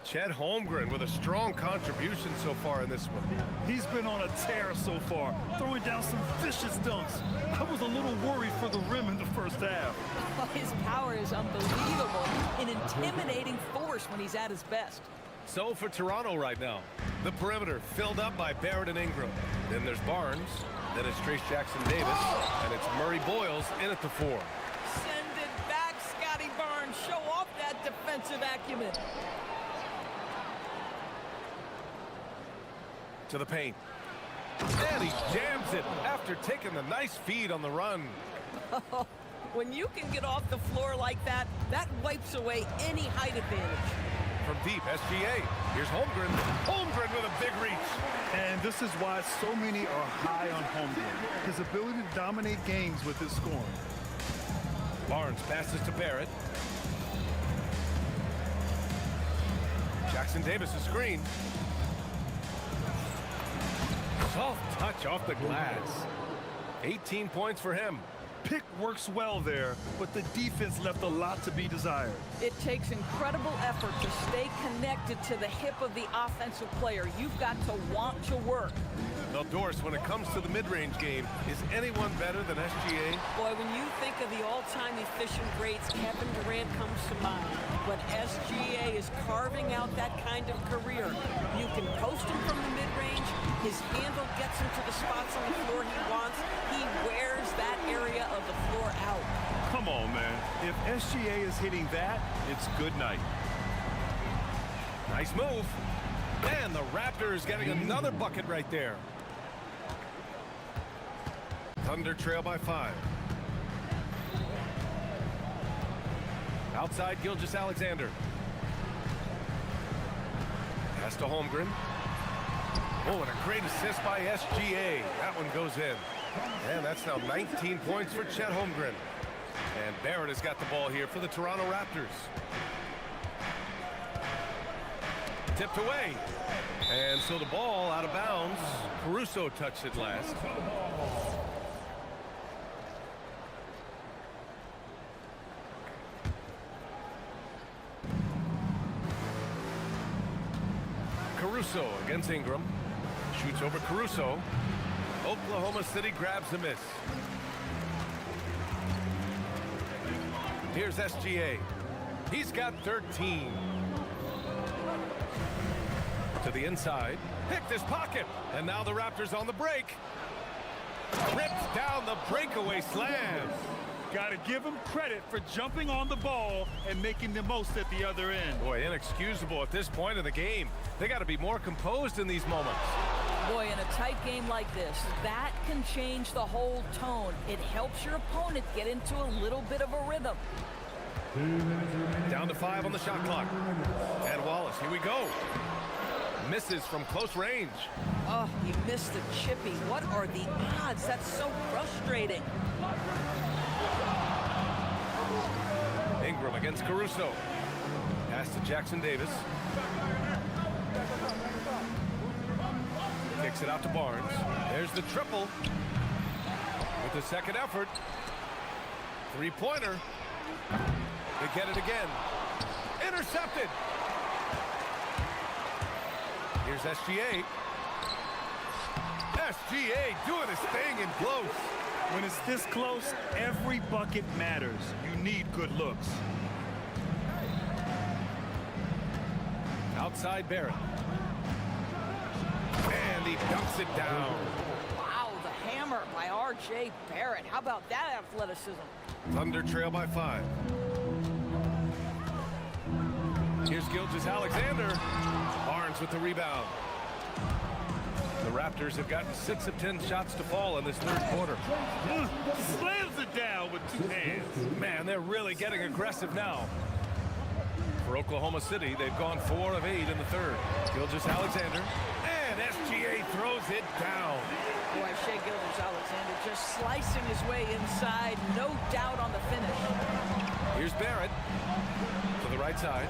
Chet Holmgren with a strong contribution so far in this one. He's been on a tear so far, throwing down some vicious dunks. I was a little worried for the rim in the first half. His power is unbelievable, an intimidating force when he's at his best. So for Toronto right now, the perimeter filled up by Barrett and Ingram. Then there's Barnes, then it's Trace Jackson-Davis, and it's Murray Boyles in at the 4. Send it back, Scotty Barnes. Show off that defensive acumen. To the paint. And he jams it after taking the nice feed on the run. When you can get off the floor like that, that wipes away any height advantage. from deep, SGA. Here's Holmgren. Holmgren with a big reach. And this is why so many are high on Holmgren. His ability to dominate games with his scoring. Barnes passes to Barrett. Jackson Davis a screen. Soft touch off the glass. 18 points for him. Pick works well there, but the defense left a lot to be desired. It takes incredible effort to stay connected to the hip of the offensive player. You've got to want to work. Well, Doris, when it comes to the mid-range game, is anyone better than SGA? Boy, when you think of the all-time efficient greats, Kevin Durant comes to mind. But SGA is carving out that kind of career. You can post him from the mid-range. His handle gets him to the spots on the floor he wants. He wears that area of the floor out. Come on, man. If SGA is hitting that, it's good night. Nice move. And the Raptors getting another bucket right there. Thunder trail by 5. Outside Gilgeous-Alexander. Pass to Holmgren. Oh, and a great assist by SGA. That one goes in. And that's now 19 points for Chet Holmgren. And Barrett has got the ball here for the Toronto Raptors. Tipped away. And so the ball out of bounds. Caruso touched it last. Caruso against Ingram. Shoots over Caruso. Oklahoma City grabs the miss. Here's SGA. He's got 13. To the inside. Picked his pocket. And now the Raptors on the break. Rips down the breakaway slam. Got to give him credit for jumping on the ball and making the most at the other end. Boy, inexcusable at this point of the game. They got to be more composed in these moments. Boy, in a tight game like this, that can change the whole tone. It helps your opponent get into a little bit of a rhythm. Down to 5 on the shot clock. And Wallace, here we go. Misses from close range. Oh, he missed the chippy. What are the odds? That's so frustrating. Ingram against Caruso. Pass to Jackson Davis. Kicks it out to Barnes. There's the triple. With the second effort. Three-pointer. They get it again. Intercepted. Here's SGA. SGA doing his thing in close. When it's this close, every bucket matters. You need good looks. Outside Barrett. And he dunks it down. Wow, the hammer by R.J. Barrett. How about that athleticism? Thunder trail by 5. Here's Gilgeous-Alexander. Barnes with the rebound. The Raptors have gotten 6 of 10 shots to fall in this third quarter. Slams it down with 2 hands. Man, they're really getting aggressive now. For Oklahoma City, they've gone 4 of 8 in the third. Gilgeous-Alexander. And SGA throws it down. Boy, Shai Gilgeous-Alexander just slicing his way inside. No doubt on the finish. Here's Barrett to the right side.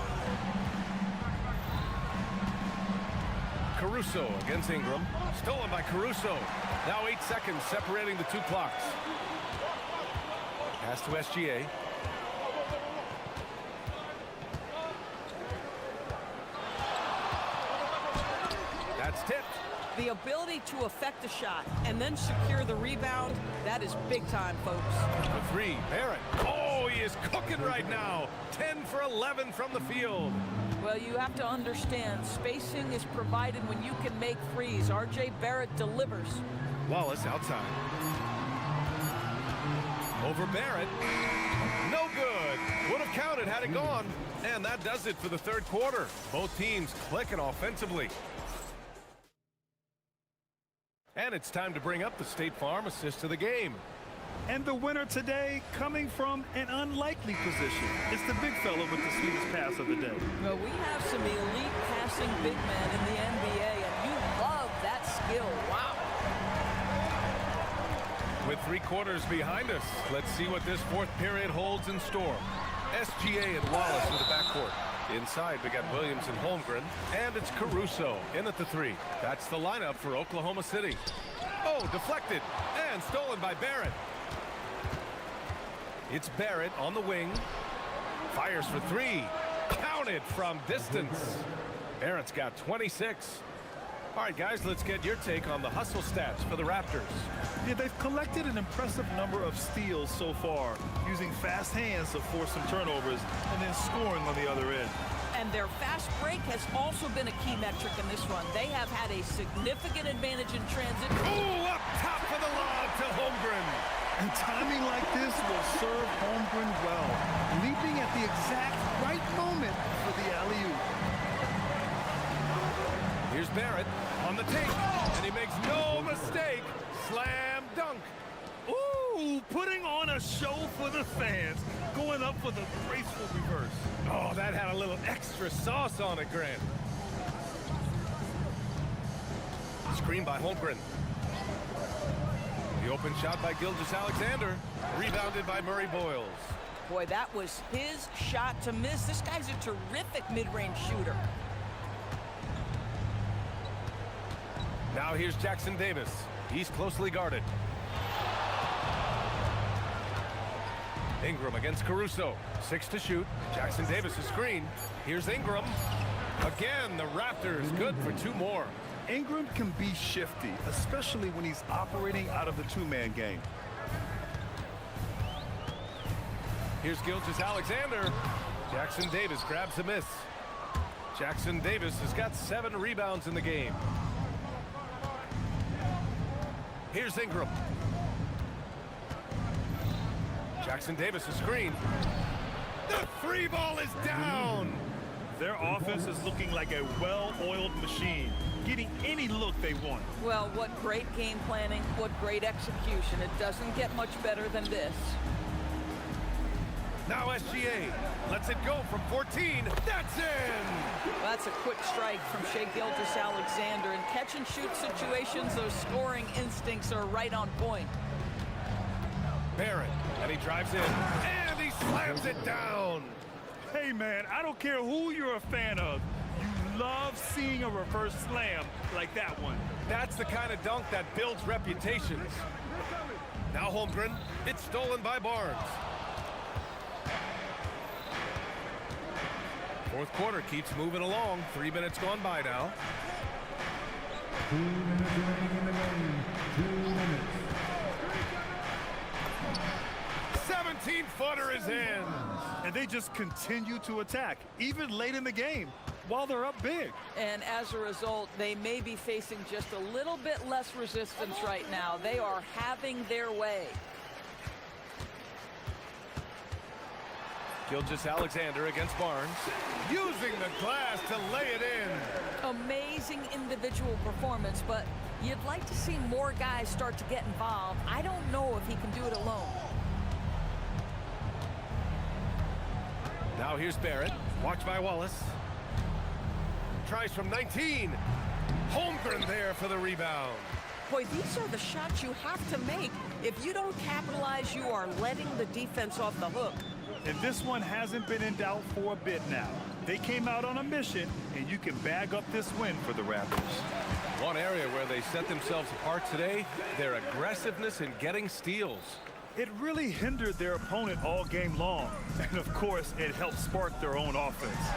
Caruso against Ingram. Stolen by Caruso. Now 8 seconds separating the 2 clocks. Pass to SGA. That's tipped. The ability to affect the shot and then secure the rebound, that is big time, folks. The 3, Barrett. Oh, he is cooking right now. 10 for 11 from the field. Well, you have to understand, spacing is provided when you can make threes. R.J. Barrett delivers. Wallace outside. Over Barrett. No good. Would have counted had it gone. And that does it for the third quarter. Both teams clicking offensively. And it's time to bring up the State Farm assist of the game. And the winner today coming from an unlikely position. It's the big fella with the sweetest pass of the day. Well, we have some elite passing big men in the NBA, and you love that skill. Wow. With 3 quarters behind us, let's see what this fourth period holds in store. SGA and Wallace in the backcourt. Inside, we got Williams and Holmgren, and it's Caruso in at the 3. That's the lineup for Oklahoma City. Oh, deflected and stolen by Barrett. It's Barrett on the wing. Fires for 3. Counted from distance. Barrett's got 26. All right, guys, let's get your take on the hustle stats for the Raptors. Yeah, they've collected an impressive number of steals so far, using fast hands to force some turnovers and then scoring on the other end. And their fast break has also been a key metric in this run. They have had a significant advantage in transit. Ooh, up top for the lob to Holmgren. And timing like this will serve Holmgren well, leaping at the exact right moment for the alley-oop. Here's Barrett on the take, and he makes no mistake. Slam dunk. Ooh, putting on a show for the fans, going up for the graceful reverse. Oh, that had a little extra sauce on it, Grant. Screen by Holmgren. The open shot by Gilgeous-Alexander, rebounded by Murray Boyles. Boy, that was his shot to miss. This guy's a terrific mid-range shooter. Now here's Jackson Davis. He's closely guarded. Ingram against Caruso. 6 to shoot. Jackson Davis a screen. Here's Ingram. Again, the Raptors good for 2 more. Ingram can be shifty, especially when he's operating out of the 2-man game. Here's Gilgeous-Alexander. Jackson Davis grabs a miss. Jackson Davis has got 7 rebounds in the game. Here's Ingram. Jackson Davis a screen. The 3 ball is down. Their offense is looking like a well-oiled machine, getting any look they want. Well, what great game planning, what great execution. It doesn't get much better than this. Now SGA lets it go from 14. That's in. Well, that's a quick strike from Shai Gilgeous-Alexander. In catch-and-shoot situations, those scoring instincts are right on point. Barrett, and he drives in, and he slams it down. Hey, man, I don't care who you're a fan of. You love seeing a reverse slam like that one. That's the kind of dunk that builds reputations. Now Holmgren, it's stolen by Barnes. Fourth quarter keeps moving along. 3 minutes gone by now. 2 minutes remaining in the game. 2 minutes. 17-footer is in. And they just continue to attack, even late in the game, while they're up big. And as a result, they may be facing just a little bit less resistance right now. They are having their way. Gilgeous-Alexander against Barnes, using the glass to lay it in. Amazing individual performance, but you'd like to see more guys start to get involved. I don't know if he can do it alone. Now here's Barrett, watched by Wallace. Tries from 19. Holmgren there for the rebound. Boy, these are the shots you have to make. If you don't capitalize, you are letting the defense off the hook. And this one hasn't been in doubt for a bit now. They came out on a mission, and you can bag up this win for the Raptors. One area where they set themselves apart today, their aggressiveness in getting steals. It really hindered their opponent all game long. And of course, it helped spark their own offense.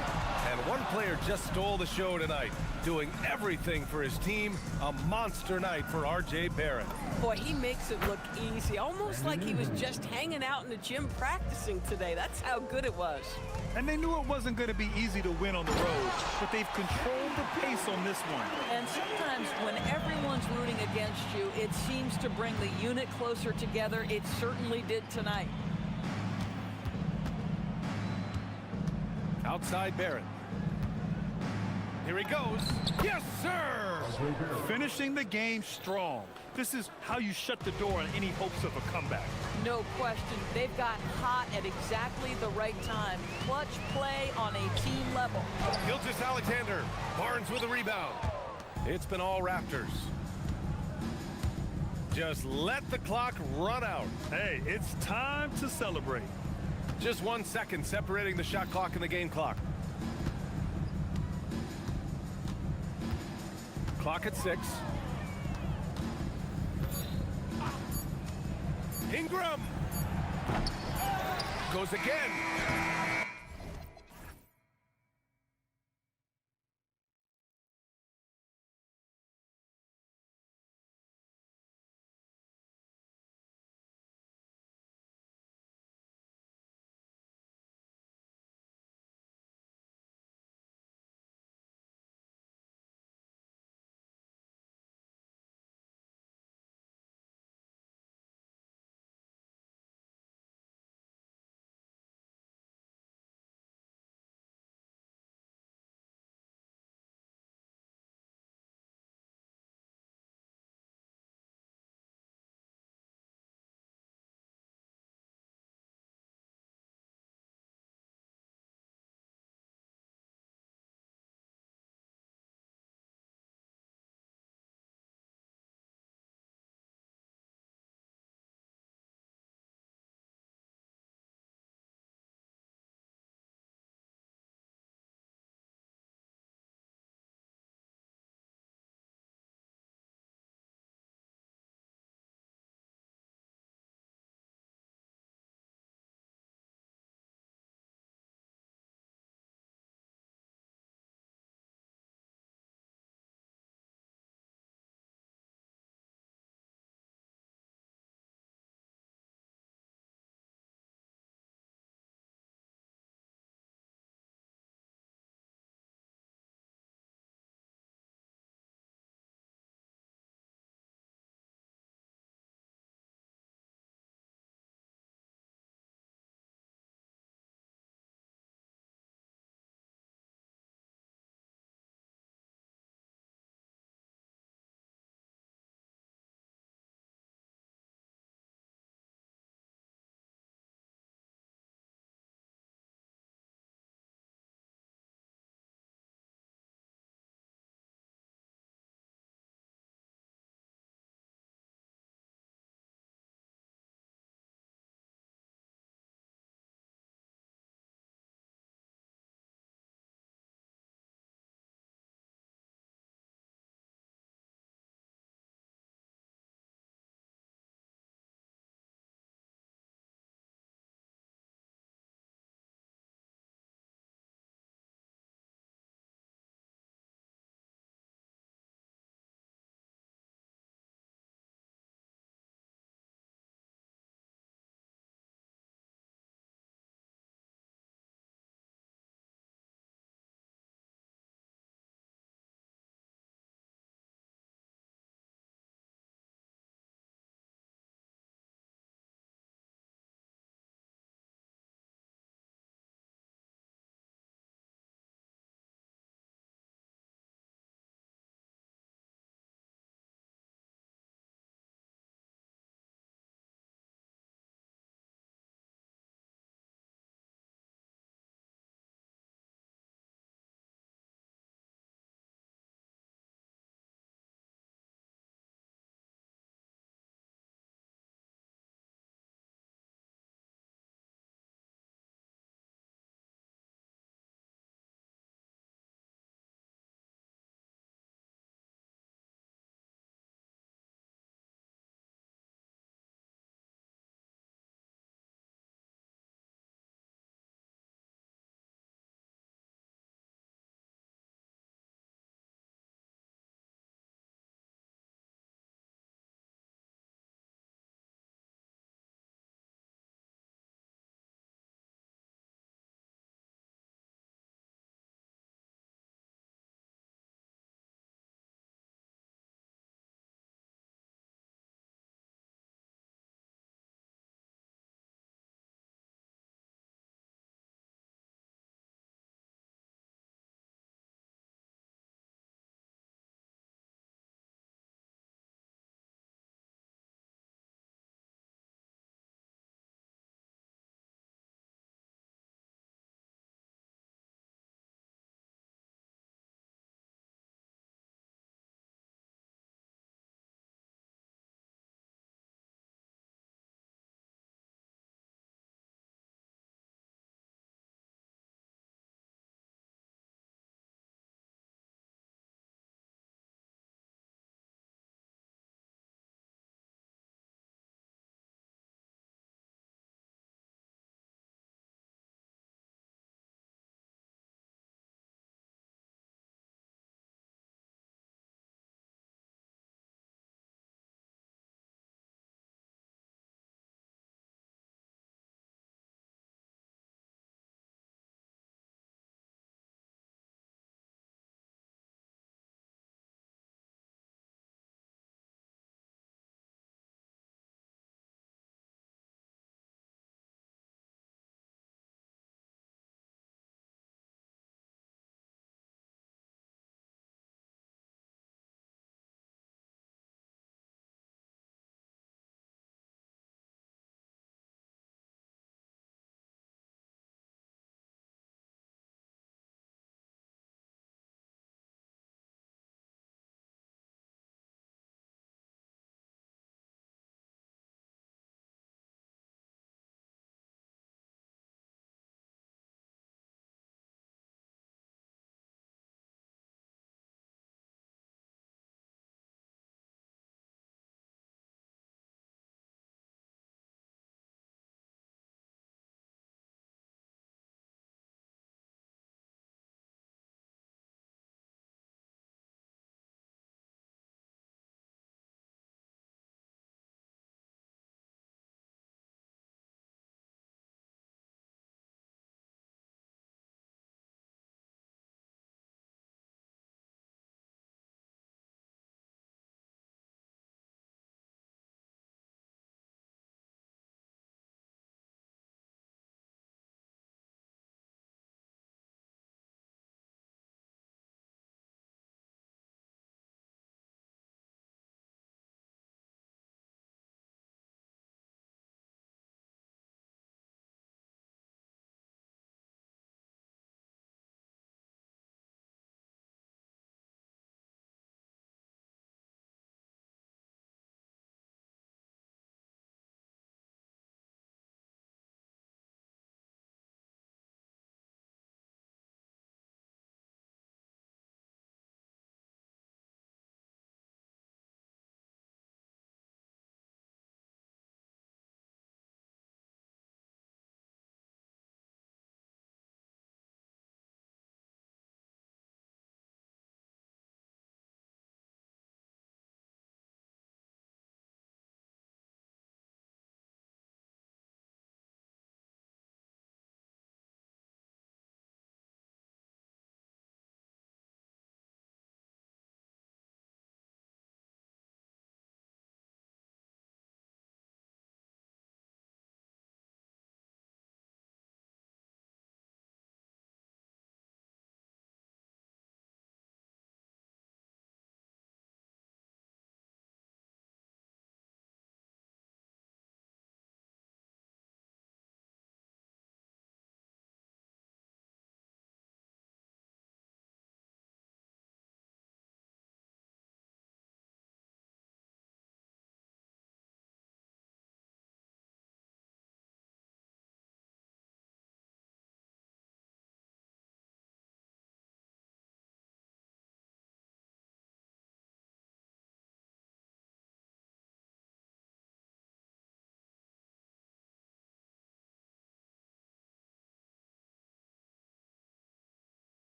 And one player just stole the show tonight, doing everything for his team. A monster night for R.J. Barrett. Boy, he makes it look easy, almost like he was just hanging out in the gym practicing today. That's how good it was. And they knew it wasn't going to be easy to win on the road, but they've controlled the pace on this one. And sometimes when everyone's rooting against you, it seems to bring the unit closer together. It certainly did tonight. Outside Barrett. Here he goes. Yes, sir! Finishing the game strong. This is how you shut the door on any hopes of a comeback. No question. They've got hot at exactly the right time. Clutch play on a team level. Gilgeous-Alexander. Barnes with a rebound. It's been all Raptors. Just let the clock run out. Hey, it's time to celebrate. Just 1 second separating the shot clock and the game clock. Clock at 6. Ingram goes again.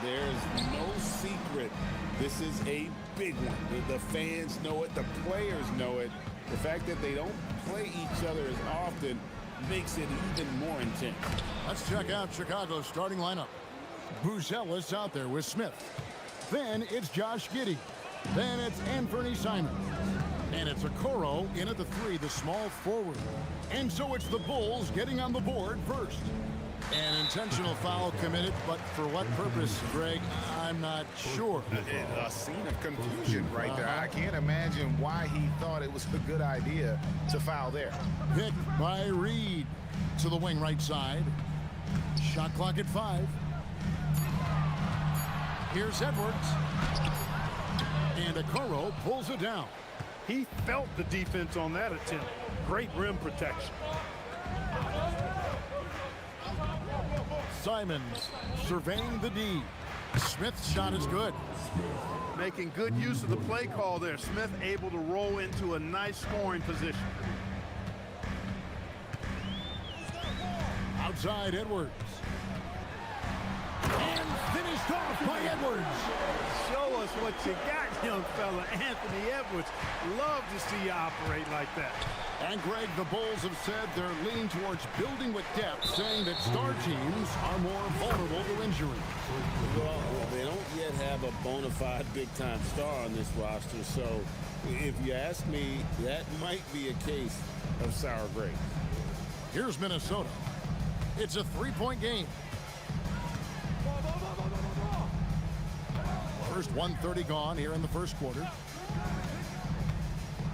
There's no secret. This is a big one. The fans know it. The players know it. The fact that they don't play each other as often makes it even more intense. Let's check out Chicago's starting lineup. Buzelis out there with Smith. Then it's Josh Giddey. Then it's Anthony Simon. And it's Okoro in at the 3, the small forward. And so it's the Bulls getting on the board first. An intentional foul committed, but for what purpose, Greg, I'm not sure. A scene of confusion right there. I can't imagine why he thought it was a good idea to foul there. Picked by Reed to the wing right side. Shot clock at 5. Here's Edwards. And Okoro pulls it down. He felt the defense on that attempt. Great rim protection. Simons surveying the D. Smith's shot is good. Making good use of the play call there. Smith able to roll into a nice scoring position. Outside Edwards. And finished off by Edwards. Show us what you got, young fella. Anthony Edwards. Love to see you operate like that. And Greg, the Bulls have said they're leaning towards building with depth, saying that star teams are more vulnerable to injury. Well, they don't yet have a bona fide big-time star on this roster, so if you ask me, that might be a case of sour grapes. Here's Minnesota. It's a 3-point game. First 1:30 gone here in the first quarter.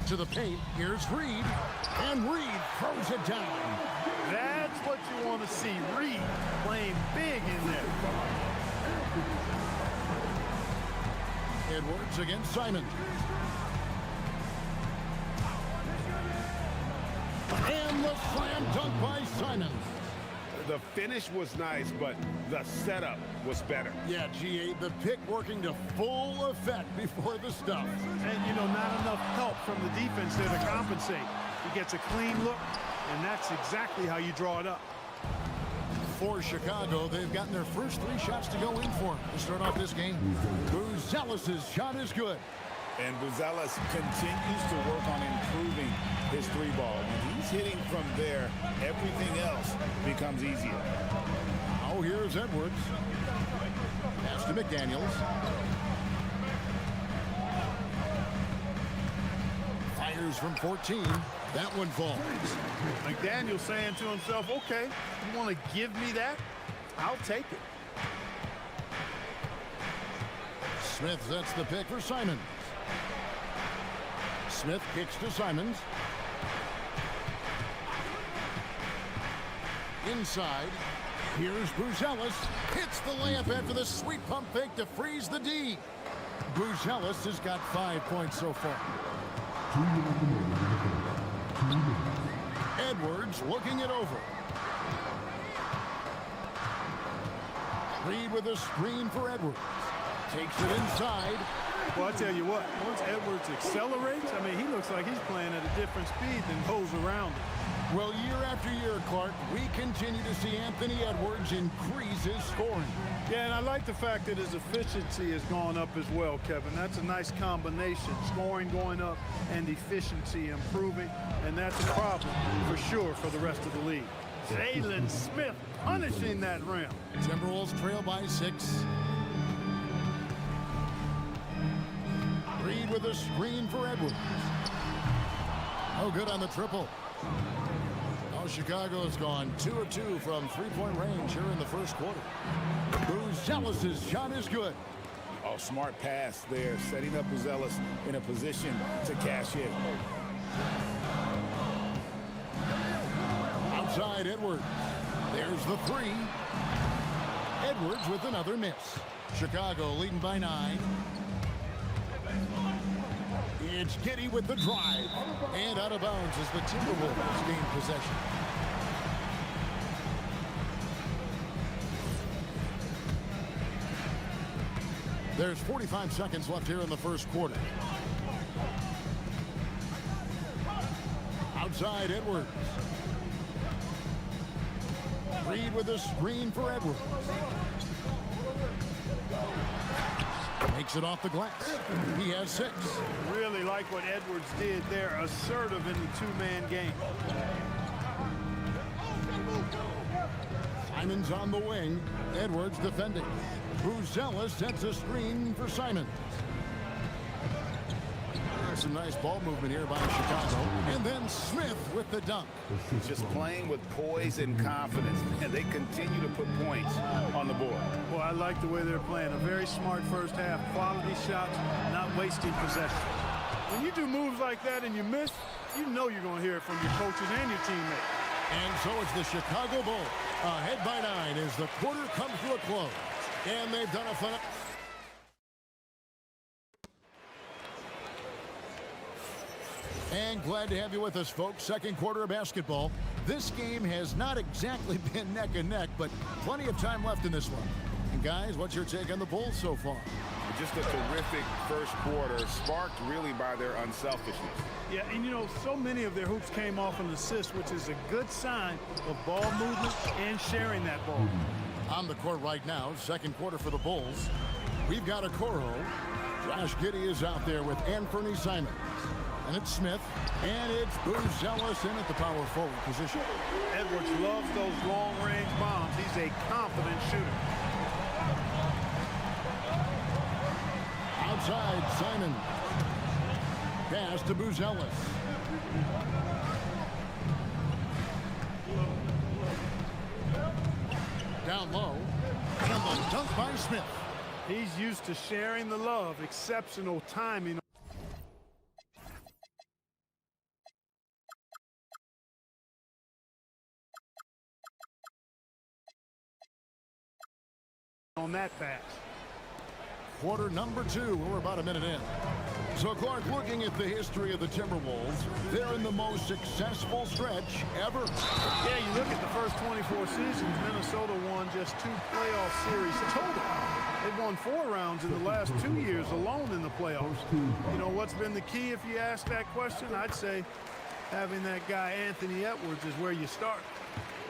To the paint, here's Reed, and Reed throws it down. That's what you want to see. Reed playing big in there. Edwards against Simon. And the slam dunk by Simon. The finish was nice, but the setup was better. Yeah, G8, the pick working to full effect before the stuff. And, you know, not enough help from the defense there to compensate. He gets a clean look, and that's exactly how you draw it up. For Chicago, they've gotten their first 3 shots to go in for to start off this game. Buzelis' shot is good. And Buzelis continues to work on improving his 3-ball. When he's hitting from there, everything else becomes easier. Oh, here's Edwards. Pass to McDaniels. Fires from 14. That one falls. McDaniels saying to himself, okay, you want to give me that? I'll take it. Smith sets the pick for Simons. Smith kicks to Simons. Inside. Here's Buzelis. Hits the layup after the sweet pump fake to freeze the D. Buzelis has got 5 points so far. Edwards looking it over. Reed with a screen for Edwards. Takes it inside. Well, I tell you what, once Edwards accelerates, I mean, he looks like he's playing at a different speed than those around him. Well, year after year, Clark, we continue to see Anthony Edwards increase his scoring. Yeah, and I like the fact that his efficiency has gone up as well, Kevin. That's a nice combination. Scoring going up and efficiency improving, and that's a problem for sure for the rest of the league. Jalen Smith punishing that rim. Timberwolves trail by 6. Reed with a screen for Edwards. Oh, good on the triple. Oh, Chicago's gone 2 of 2 from 3-point range here in the first quarter. Buzelis' shot is good. Oh, smart pass there, setting up Buzelis in a position to cash in. Outside Edwards. There's the 3. Edwards with another miss. Chicago leading by 9. It's Giddey with the drive. And out of bounds as the Timberwolves gain possession. There's 45 seconds left here in the first quarter. Outside Edwards. Reed with a screen for Edwards. Makes it off the glass. He has 6. Really like what Edwards did there, assertive in the two-man game. Simon's on the wing. Edwards defending. Buzella sets a screen for Simon. Some nice ball movement here by Chicago. And then Smith with the dunk. Just playing with poise and confidence, and they continue to put points on the board. Well, I like the way they're playing. A very smart first half. Quality shots, not wasting possession. When you do moves like that and you miss, you know you're going to hear it from your coaches and your teammates. And so it's the Chicago Bulls ahead by 9 as the quarter comes to a close. And they've done a fun. And glad to have you with us, folks. Second quarter of basketball. This game has not exactly been neck and neck, but plenty of time left in this one. And guys, what's your take on the Bulls so far? Just a terrific first quarter, sparked really by their unselfishness. Yeah, and you know, so many of their hoops came off an assist, which is a good sign of ball movement and sharing that ball. On the court right now, second quarter for the Bulls. We've got a Coro. Josh Giddey is out there with Anthony Simons. And it's Smith, and it's Buzella in at the power forward position. Edwards loves those long-range bombs. He's a confident shooter. Outside, Simon. Pass to Buzella. Down low, and the dunk by Smith. He's used to sharing the love. Exceptional timing. On that pass. Quarter number 2. We're about a minute in. So, Clark, looking at the history of the Timberwolves, they're in the most successful stretch ever. Yeah, you look at the first 24 seasons, Minnesota won just 2 playoff series total. They've won 4 rounds in the last 2 years alone in the playoffs. You know, what's been the key if you ask that question? I'd say having that guy Anthony Edwards is where you start.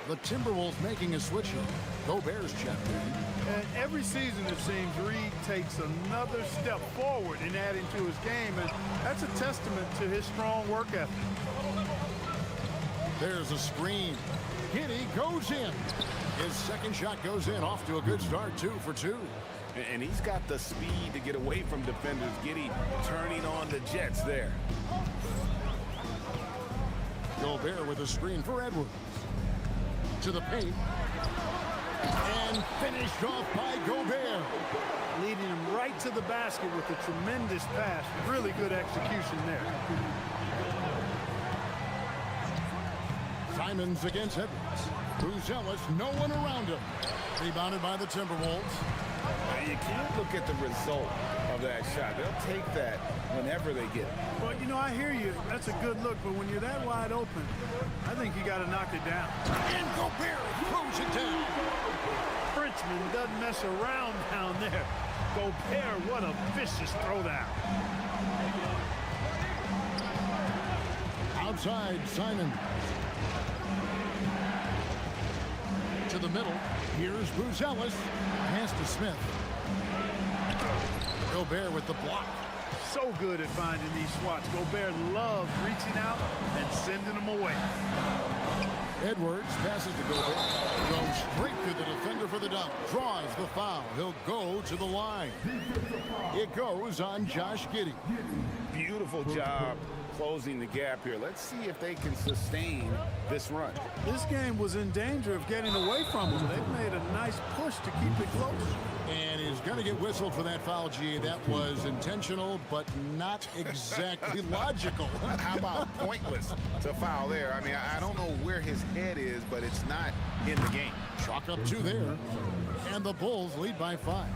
The Timberwolves making a switch here. Go Bears, check. And every season, it seems, Reed takes another step forward in adding to his game, and that's a testament to his strong work ethic. There's a screen. Giddey goes in. His second shot goes in, off to a good start, 2 for 2. And he's got the speed to get away from defenders. Giddey turning on the Jets there. Gobert with a screen for Edwards. To the paint. And finished off by Gobert. Leading him right to the basket with a tremendous pass. Really good execution there. Simons against Edwards. Buzella, no one around him. Rebounded by the Timberwolves. Now, you can't look at the result of that shot. They'll take that whenever they get it. Well, you know, I hear you. That's a good look, but when you're that wide open, I think you got to knock it down. And Gobert throws it down. Frenchman doesn't mess around down there. Gobert, what a vicious throwdown. Outside, Simon. To the middle. Here's Buzella. Pass to Smith. Gobert with the block. So good at finding these swats. Gobert loves reaching out and sending them away. Edwards passes to Gobert. Goes straight to the defender for the dunk. Draws the foul. He'll go to the line. It goes on Josh Giddey. Beautiful job closing the gap here. Let's see if they can sustain this run. This game was in danger of getting away from them. They've made a nice push to keep it close. And he's going to get whistled for that foul, G. That was intentional, but not exactly logical. How about pointless to foul there? I mean, I don't know where his head is, but it's not in the game. Chalk up 2 there. And the Bulls lead by 5.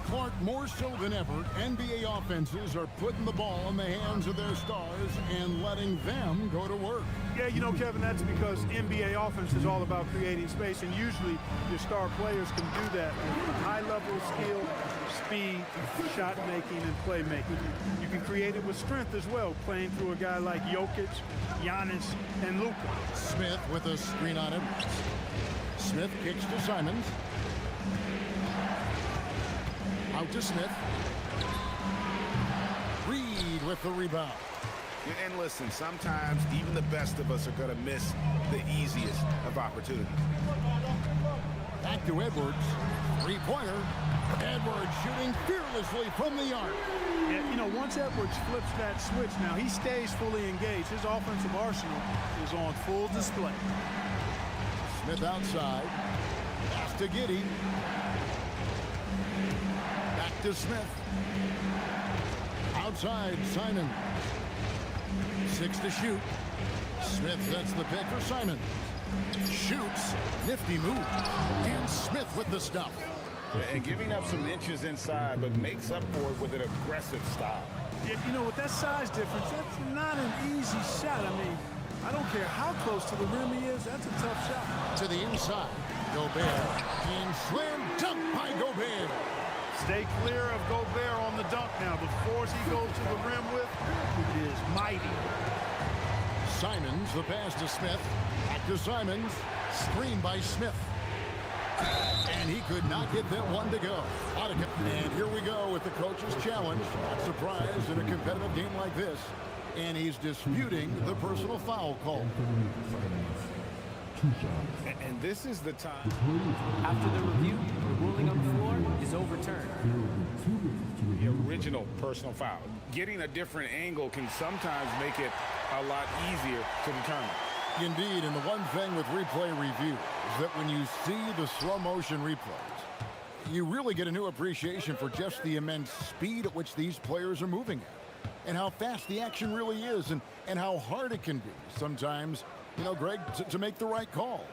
Clark, more so than ever, NBA offenses are putting the ball in the hands of their stars and letting them go to work. Yeah, you know, Kevin, that's because NBA offense is all about creating space, and usually your star players can do that with high level of skill, speed, shot making, and playmaking. You can create it with strength as well, playing through a guy like Jokic, Giannis, and Luka. Smith with a screen on him. Smith kicks to Simons. Out to Smith. Reed with the rebound. And listen, sometimes even the best of us are going to miss the easiest of opportunities. Back to Edwards. Three-pointer. Edwards shooting fearlessly from the arc. Yeah, you know, once Edwards flips that switch, now he stays fully engaged. His offensive arsenal is on full display. Smith outside. Pass to Giddey. Back to Smith. Outside, Simon. 6 to shoot. Smith sets the pick for Simon. Shoots. Nifty move. And Smith with the stuff. And giving up some inches inside, but makes up for it with an aggressive style. Yeah, you know, with that size difference, that's not an easy shot. I mean, I don't care how close to the rim he is, that's a tough shot. To the inside. Gobert. And slam dunk by Gobert. Stay clear of Gobert on the dunk now. The force he goes to the rim with is mighty. Simons, the pass to Smith. Back to Simons. Screen by Smith. And he could not get that one to go. And here we go with the coach's challenge. Not surprised in a competitive game like this. And he's disputing the personal foul call. And this is the time. After the review, the ruling on the floor is overturned. The original personal foul. Getting a different angle can sometimes make it a lot easier to determine. Indeed, and the one thing with replay review is that when you see the slow motion replays, you really get a new appreciation for just the immense speed at which these players are moving at, and how fast the action really is, and how hard it can be sometimes, you know, Greg, to make the right call.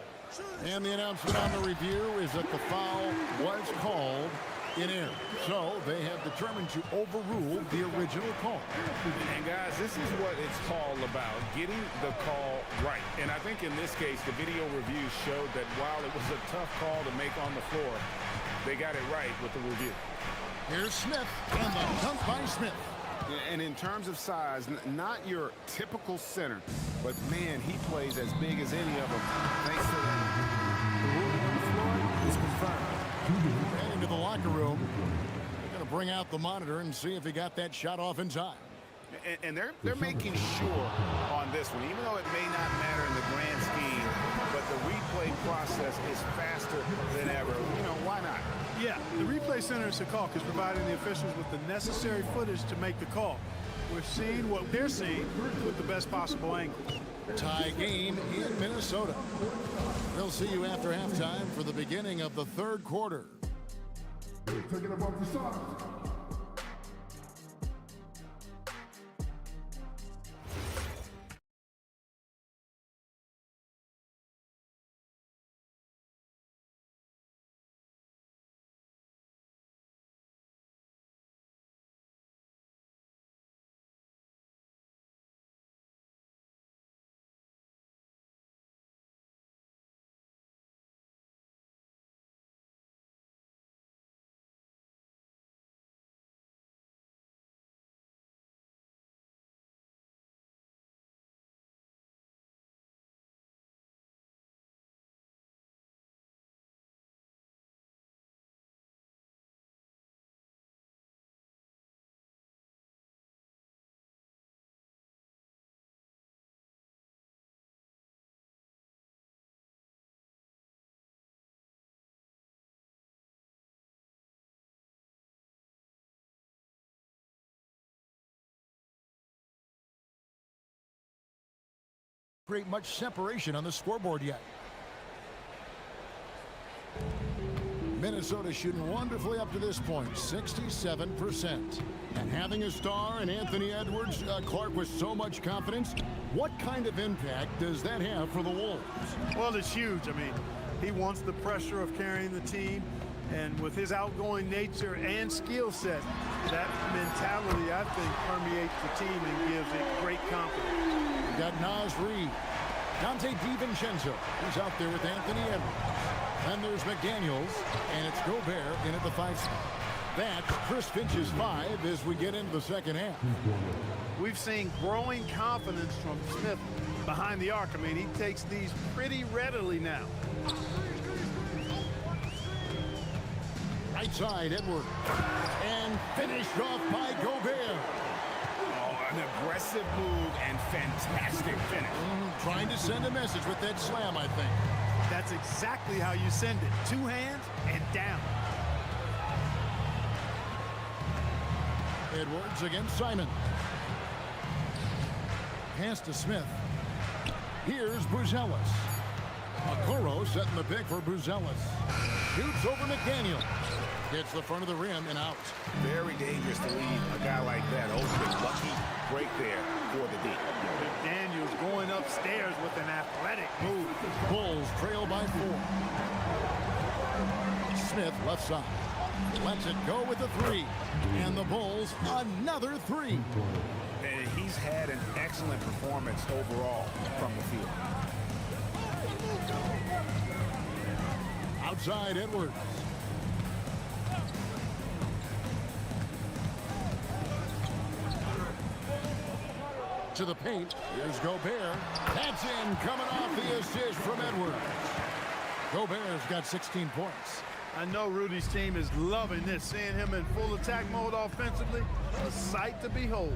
And the announcement on the review is that the foul was called in error. So they have determined to overrule the original call. And guys, this is what it's all about, getting the call right. And I think in this case, the video review showed that while it was a tough call to make on the floor, they got it right with the review. Here's Smith, and the dunk by Smith. And in terms of size, not your typical center, but man, he plays as big as any of them. Thanks to that. The ruling on the floor is confirmed. Heading to the locker room. They're going to bring out the monitor and see if he got that shot off in time. And they're making sure on this one, even though it may not matter in the grand scheme, but the replay process is faster than ever. You know, why not? Yeah, the replay center at Secaucus is providing the officials with the necessary footage to make the call. We're seeing what they're seeing with the best possible angle. Tie game in Minnesota. We'll see you after halftime for the beginning of the third quarter. Create much separation on the scoreboard yet. Minnesota shooting wonderfully up to this point, 67%. And having a star in Anthony Edwards, Clark, with so much confidence, what kind of impact does that have for the Wolves? Well, it's huge. I mean, he wants the pressure of carrying the team, and with his outgoing nature and skill set, that mentality, I think, permeates the team and gives it great confidence. We got Naz Reid, Dante DiVincenzo, who's out there with Anthony Edwards. Then there's McDaniels, and it's Gobert in at the 5 spot. That's Chris Finch's 5 as we get into the second half. We've seen growing confidence from Smith behind the arc. I mean, he takes these pretty readily now. Right outside Edwards. And finished off by Gobert. Oh, an aggressive move and fantastic finish. Trying to send a message with that slam, I think. That's exactly how you send it. Two hands and down. Edwards against Simon. Pass to Smith. Here's Buzelis. Okoro setting the pick for Buzelis. Shoots over McDaniel. Hits the front of the rim and out. Very dangerous to leave a guy like that open. Lucky break there for the D. McDaniel's going upstairs with an athletic move. Bulls trail by 4. Smith left side. Lets it go with the 3. And the Bulls another 3. And he's had an excellent performance overall from the field. Outside Edwards. To the paint. Here's Gobert. That's in, coming off the assist from Edwards. Gobert's got 16 points. I know Rudy's team is loving this, seeing him in full attack mode offensively. A sight to behold.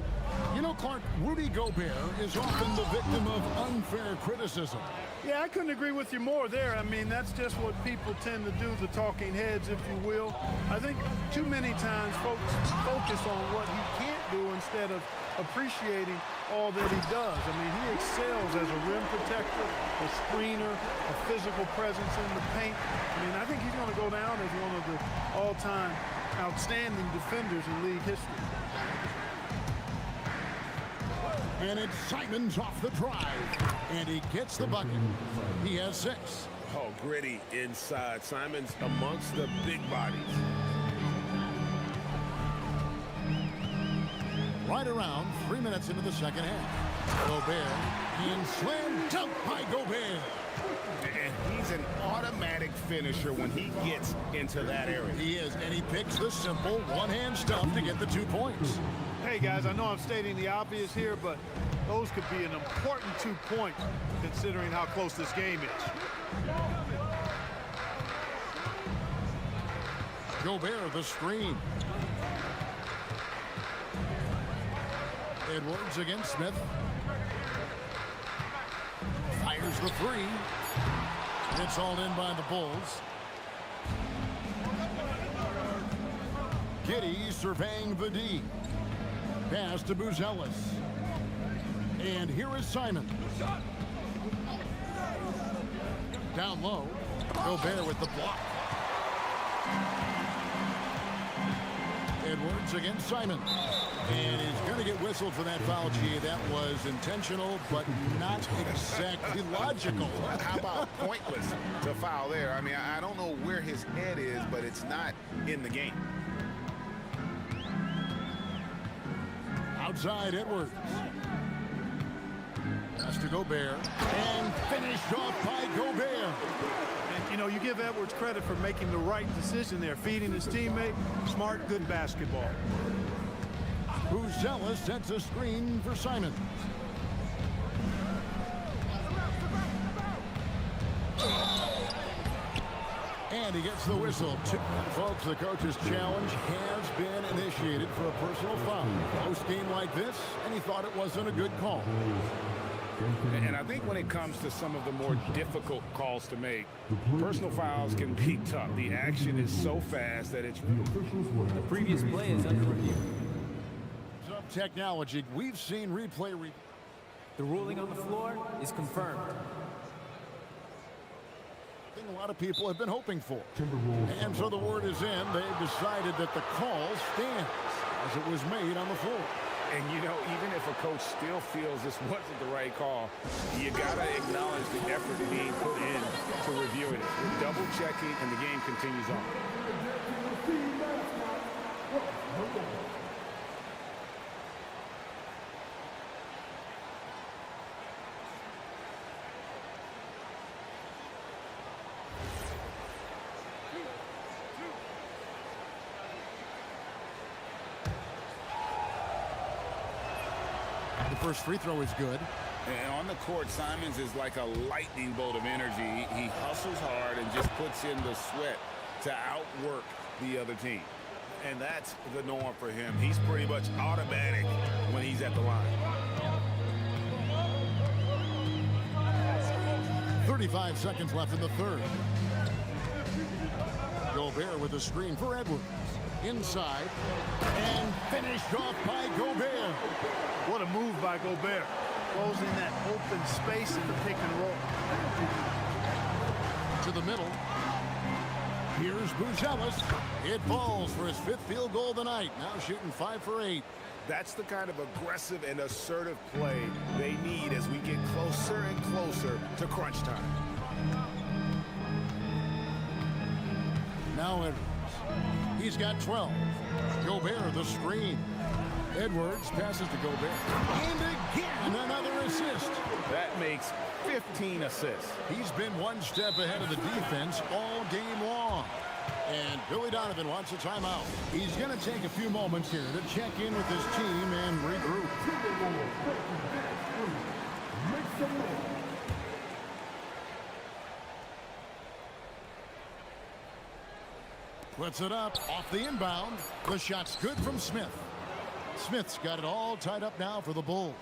You know, Clark, Rudy Gobert is often the victim of unfair criticism. Yeah, I couldn't agree with you more there. I mean, that's just what people tend to do, the talking heads, if you will. I think too many times folks focus on what he can't do instead of appreciating all that he does. I mean, he excels as a rim protector, a screener, a physical presence in the paint. I mean, I think he's going to go down as one of the all-time outstanding defenders in league history. And it's Simons off the drive. And he gets the bucket. He has 6. Oh, gritty inside. Simons amongst the big bodies. Right around 3 minutes into the second half. Gobert and slam dunk by Gobert. And he's an automatic finisher when he gets into that area. He is, and he picks the simple one-hand stuff to get the 2 points. Hey, guys, I know I'm stating the obvious here, but those could be an important 2 points considering how close this game is. Gobert, the screen. Edwards against Smith. Fires the 3. It's all in by the Bulls. Giddey surveying the D. Pass to Buzelis. And here is Simon. Down low. Gobert with the block. Edwards against Simon. And he's going to get whistled for that foul, G. That was intentional, but not exactly logical. How about pointless to foul there? I mean, I don't know where his head is, but it's not in the game. Outside Edwards. Pass to Gobert. And finished off by Gobert. And, you know, you give Edwards credit for making the right decision there, feeding his teammate. Smart, good basketball. Buzelis sets a screen for Simon. And he gets the whistle. Folks, the coach's challenge has been initiated for a personal foul. Post game like this, and he thought it wasn't a good call. And I think when it comes to some of the more difficult calls to make, personal fouls can be tough. The action is so fast that it's... The previous play is under review. Technology, we've seen replay. The ruling on the floor is confirmed. Thing a lot of people have been hoping for. And so the word is in. They've decided that the call stands as it was made on the floor. And, you know, even if a coach still feels this wasn't the right call, you got to acknowledge the effort being put in to review it. We're double-checking, and the game continues on. The first free throw is good. And on the court, Simons is like a lightning bolt of energy. He hustles hard and just puts in the sweat to outwork the other team. And that's the norm for him. He's pretty much automatic when he's at the line. 35 seconds left in the third. Gobert with a screen for Edwards. Inside. And finished off by Gobert. What a move by Gobert. Closing that open space in the pick and roll. To the middle. Here's Buzelis. It falls for his 5th field goal of the night. Now shooting 5 for 8. That's the kind of aggressive and assertive play they need as we get closer and closer to crunch time. Now Edwards. He's got 12. Gobert the screen. Edwards passes to Gobert. And again, another assist. That makes 15 assists. He's been one step ahead of the defense all game long. And Billy Donovan wants a timeout. He's going to take a few moments here to check in with his team and regroup. Puts it up off the inbound. The shot's good from Smith. Smith's got it all tied up now for the Bulls.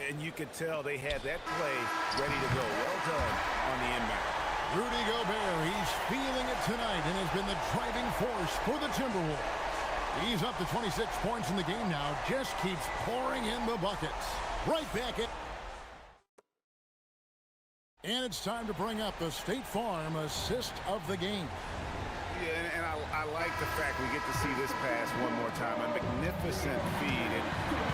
And you could tell they had that play ready to go. Well done on the inbound. Rudy Gobert, he's feeling it tonight and has been the driving force for the Timberwolves. He's up to 26 points in the game now. Just keeps pouring in the buckets. Right back at... And it's time to bring up the State Farm assist of the game. Yeah, and I like the fact we get to see this pass one more time. A magnificent feed. And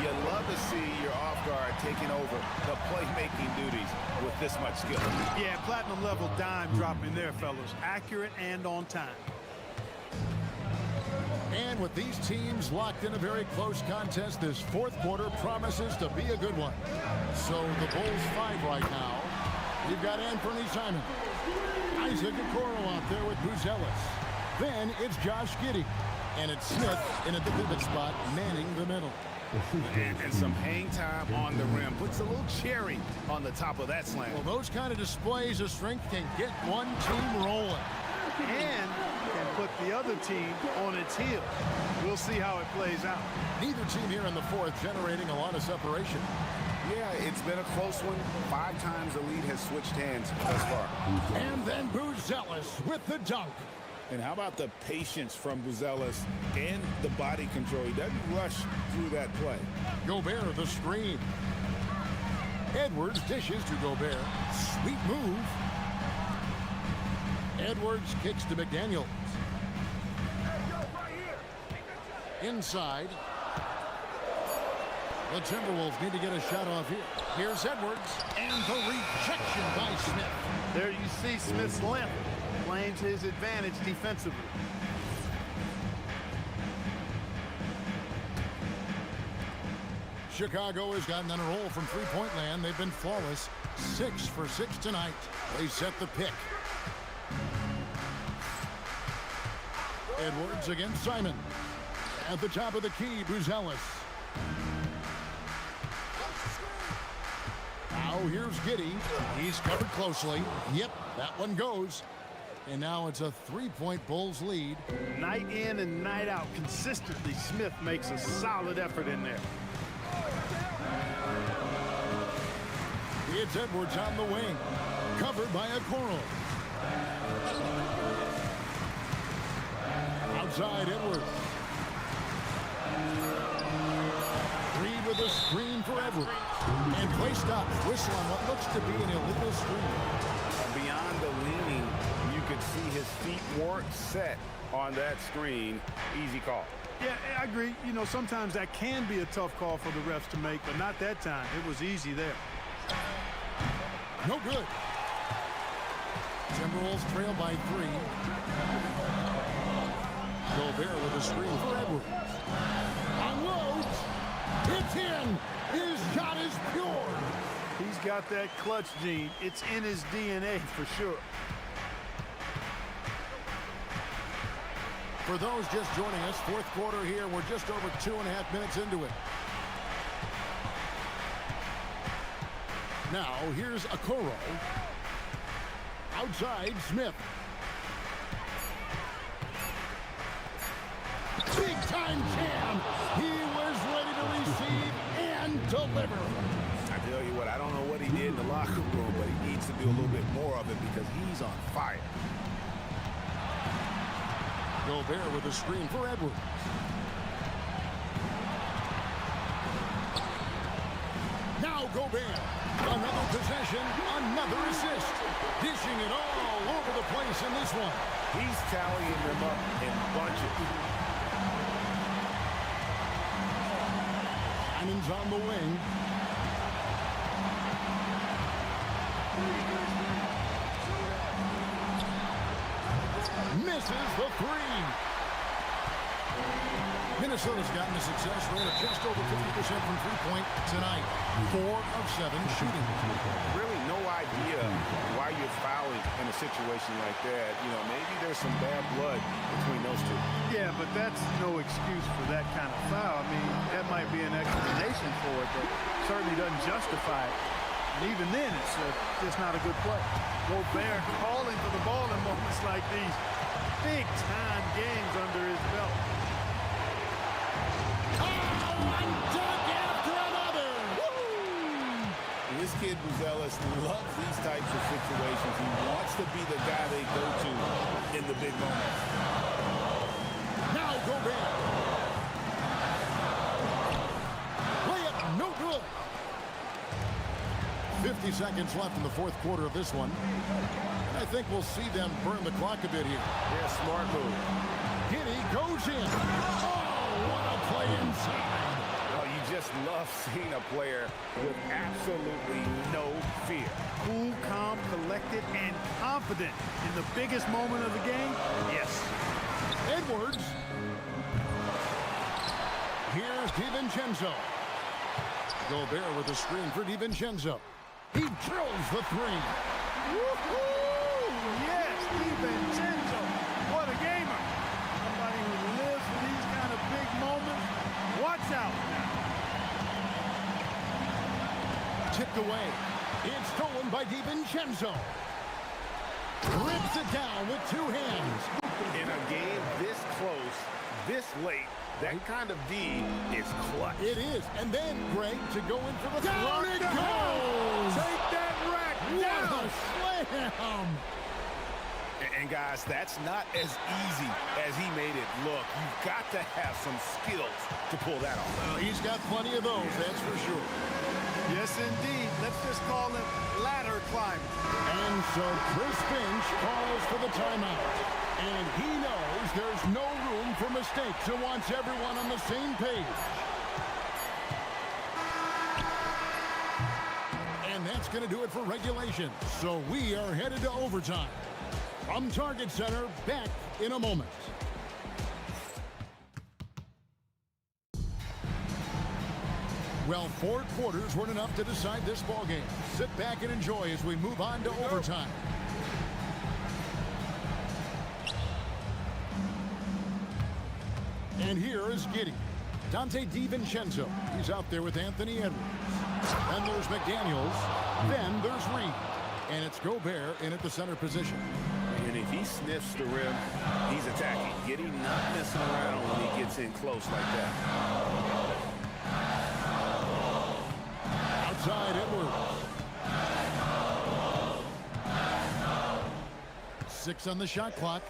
you love to see your off guard taking over the playmaking duties with this much skill. Yeah, platinum level dime dropping there, fellas. Accurate and on time. And with these teams locked in a very close contest, this 4th quarter promises to be a good one. So the Bulls 5 right now. You've got Anthony Simon. Isaac Okoro out there with Buzelis. Then it's Josh Giddey. And it's Smith in a pivot spot, manning the middle. And some hang time on the rim. Puts a little cherry on the top of that slam. Well, those kind of displays of strength can get one team rolling. And can put the other team on its heels. We'll see how it plays out. Neither team here in the 4th generating a lot of separation. Yeah, it's been a close one. 5 times the lead has switched hands thus far. And then Buzelis with the dunk. And how about the patience from Buzelis and the body control? He doesn't rush through that play. Gobert the screen. Edwards dishes to Gobert. Sweet move. Edwards kicks to McDaniels. Inside. The Timberwolves need to get a shot off here. Here's Edwards. And the rejection by Smith. There you see Smith's length. Playing to his advantage defensively. Chicago has gotten on a roll from three-point land. They've been flawless. 6 for 6 tonight. They set the pick. Edwards against Simon. At the top of the key, Buzelis. Now here's Giddey. He's covered closely. Yep, that one goes. And now it's a 3-point Bulls lead. Night in and night out, consistently, Smith makes a solid effort in there. It's Edwards on the wing. Covered by Okoro. Outside Edwards. Reed with a screen for Edwards. And play stops. Whistle on what looks to be an illegal screen. Beyond the leaning, you could see his feet weren't set on that screen. Easy call. Yeah, I agree. You know, sometimes that can be a tough call for the refs to make, but not that time. It was easy there. No good. Timberwolves trail by 3. Gobert with a screen for Edwards. Unloads. It's in. His shot is pure. He's got that clutch gene. It's in his DNA for sure. For those just joining us, 4th quarter here. We're just over 2.5 minutes into it. Now, here's Okoro. Outside, Smith. Big-time jam. He was ready to receive and deliver. I tell you what, I don't know what he did in the locker room, but he needs to do a little bit more of it because he's on fire. Gobert with a screen for Edwards. Now Gobert. Another possession, another assist. Dishing it all over the place in this one. He's tallying them up in bunches. Simon's on the wing. Misses the three. Minnesota's gotten a success rate of just over 50% from three-point tonight. 4 of 7 shooting. Really no idea why you're fouling in a situation like that. You know, maybe there's some bad blood between those two. Yeah, but that's no excuse for that kind of foul. I mean, that might be an explanation for it, but certainly doesn't justify it. And even then, it's just not a good play. Gobert calling for the ball in moments like these. Big-time games under his belt. One dunk after another. This kid Buzelis loves these types of situations. He wants to be the guy they go to in the big moments. Now Gobert. Layup, no good. 50 seconds left in the fourth quarter of this one. I think we'll see them burn the clock a bit here. Yeah, smart move. Giddey goes in. Oh, what a play inside. Oh, you just love seeing a player with absolutely no fear. Cool, calm, collected, and confident in the biggest moment of the game. Yes. Edwards. Here's DiVincenzo. Gobert with a screen for DiVincenzo. He drills the three. Woohoo! Yes, DiVincenzo. What a gamer. Somebody who lives for these kind of big moments. Watch out. Tipped away. It's stolen by DiVincenzo. Rips it down with two hands. In a game this close, this late, that kind of D is clutch. It is. And then, Greg, to go in for the Down it it goes. Take that rack down. What a slam. And guys, that's not as easy as he made it look. You've got to have some skills to pull that off. Well, he's got plenty of those, that's for sure. Yes, indeed. Let's just call it ladder climbing. And so Chris Finch calls for the timeout. And he knows there's no room for mistakes and wants everyone on the same page. And that's going to do it for regulation. So we are headed to overtime. From Target Center, back in a moment. Well, 4 quarters weren't enough to decide this ballgame. Sit back and enjoy as we move on to overtime. And here is Giddey. Dante DiVincenzo. He's out there with Anthony Edwards. Then there's McDaniels. Then there's Reed. And it's Gobert in at the center position. And if he sniffs the rim, he's attacking. Giddey not messing around when he gets in close like that. Outside Edwards. 6 on the shot clock.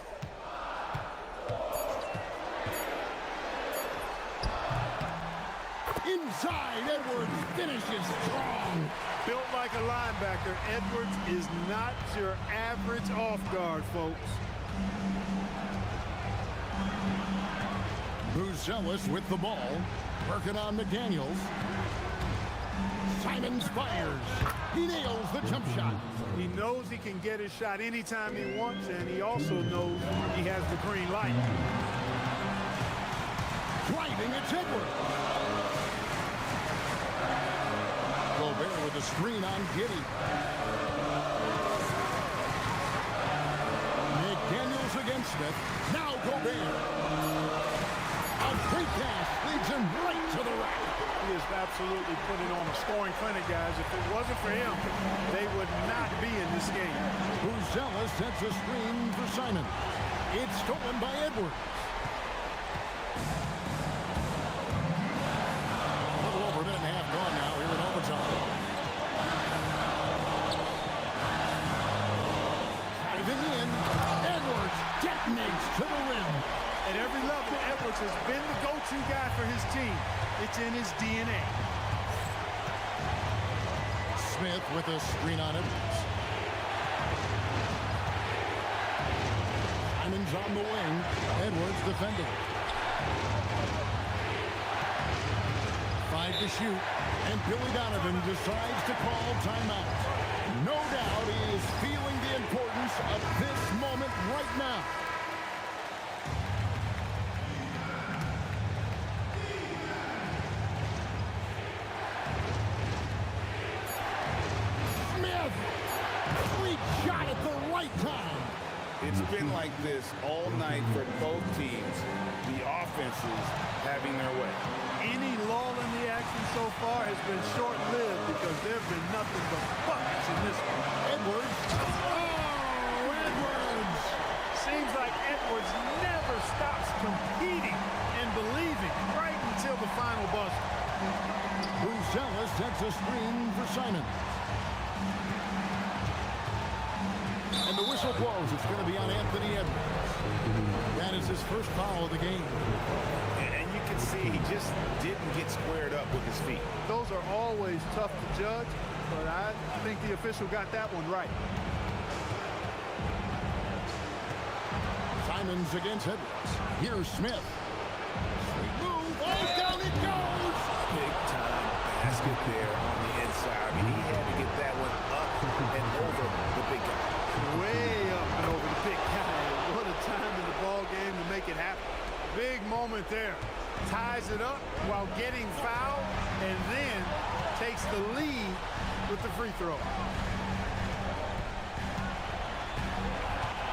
Inside, Edwards finishes strong. Built like a linebacker, Edwards is not your average off guard, folks. Buzelis with the ball. Working on McDaniels. Simons fires. He nails the jump shot. He knows he can get his shot anytime he wants, and he also knows he has the green light. Driving at Edwards. Gobert with a screen on Giddey. McDaniels against Smith. Now Gobert. A great pass leads him right to the rack. He is absolutely putting on a scoring clinic, guys. If it wasn't for him, they would not be in this game. Buzelis sets a screen for Simon. It's stolen by Edwards. fight for his team. It's in his DNA. Smith with a screen on it. Simon's on the wing. Edwards defending. 5 to shoot. And Billy Donovan decides to call timeout. No doubt he is feeling the importance of this moment right now. Smith! Great shot at the right time. It's been like this all night for both teams. The offenses having their way. Any lull in the action so far has been short-lived because there have been nothing but buckets in this one. Edwards. Oh, Edwards! Seems like Edwards never stops competing and believing right until the final buzzer. Brucella sets a screen for Simon. And the whistle blows. It's going to be on Anthony Edwards. That is his first foul of the game. And you can see he just didn't get squared up with his feet. Those are always tough to judge, but I think the official got that one right. Simons against Edwards. Here's Smith. Straight move. Oh, down it goes! Big time basket there on the inside. I mean, he had to get that one up and over the big guy. Way up and over the big guy. What a time in the ball game to make it happen. Big moment there. Ties it up while getting fouled and then takes the lead with the free throw.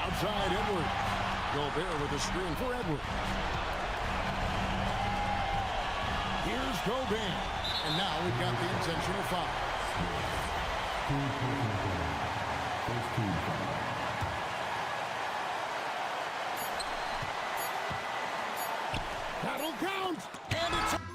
Outside Edwards. Gobert with a screen for Edwards. Here's Gobert. And now we've got the intentional foul. That'll count! And it's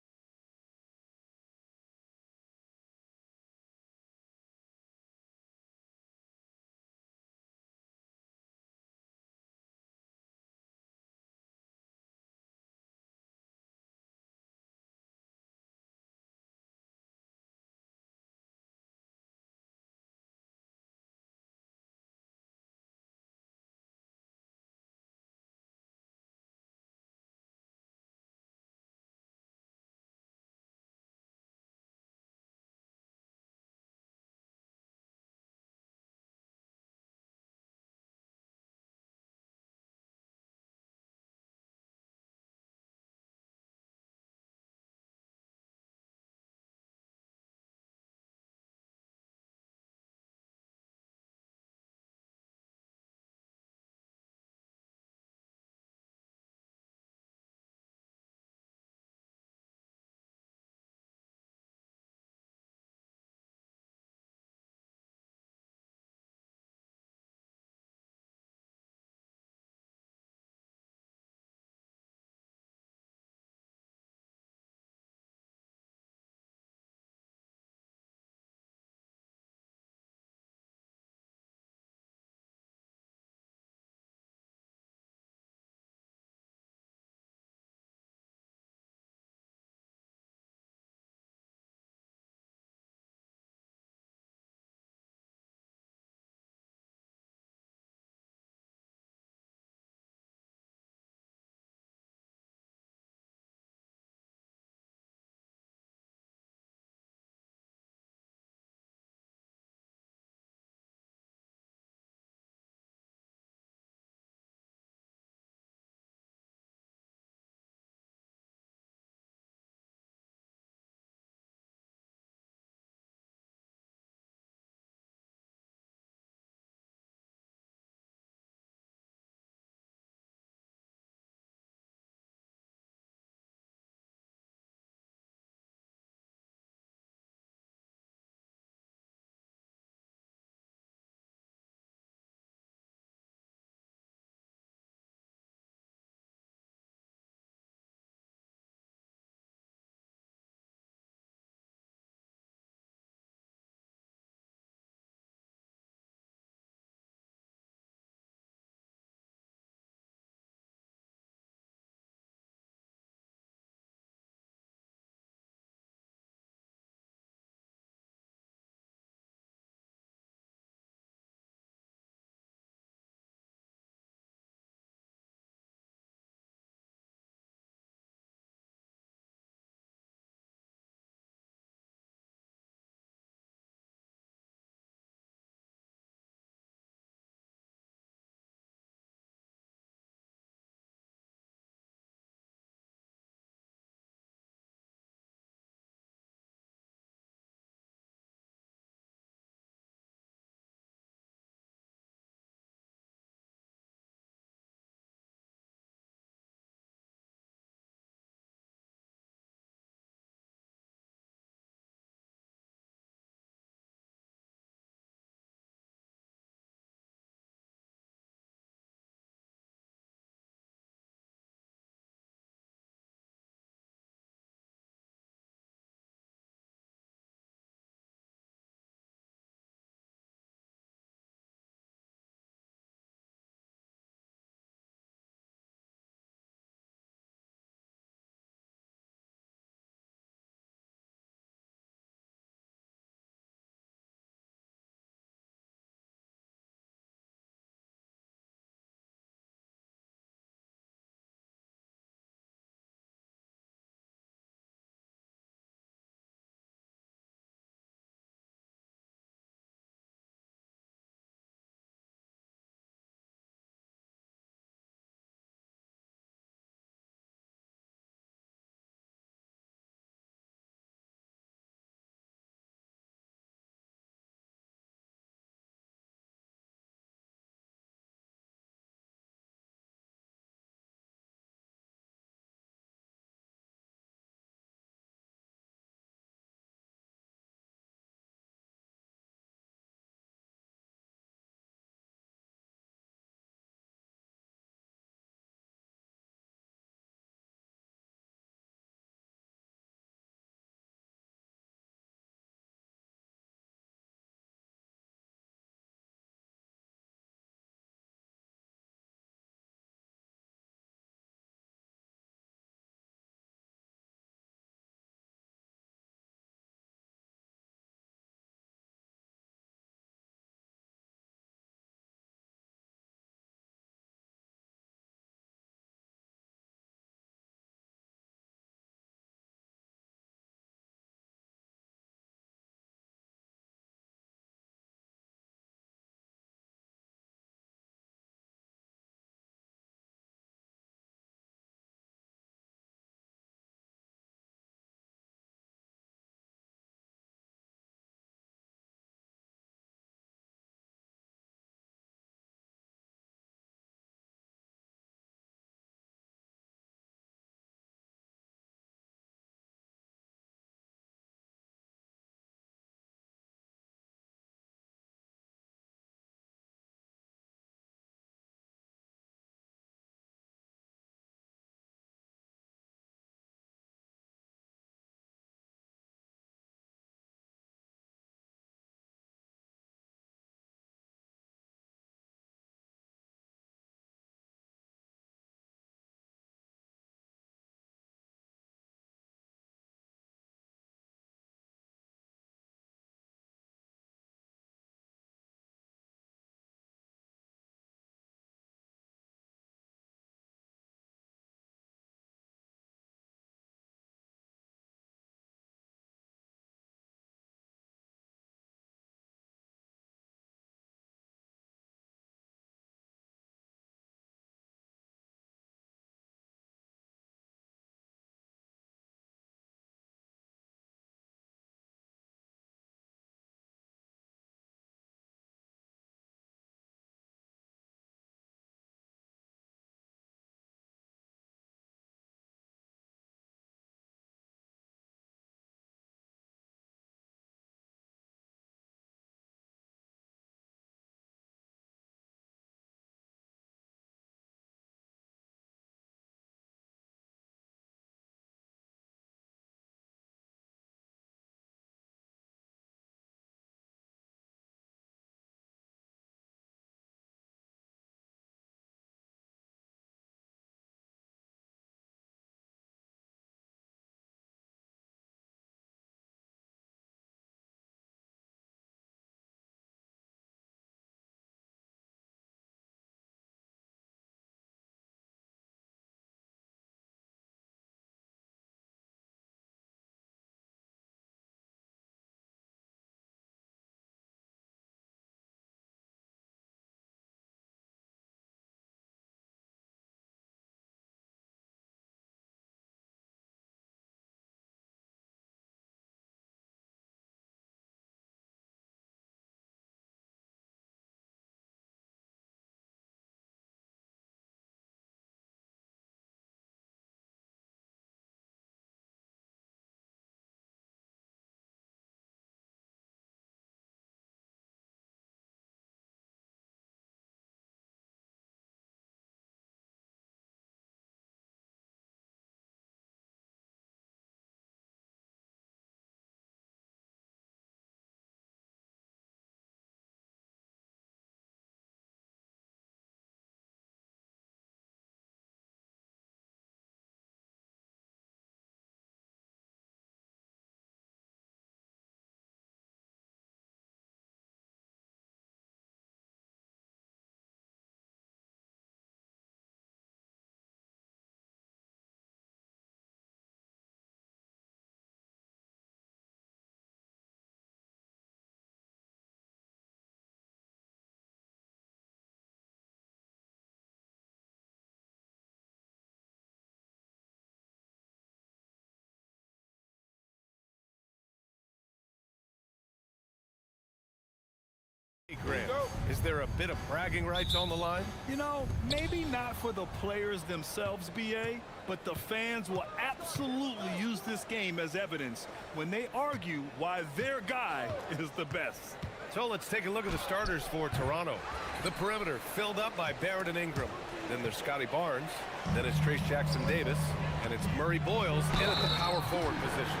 Is there a bit of bragging rights on the line? You know, maybe not for the players themselves, BA, but the fans will absolutely use this game as evidence when they argue why their guy is the best. So let's take a look at the starters for Toronto. The perimeter filled up by Barrett and Ingram. Then there's Scotty Barnes. Then it's Trace Jackson-Davis. And it's Murray Boyles in at the power forward position.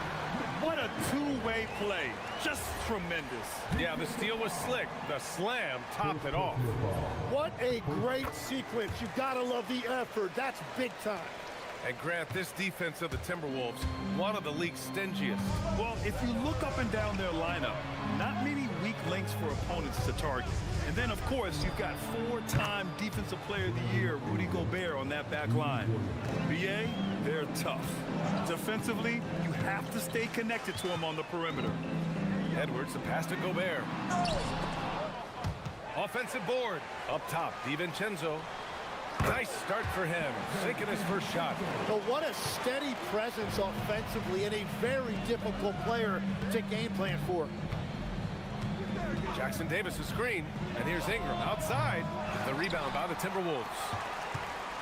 What a two-way play. Just tremendous. Yeah, the steal was slick. The slam topped it off. What a great sequence. You've got to love the effort. That's big time. And Grant, this defense of the Timberwolves, one of the league's stingiest. Well, if you look up and down their lineup, not many weak links for opponents to target. And then, of course, you've got four-time Defensive Player of the Year, Rudy Gobert, on that back line. BA, they're tough. Defensively, you have to stay connected to them on the perimeter. Edwards, the pass to Gobert. Offensive board. Up top, DiVincenzo. Nice start for him, sinking his first shot. But what a steady presence offensively and a very difficult player to game plan for. Jackson-Davis' screen, and here's Ingram outside. The rebound by the Timberwolves.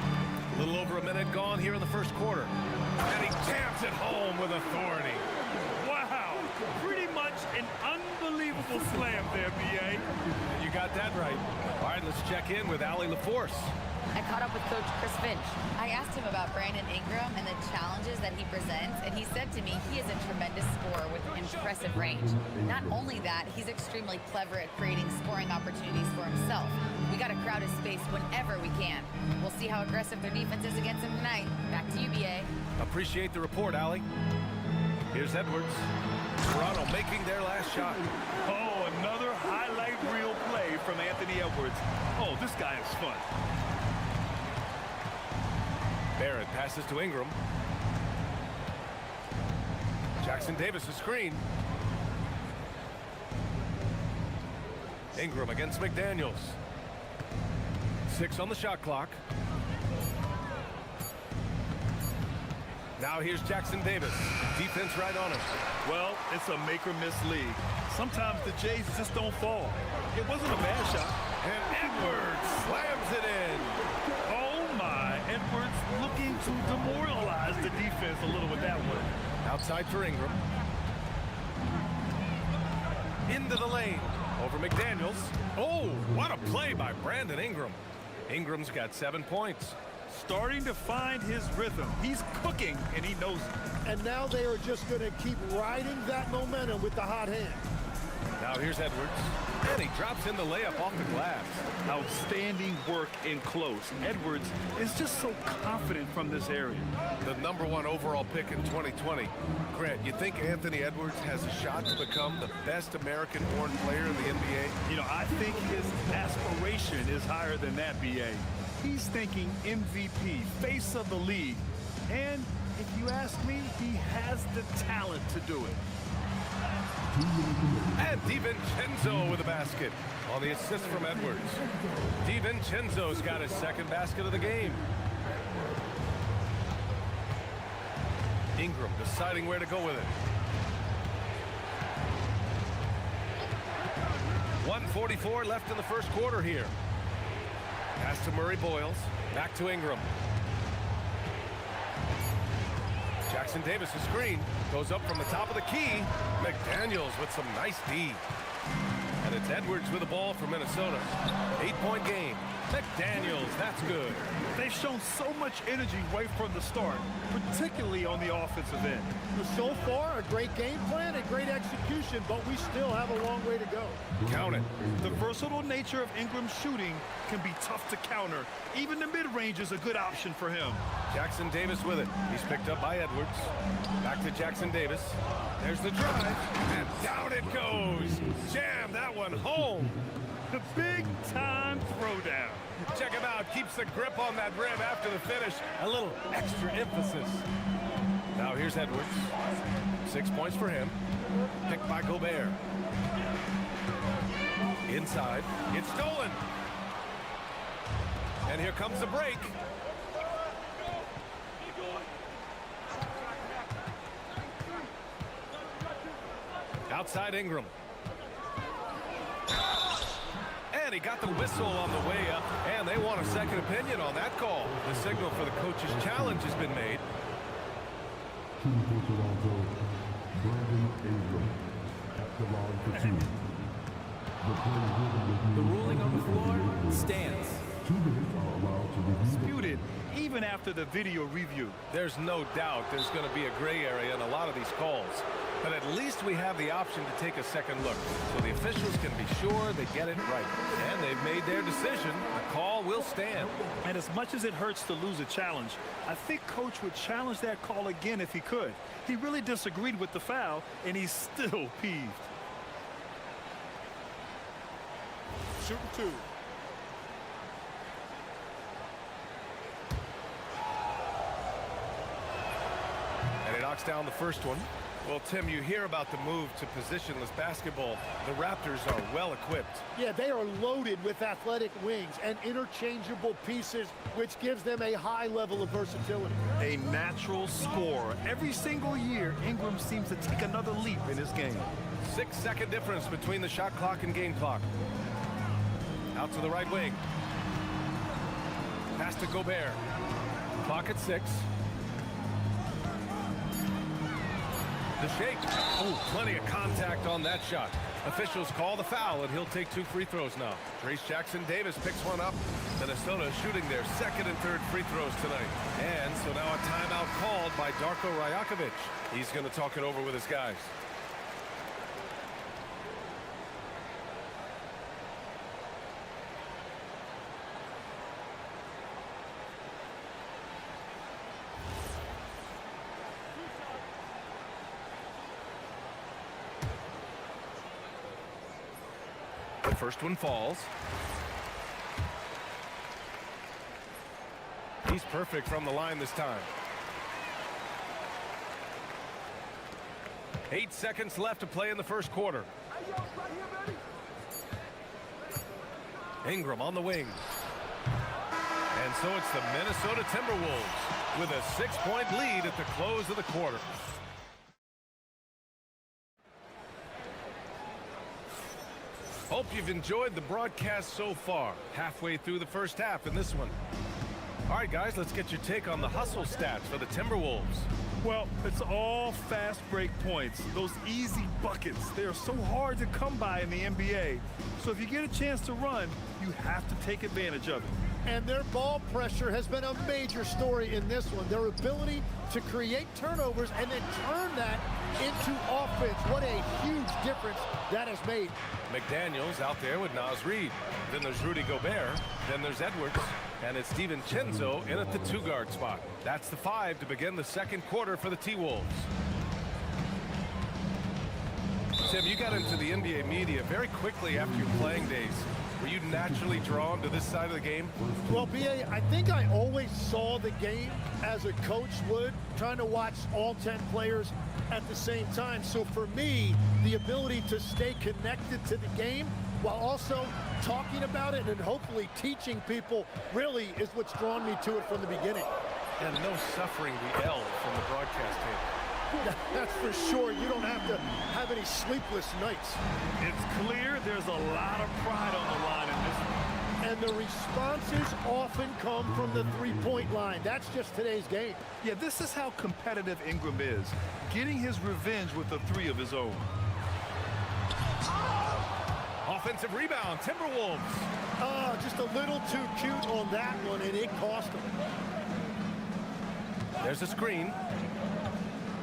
A little over a minute gone here in the first quarter. And he jams it home with authority. Wow, pretty much an unbelievable slam there, BA. You got that right. All right, let's check in with Allie LaForce. I caught up with Coach Chris Finch. I asked him about Brandon Ingram and the challenges that he presents, and he said to me he is a tremendous scorer with impressive range. Not only that, he's extremely clever at creating scoring opportunities for himself. We got to crowd his space whenever we can. We'll see how aggressive their defense is against him tonight. Back to you, BA. Appreciate the report, Allie. Here's Edwards. Toronto making their last shot. Oh, another highlight reel play from Anthony Edwards. Oh, this guy is fun. Barrett passes to Ingram. Jackson-Davis' screen. Ingram against McDaniels. 6 on the shot clock. Now here's Jackson-Davis. Defense right on him. Well, it's a make-or-miss league. Sometimes the Jays just don't fall. It wasn't a bad shot. And Edwards slams it in. Oh, my. Edwards looking to demoralize the defense a little with that one. Outside for Ingram. Into the lane. Over McDaniels. Oh, what a play by Brandon Ingram. Ingram's got 7 points. Starting to find his rhythm. He's cooking, and he knows it. And now they are just going to keep riding that momentum with the hot hand. Now here's Edwards. And he drops in the layup off the glass. Outstanding work in close. Edwards is just so confident from this area. The #1 overall pick in 2020. Grant, you think Anthony Edwards has a shot to become the best American-born player in the NBA? You know, I think his aspiration is higher than that, BA. He's thinking MVP, face of the league. And if you ask me, he has the talent to do it. And DiVincenzo with a basket on the assist from Edwards. DiVincenzo's got his second basket of the game. Ingram deciding where to go with it. 1:44 left in the first quarter here. Pass to Murray Boyles. Back to Ingram. Jackson-Davis' screen goes up from the top of the key. McDaniels with some nice D. And it's Edwards with the ball for Minnesota. 8-point game. McDaniels, that's good. They've shown so much energy right from the start, particularly on the offensive end. So far, a great game plan and great execution, but we still have a long way to go. Count it. The versatile nature of Ingram's shooting can be tough to counter. Even the mid-range is a good option for him. Jackson-Davis with it. He's picked up by Edwards. Back to Jackson-Davis. There's the drive, and down it goes. Jam that one home. The big-time throwdown. Check him out. Keeps the grip on that rim after the finish. A little extra emphasis. Now here's Edwards. 6 points for him. Picked by Gobert. Inside. It's stolen. And here comes the break. Outside Ingram. And he got the whistle on the way up, and they want a second opinion on that call. The signal for the coach's challenge has been made. The ruling on the floor stands. Disputed even after the video review. There's no doubt there's going to be a gray area in a lot of these calls. But at least we have the option to take a second look, so the officials can be sure they get it right. And they've made their decision. The call will stand. And as much as it hurts to lose a challenge, I think Coach would challenge that call again if he could. He really disagreed with the foul, and he's still peeved. Shooting two. And he knocks down the first one. Well, Tim, you hear about the move to positionless basketball. The Raptors are well equipped. Yeah, they are loaded with athletic wings and interchangeable pieces, which gives them a high level of versatility. A natural scorer. Every single year, Ingram seems to take another leap in his game. 6-second difference between the shot clock and game clock. Out to the right wing. Pass to Gobert. Clock at 6. The shake. Oh, plenty of contact on that shot. Officials call the foul, and he'll take 2 free throws now. Trace Jackson-Davis picks one up. Minnesota shooting their second and third free throws tonight. And so now a timeout called by Darko Rajakovic. He's going to talk it over with his guys. First one falls. He's perfect from the line this time. 8 seconds left to play in the first quarter. Ingram on the wing. And so it's the Minnesota Timberwolves with a 6-point lead at the close of the quarter. Hope you've enjoyed the broadcast so far. Halfway through the first half in this one. All right, guys, let's get your take on the hustle stats for the Timberwolves. Well, it's all fast break points. Those easy buckets. They are so hard to come by in the NBA. So if you get a chance to run, you have to take advantage of it. And their ball pressure has been a major story in this one. Their ability to create turnovers and then turn that into offense. What a huge difference that has made. McDaniels out there with Naz Reid. Then there's Rudy Gobert. Then there's Edwards. And it's DiVincenzo in at the 2-guard spot. That's the 5 to begin the second quarter for the T-Wolves. Tim, you got into the NBA media very quickly after your playing days. Were you naturally drawn to this side of the game? Well, B.A., I think I always saw the game as a coach would, trying to watch all 10 players at the same time. So for me, the ability to stay connected to the game while also talking about it and hopefully teaching people really is what's drawn me to it from the beginning. And no suffering the L from the broadcast table. That's for sure. You don't have to have any sleepless nights. It's clear there's a lot of pride on the line in this one. And the responses often come from the three-point line. That's just today's game. Yeah, this is how competitive Ingram is, getting his revenge with a 3 of his own. Offensive rebound, Timberwolves. Oh, just a little too cute on that one, and it cost them. There's a screen.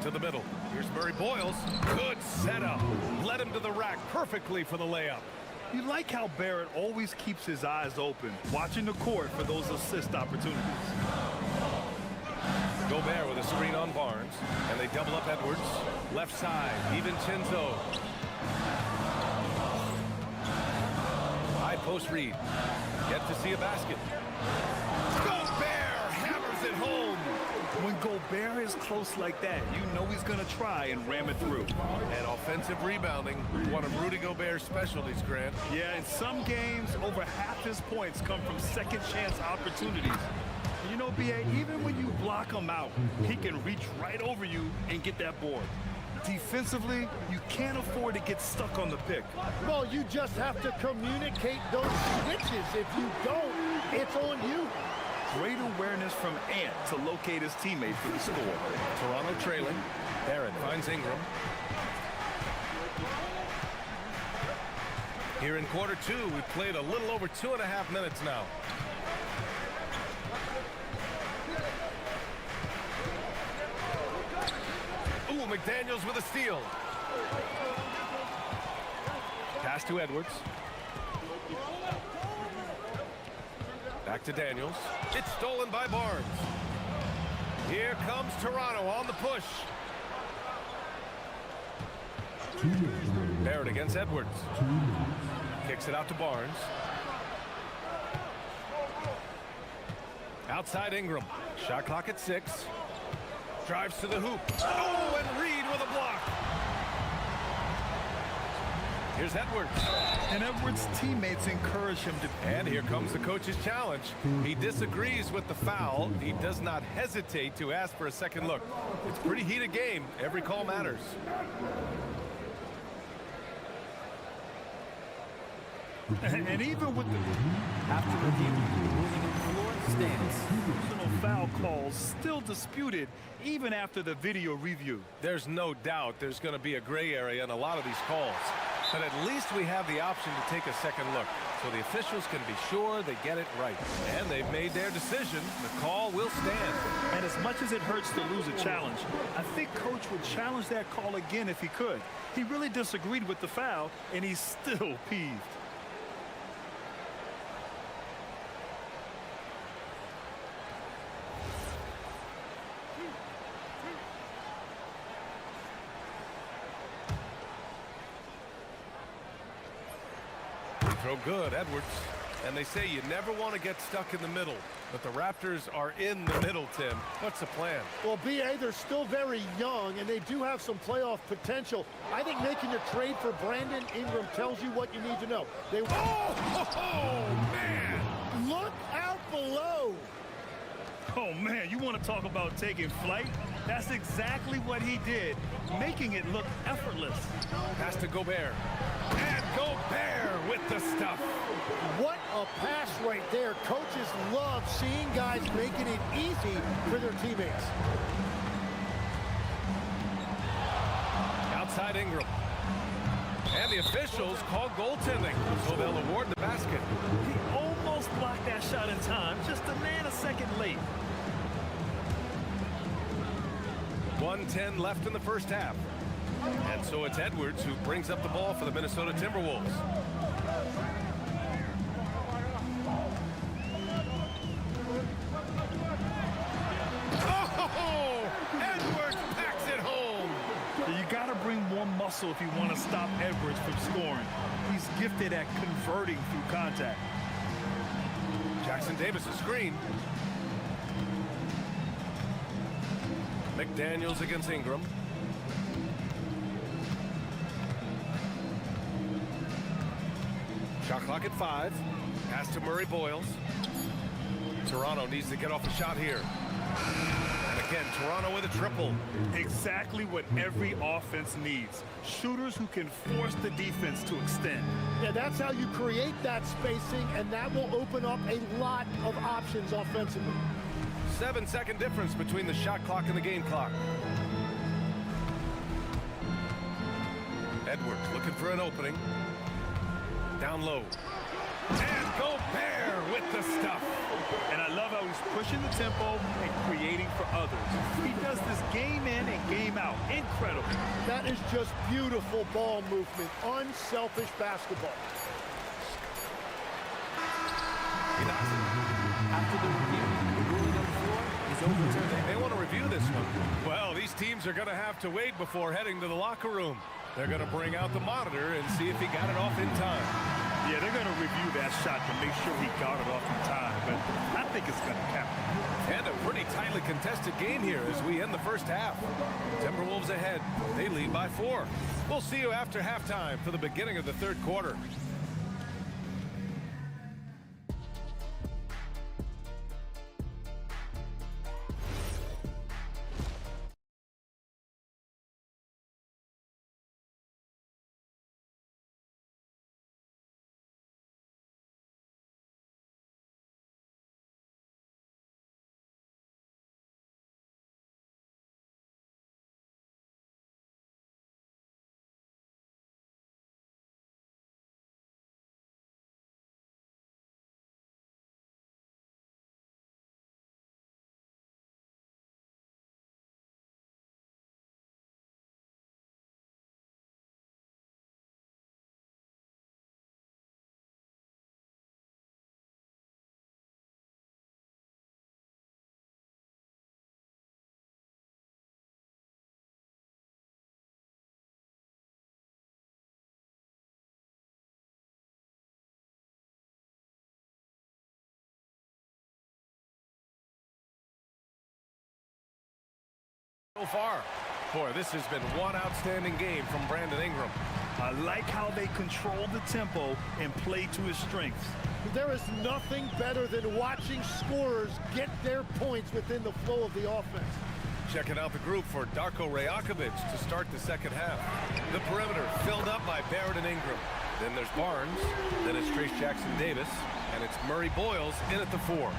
To the middle. Here's Murray Boyles. Good setup. Led him to the rack perfectly for the layup. You like how Barrett always keeps his eyes open, watching the court for those assist opportunities. Gobert with a screen on Barnes, and they double up Edwards. Left side, DiVincenzo. High post read. Yet to see a basket. Gobert hammers it home. When Gobert is close like that, you know he's going to try and ram it through. And offensive rebounding, one of Rudy Gobert's specialties, Grant. Yeah, in some games, over half his points come from second chance opportunities. You know, B.A., even when you block him out, he can reach right over you and get that board. Defensively, you can't afford to get stuck on the pick. Well, you just have to communicate those switches. If you don't, it's on you. Great awareness from Ant to locate his teammate for the score. Toronto trailing. Barrett finds Ingram. Here in quarter two, we've played a little over 2.5 minutes now. Ooh, McDaniels with a steal. Pass to Edwards. Back to Daniels. It's stolen by Barnes. Here comes Toronto on the push. Barrett against Edwards. Kicks it out to Barnes. Outside Ingram. Shot clock at 6. Drives to the hoop. Oh, and Reed with a block. Here's Edwards. And Edwards' teammates encourage him to... And here comes the coach's challenge. He disagrees with the foul. He does not hesitate to ask for a second look. It's a pretty heated game. Every call matters. And even with the... After review, the ruling on the floor stands. Personal foul calls still disputed even after the video review. There's no doubt there's going to be a gray area in a lot of these calls. But at least we have the option to take a second look, so the officials can be sure they get it right. And they've made their decision. The call will stand. And as much as it hurts to lose a challenge, I think Coach would challenge that call again if he could. He really disagreed with the foul, and he's still peeved. Throw good, Edwards. And they say you never want to get stuck in the middle. But the Raptors are in the middle, Tim. What's the plan? Well, B.A., they're still very young, and they do have some playoff potential. I think making a trade for Brandon Ingram tells you what you need to know. They... Oh, man! Look out below! Oh, man, you want to talk about taking flight? That's exactly what he did, making it look effortless. Pass to Gobert. And Gobert with the stuff. What a pass right there. Coaches love seeing guys making it easy for their teammates. Outside Ingram. And the officials call goaltending, so they'll award the basket. He almost blocked that shot in time, just a second late. 1:10 left in the first half. And so it's Edwards who brings up the ball for the Minnesota Timberwolves. Oh! Edwards packs it home! You got to bring more muscle if you want to stop Edwards from scoring. He's gifted at converting through contact. Jackson Davis a screen. McDaniels against Ingram. Shot clock at 5. Pass to Murray Boyles. Toronto needs to get off a shot here. And again, Toronto with a triple. Exactly what every offense needs. Shooters who can force the defense to extend. Yeah, that's how you create that spacing, and that will open up a lot of options offensively. 7-second difference between the shot clock and the game clock. Edwards looking for an opening. Down low. And Gobert with the stuff. And I love how he's pushing the tempo and creating for others. He does this game in and game out. Incredible. That is just beautiful ball movement. Unselfish basketball. He knocks it. After the review, the ruling on the floor is overturned. They want to review this one. Well, these teams are going to have to wait before heading to the locker room. They're going to bring out the monitor and see if he got it off in time. Yeah, they're going to review that shot to make sure he got it off in time, but I think it's going to count. And a pretty tightly contested game here as we end the first half. Timberwolves ahead. They lead by 4. We'll see you after halftime for the beginning of the third quarter. So far. Boy, this has been one outstanding game from Brandon Ingram. I like how they control the tempo and play to his strengths. There is nothing better than watching scorers get their points within the flow of the offense. Checking out the group for Darko Rajakovic to start the second half. The perimeter filled up by Barrett and Ingram. Then there's Barnes, then it's Trace Jackson-Davis, and it's Murray Boyles in at the 4.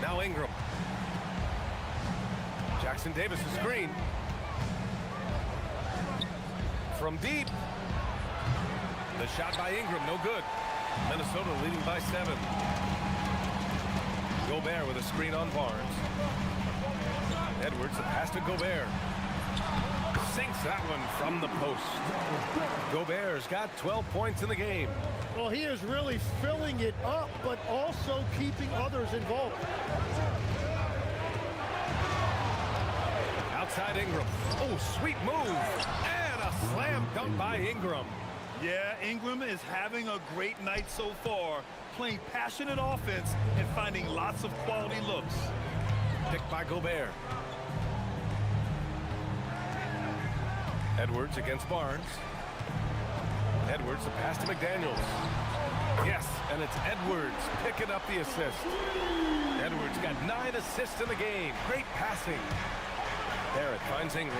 Now Ingram. Jackson-Davis is screen. From deep. The shot by Ingram, no good. Minnesota leading by 7. Gobert with a screen on Barnes. Edwards, a pass to Gobert. Sinks that one from the post. Gobert's got 12 points in the game. Well, he is really filling it up, but also keeping others involved. Outside Ingram. Oh, sweet move. And a slam dunk by Ingram. Yeah, Ingram is having a great night so far, playing passionate offense and finding lots of quality looks. Picked by Gobert. Edwards against Barnes. Edwards, the pass to McDaniels. Yes, and it's Edwards picking up the assist. Edwards got 9 assists in the game. Great passing. Barrett finds Ingram.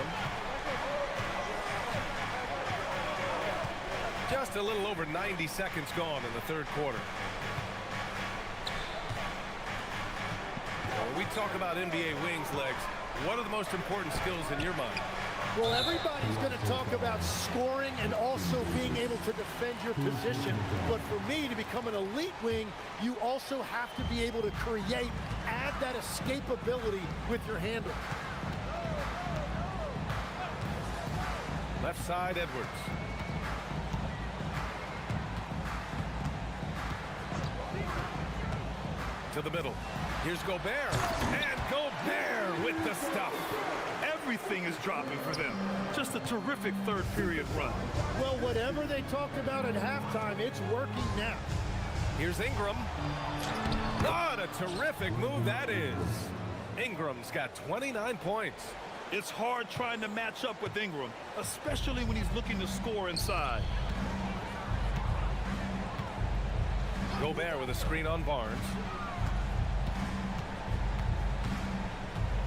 Just a little over 90 seconds gone in the third quarter. When we talk about NBA wings, Legs, what are the most important skills in your mind? Well, everybody's going to talk about scoring and also being able to defend your position. But for me, to become an elite wing, you also have to be able to create, add that escapability with your handle. Left side, Edwards. To the middle. Here's Gobert. And Gobert with the stuff. Everything is dropping for them. Just a terrific third period run. Well, whatever they talked about at halftime, it's working now. Here's Ingram. What a terrific move that is. Ingram's got 29 points. It's hard trying to match up with Ingram, especially when he's looking to score inside. Gobert with a screen on Barnes.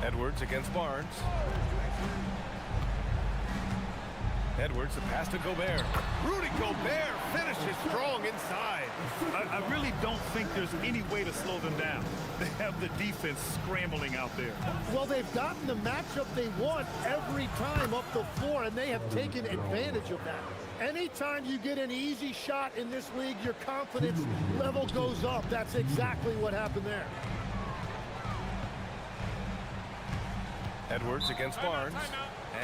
Edwards against Barnes. Edwards, the pass to Gobert. Rudy Gobert finishes strong inside. I really don't think there's any way to slow them down. They have the defense scrambling out there. Well, they've gotten the matchup they want every time up the floor, and they have taken advantage of that. Anytime you get an easy shot in this league, your confidence level goes up. That's exactly what happened there. Edwards against Barnes.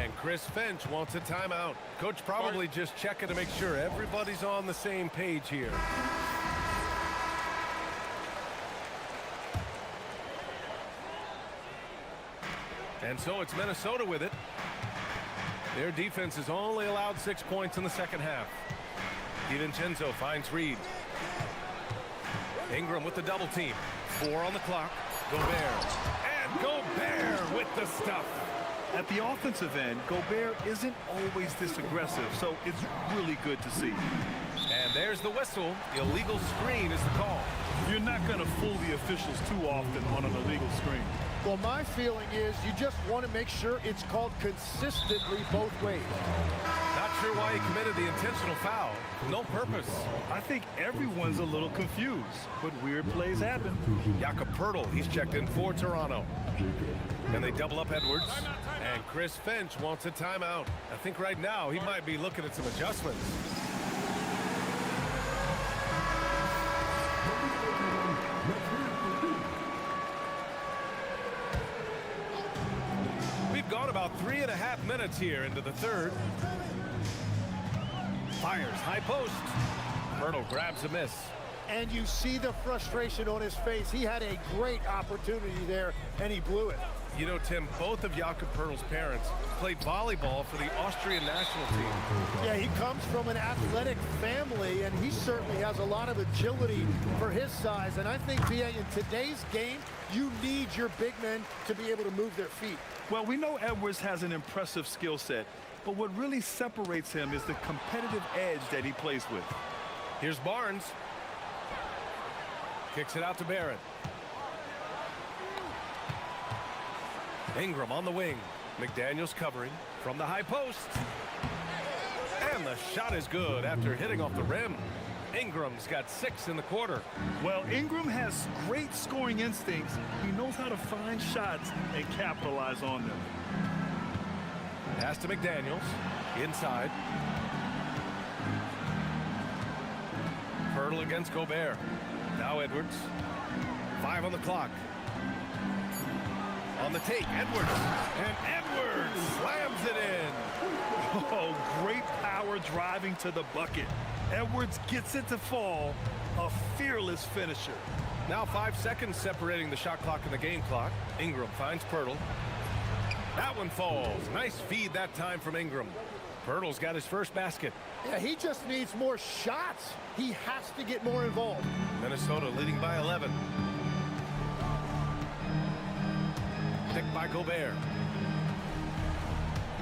And Chris Finch wants a timeout. Coach probably just checking to make sure everybody's on the same page here. And so it's Minnesota with it. Their defense has only allowed 6 points in the second half. DiVincenzo finds Reed. Ingram with the double team. 4 on the clock. Gobert. And Gobert with the stuff. At the offensive end, Gobert isn't always this aggressive, so it's really good to see. And there's the whistle. Illegal screen is the call. You're not going to fool the officials too often on an illegal screen. Well, my feeling is you just want to make sure it's called consistently both ways. Not sure why he committed the intentional foul. No purpose. I think everyone's a little confused, but weird plays happen. Jakob Poeltl, he's checked in for Toronto. And they double up Edwards. And Chris Finch wants a timeout. I think right now he might be looking at some adjustments. We've gone about 3.5 minutes here into the third. Fires high post. Poeltl grabs a miss. And you see the frustration on his face. He had a great opportunity there, and he blew it. You know, Tim, both of Jakob Poeltl's parents played volleyball for the Austrian national team. Yeah, he comes from an athletic family, and he certainly has a lot of agility for his size. And I think, BA, in today's game, you need your big men to be able to move their feet. Well, we know Edwards has an impressive skill set, but what really separates him is the competitive edge that he plays with. Here's Barnes. Kicks it out to Barrett. Ingram on the wing. McDaniels covering from the high post. And the shot is good after hitting off the rim. Ingram's got 6 in the quarter. Well, Ingram has great scoring instincts. He knows how to find shots and capitalize on them. Pass to McDaniels. Inside. Poeltl against Gobert. Now Edwards. 5 on the clock. On the take, Edwards. And Edwards slams it in. Oh, great power driving to the bucket. Edwards gets it to fall. A fearless finisher. Now 5 seconds separating the shot clock and the game clock. Ingram finds Poeltl. That one falls. Nice feed that time from Ingram. Poeltl's got his first basket. Yeah, he just needs more shots. He has to get more involved. Minnesota leading by 11. Picked by Gobert.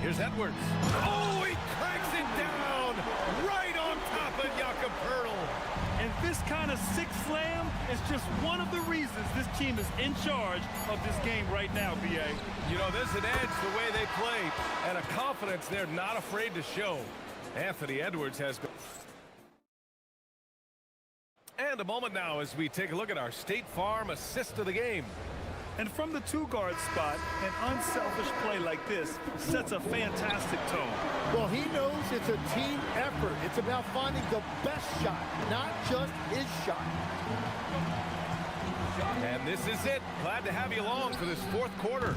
Here's Edwards. Oh, he cracks it down right on top of Jakob Poeltl. And this kind of sick slam is just one of the reasons this team is in charge of this game right now, BA. You know, there's an edge the way they play and a confidence they're not afraid to show. Anthony Edwards has... And a moment now as we take a look at our State Farm assist of the game. And from the 2-guard spot, an unselfish play like this sets a fantastic tone. Well, he knows it's a team effort. It's about finding the best shot, not just his shot. And this is it. Glad to have you along for this 4th quarter.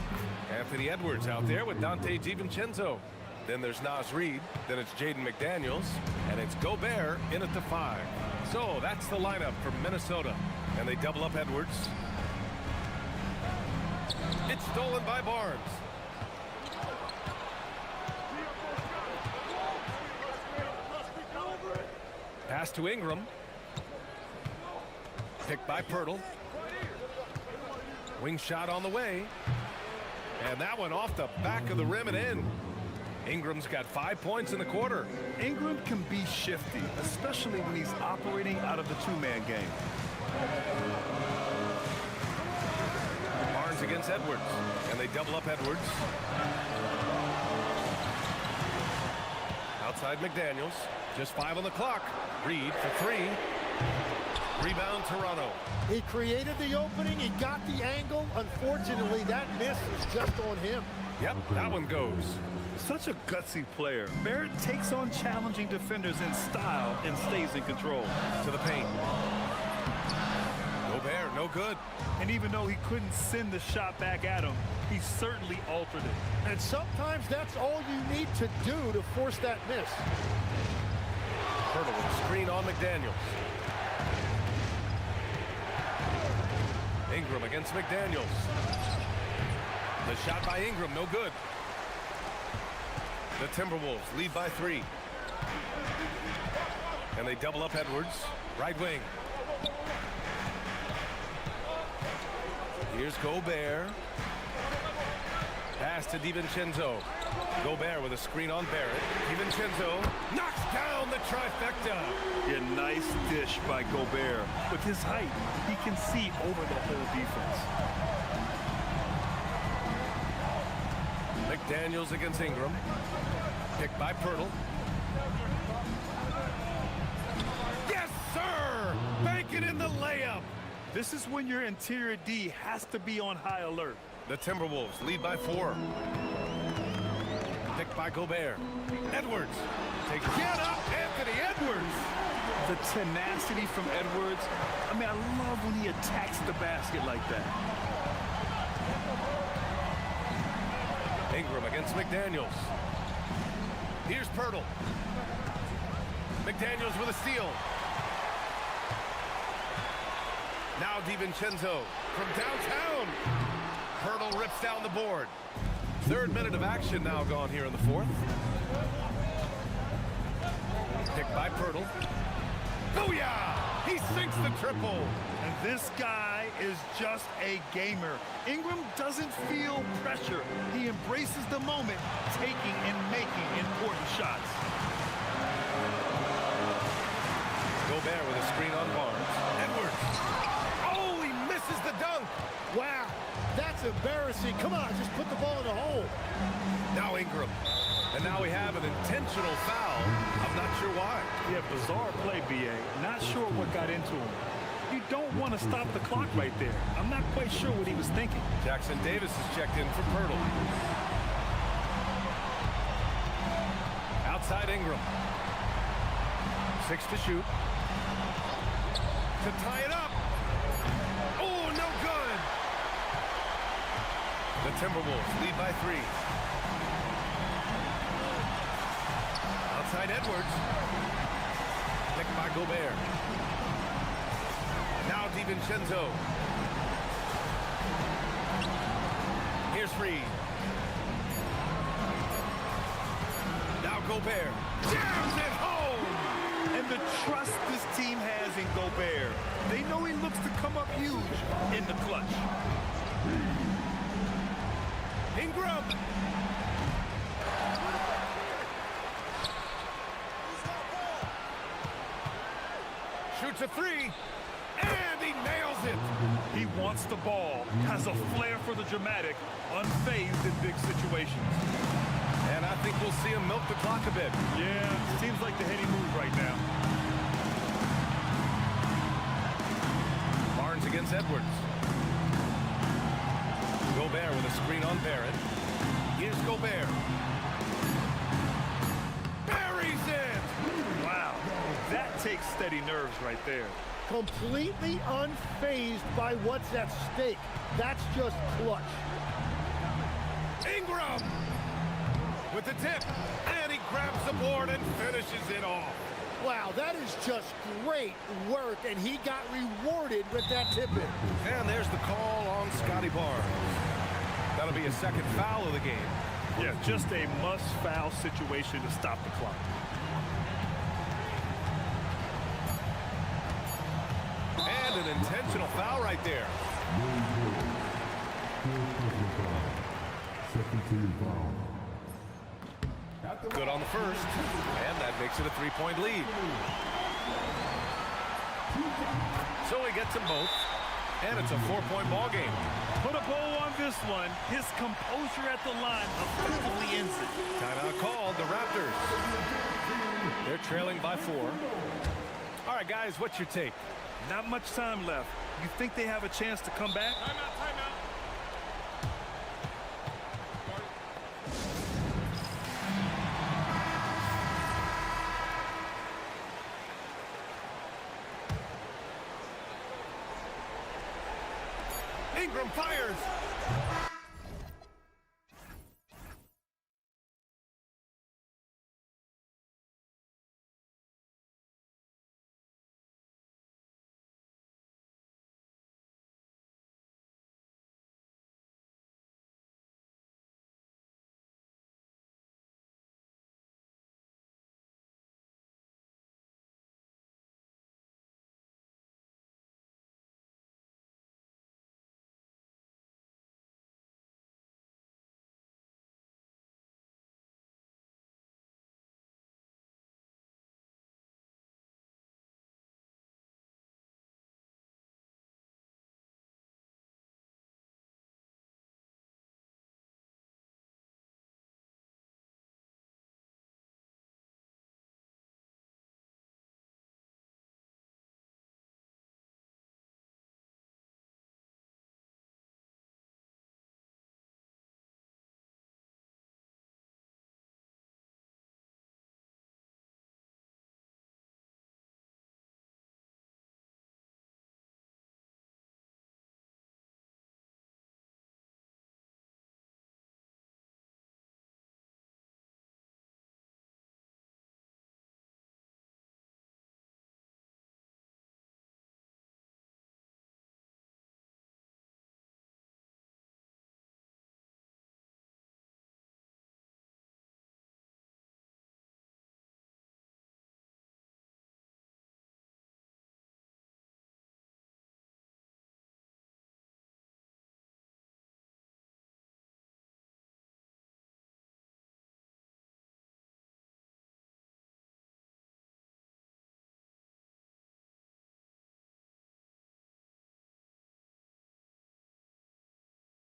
Anthony Edwards out there with Dante DiVincenzo. Then there's Naz Reid. Then it's Jaden McDaniels. And it's Gobert in at the 5. So that's the lineup for Minnesota. And they double up Edwards. It's stolen by Barnes. Pass to Ingram. Picked by Poeltl. Wing shot on the way. And that one off the back of the rim and in. Ingram's got 5 points in the quarter. Ingram can be shifty, especially when he's operating out of the 2-man game. Barnes against Edwards. And they double up Edwards. Outside McDaniels. Just 5 on the clock. Reid for 3. Rebound Toronto. He created the opening. He got the angle. Unfortunately, that miss is just on him. Yep, that one goes. Such a gutsy player. Barrett takes on challenging defenders in style and stays in control. To the paint. Gobert, no good. And even though he couldn't send the shot back at him, he certainly altered it. And sometimes that's all you need to do to force that miss. Poeltl with a screen on McDaniels. Ingram against McDaniels. The shot by Ingram, no good. The Timberwolves lead by 3. And they double up Edwards. Right wing. Here's Gobert. Pass to DiVincenzo. Gobert with a screen on Barrett. DiVincenzo knocks down the trifecta. A nice dish by Gobert. With his height, he can see over the whole defense. McDaniels against Ingram. Picked by Poeltl. Yes, sir! Bank it in the layup. This is when your interior D has to be on high alert. The Timberwolves lead by 4. Picked by Gobert. Edwards. Get up, Anthony Edwards! The tenacity from Edwards. I mean, I love when he attacks the basket like that. Ingram against McDaniels. Here's Poeltl. McDaniels with a steal. Now DiVincenzo from downtown. Poeltl rips down the board. Third minute of action now gone here in the fourth. Picked by Pirtle. Booyah! He sinks the triple. And this guy is just a gamer. Ingram doesn't feel pressure. He embraces the moment, taking and making important shots. Gobert with a screen on Barnes. Edwards. Oh, he misses the dunk. Wow, that's embarrassing. Come on, just put the ball in the hole. Now Ingram. And now we have an intentional foul. I'm not sure why. Yeah, bizarre play, BA. Not sure what got into him. You don't want to stop the clock right there. I'm not quite sure what he was thinking. Jackson Davis is checked in for Pirtle. Outside Ingram. 6 to shoot. To tie it up. Oh, no good. The Timberwolves lead by 3. Outside Edwards. Picked by Gobert. Now DiVincenzo. Here's Reed. Now Gobert. Jams it home! And the trust this team has in Gobert. They know he looks to come up huge in the clutch. Ingram. Shoots a 3. And he nails it. He wants the ball, has a flair for the dramatic, unfazed in big situations. And I think we'll see him milk the clock a bit. Yeah, seems like the heady move right now. Barnes against Edwards. Gobert with a screen on Barrett. Here's Gobert. Buries it! Wow, that takes steady nerves right there. Completely unfazed by what's at stake. That's just clutch. Ingram with the tip, and he grabs the board and finishes it off. Wow, that is just great work, and he got rewarded with that tip-in. And there's the call on Scotty Barnes. That'll be a second foul of the game. Yeah, just a must-foul situation to stop the clock. And an intentional foul right there. Good on the first, and that makes it a 3-point lead. So he gets them both, and it's a 4-point ball game. Put a bow on this one. His composure at the line effectively ends it. Timeout called, the Raptors. They're trailing by 4. All right, guys, what's your take? Not much time left. You think they have a chance to come back? Timeout. Ingram fires.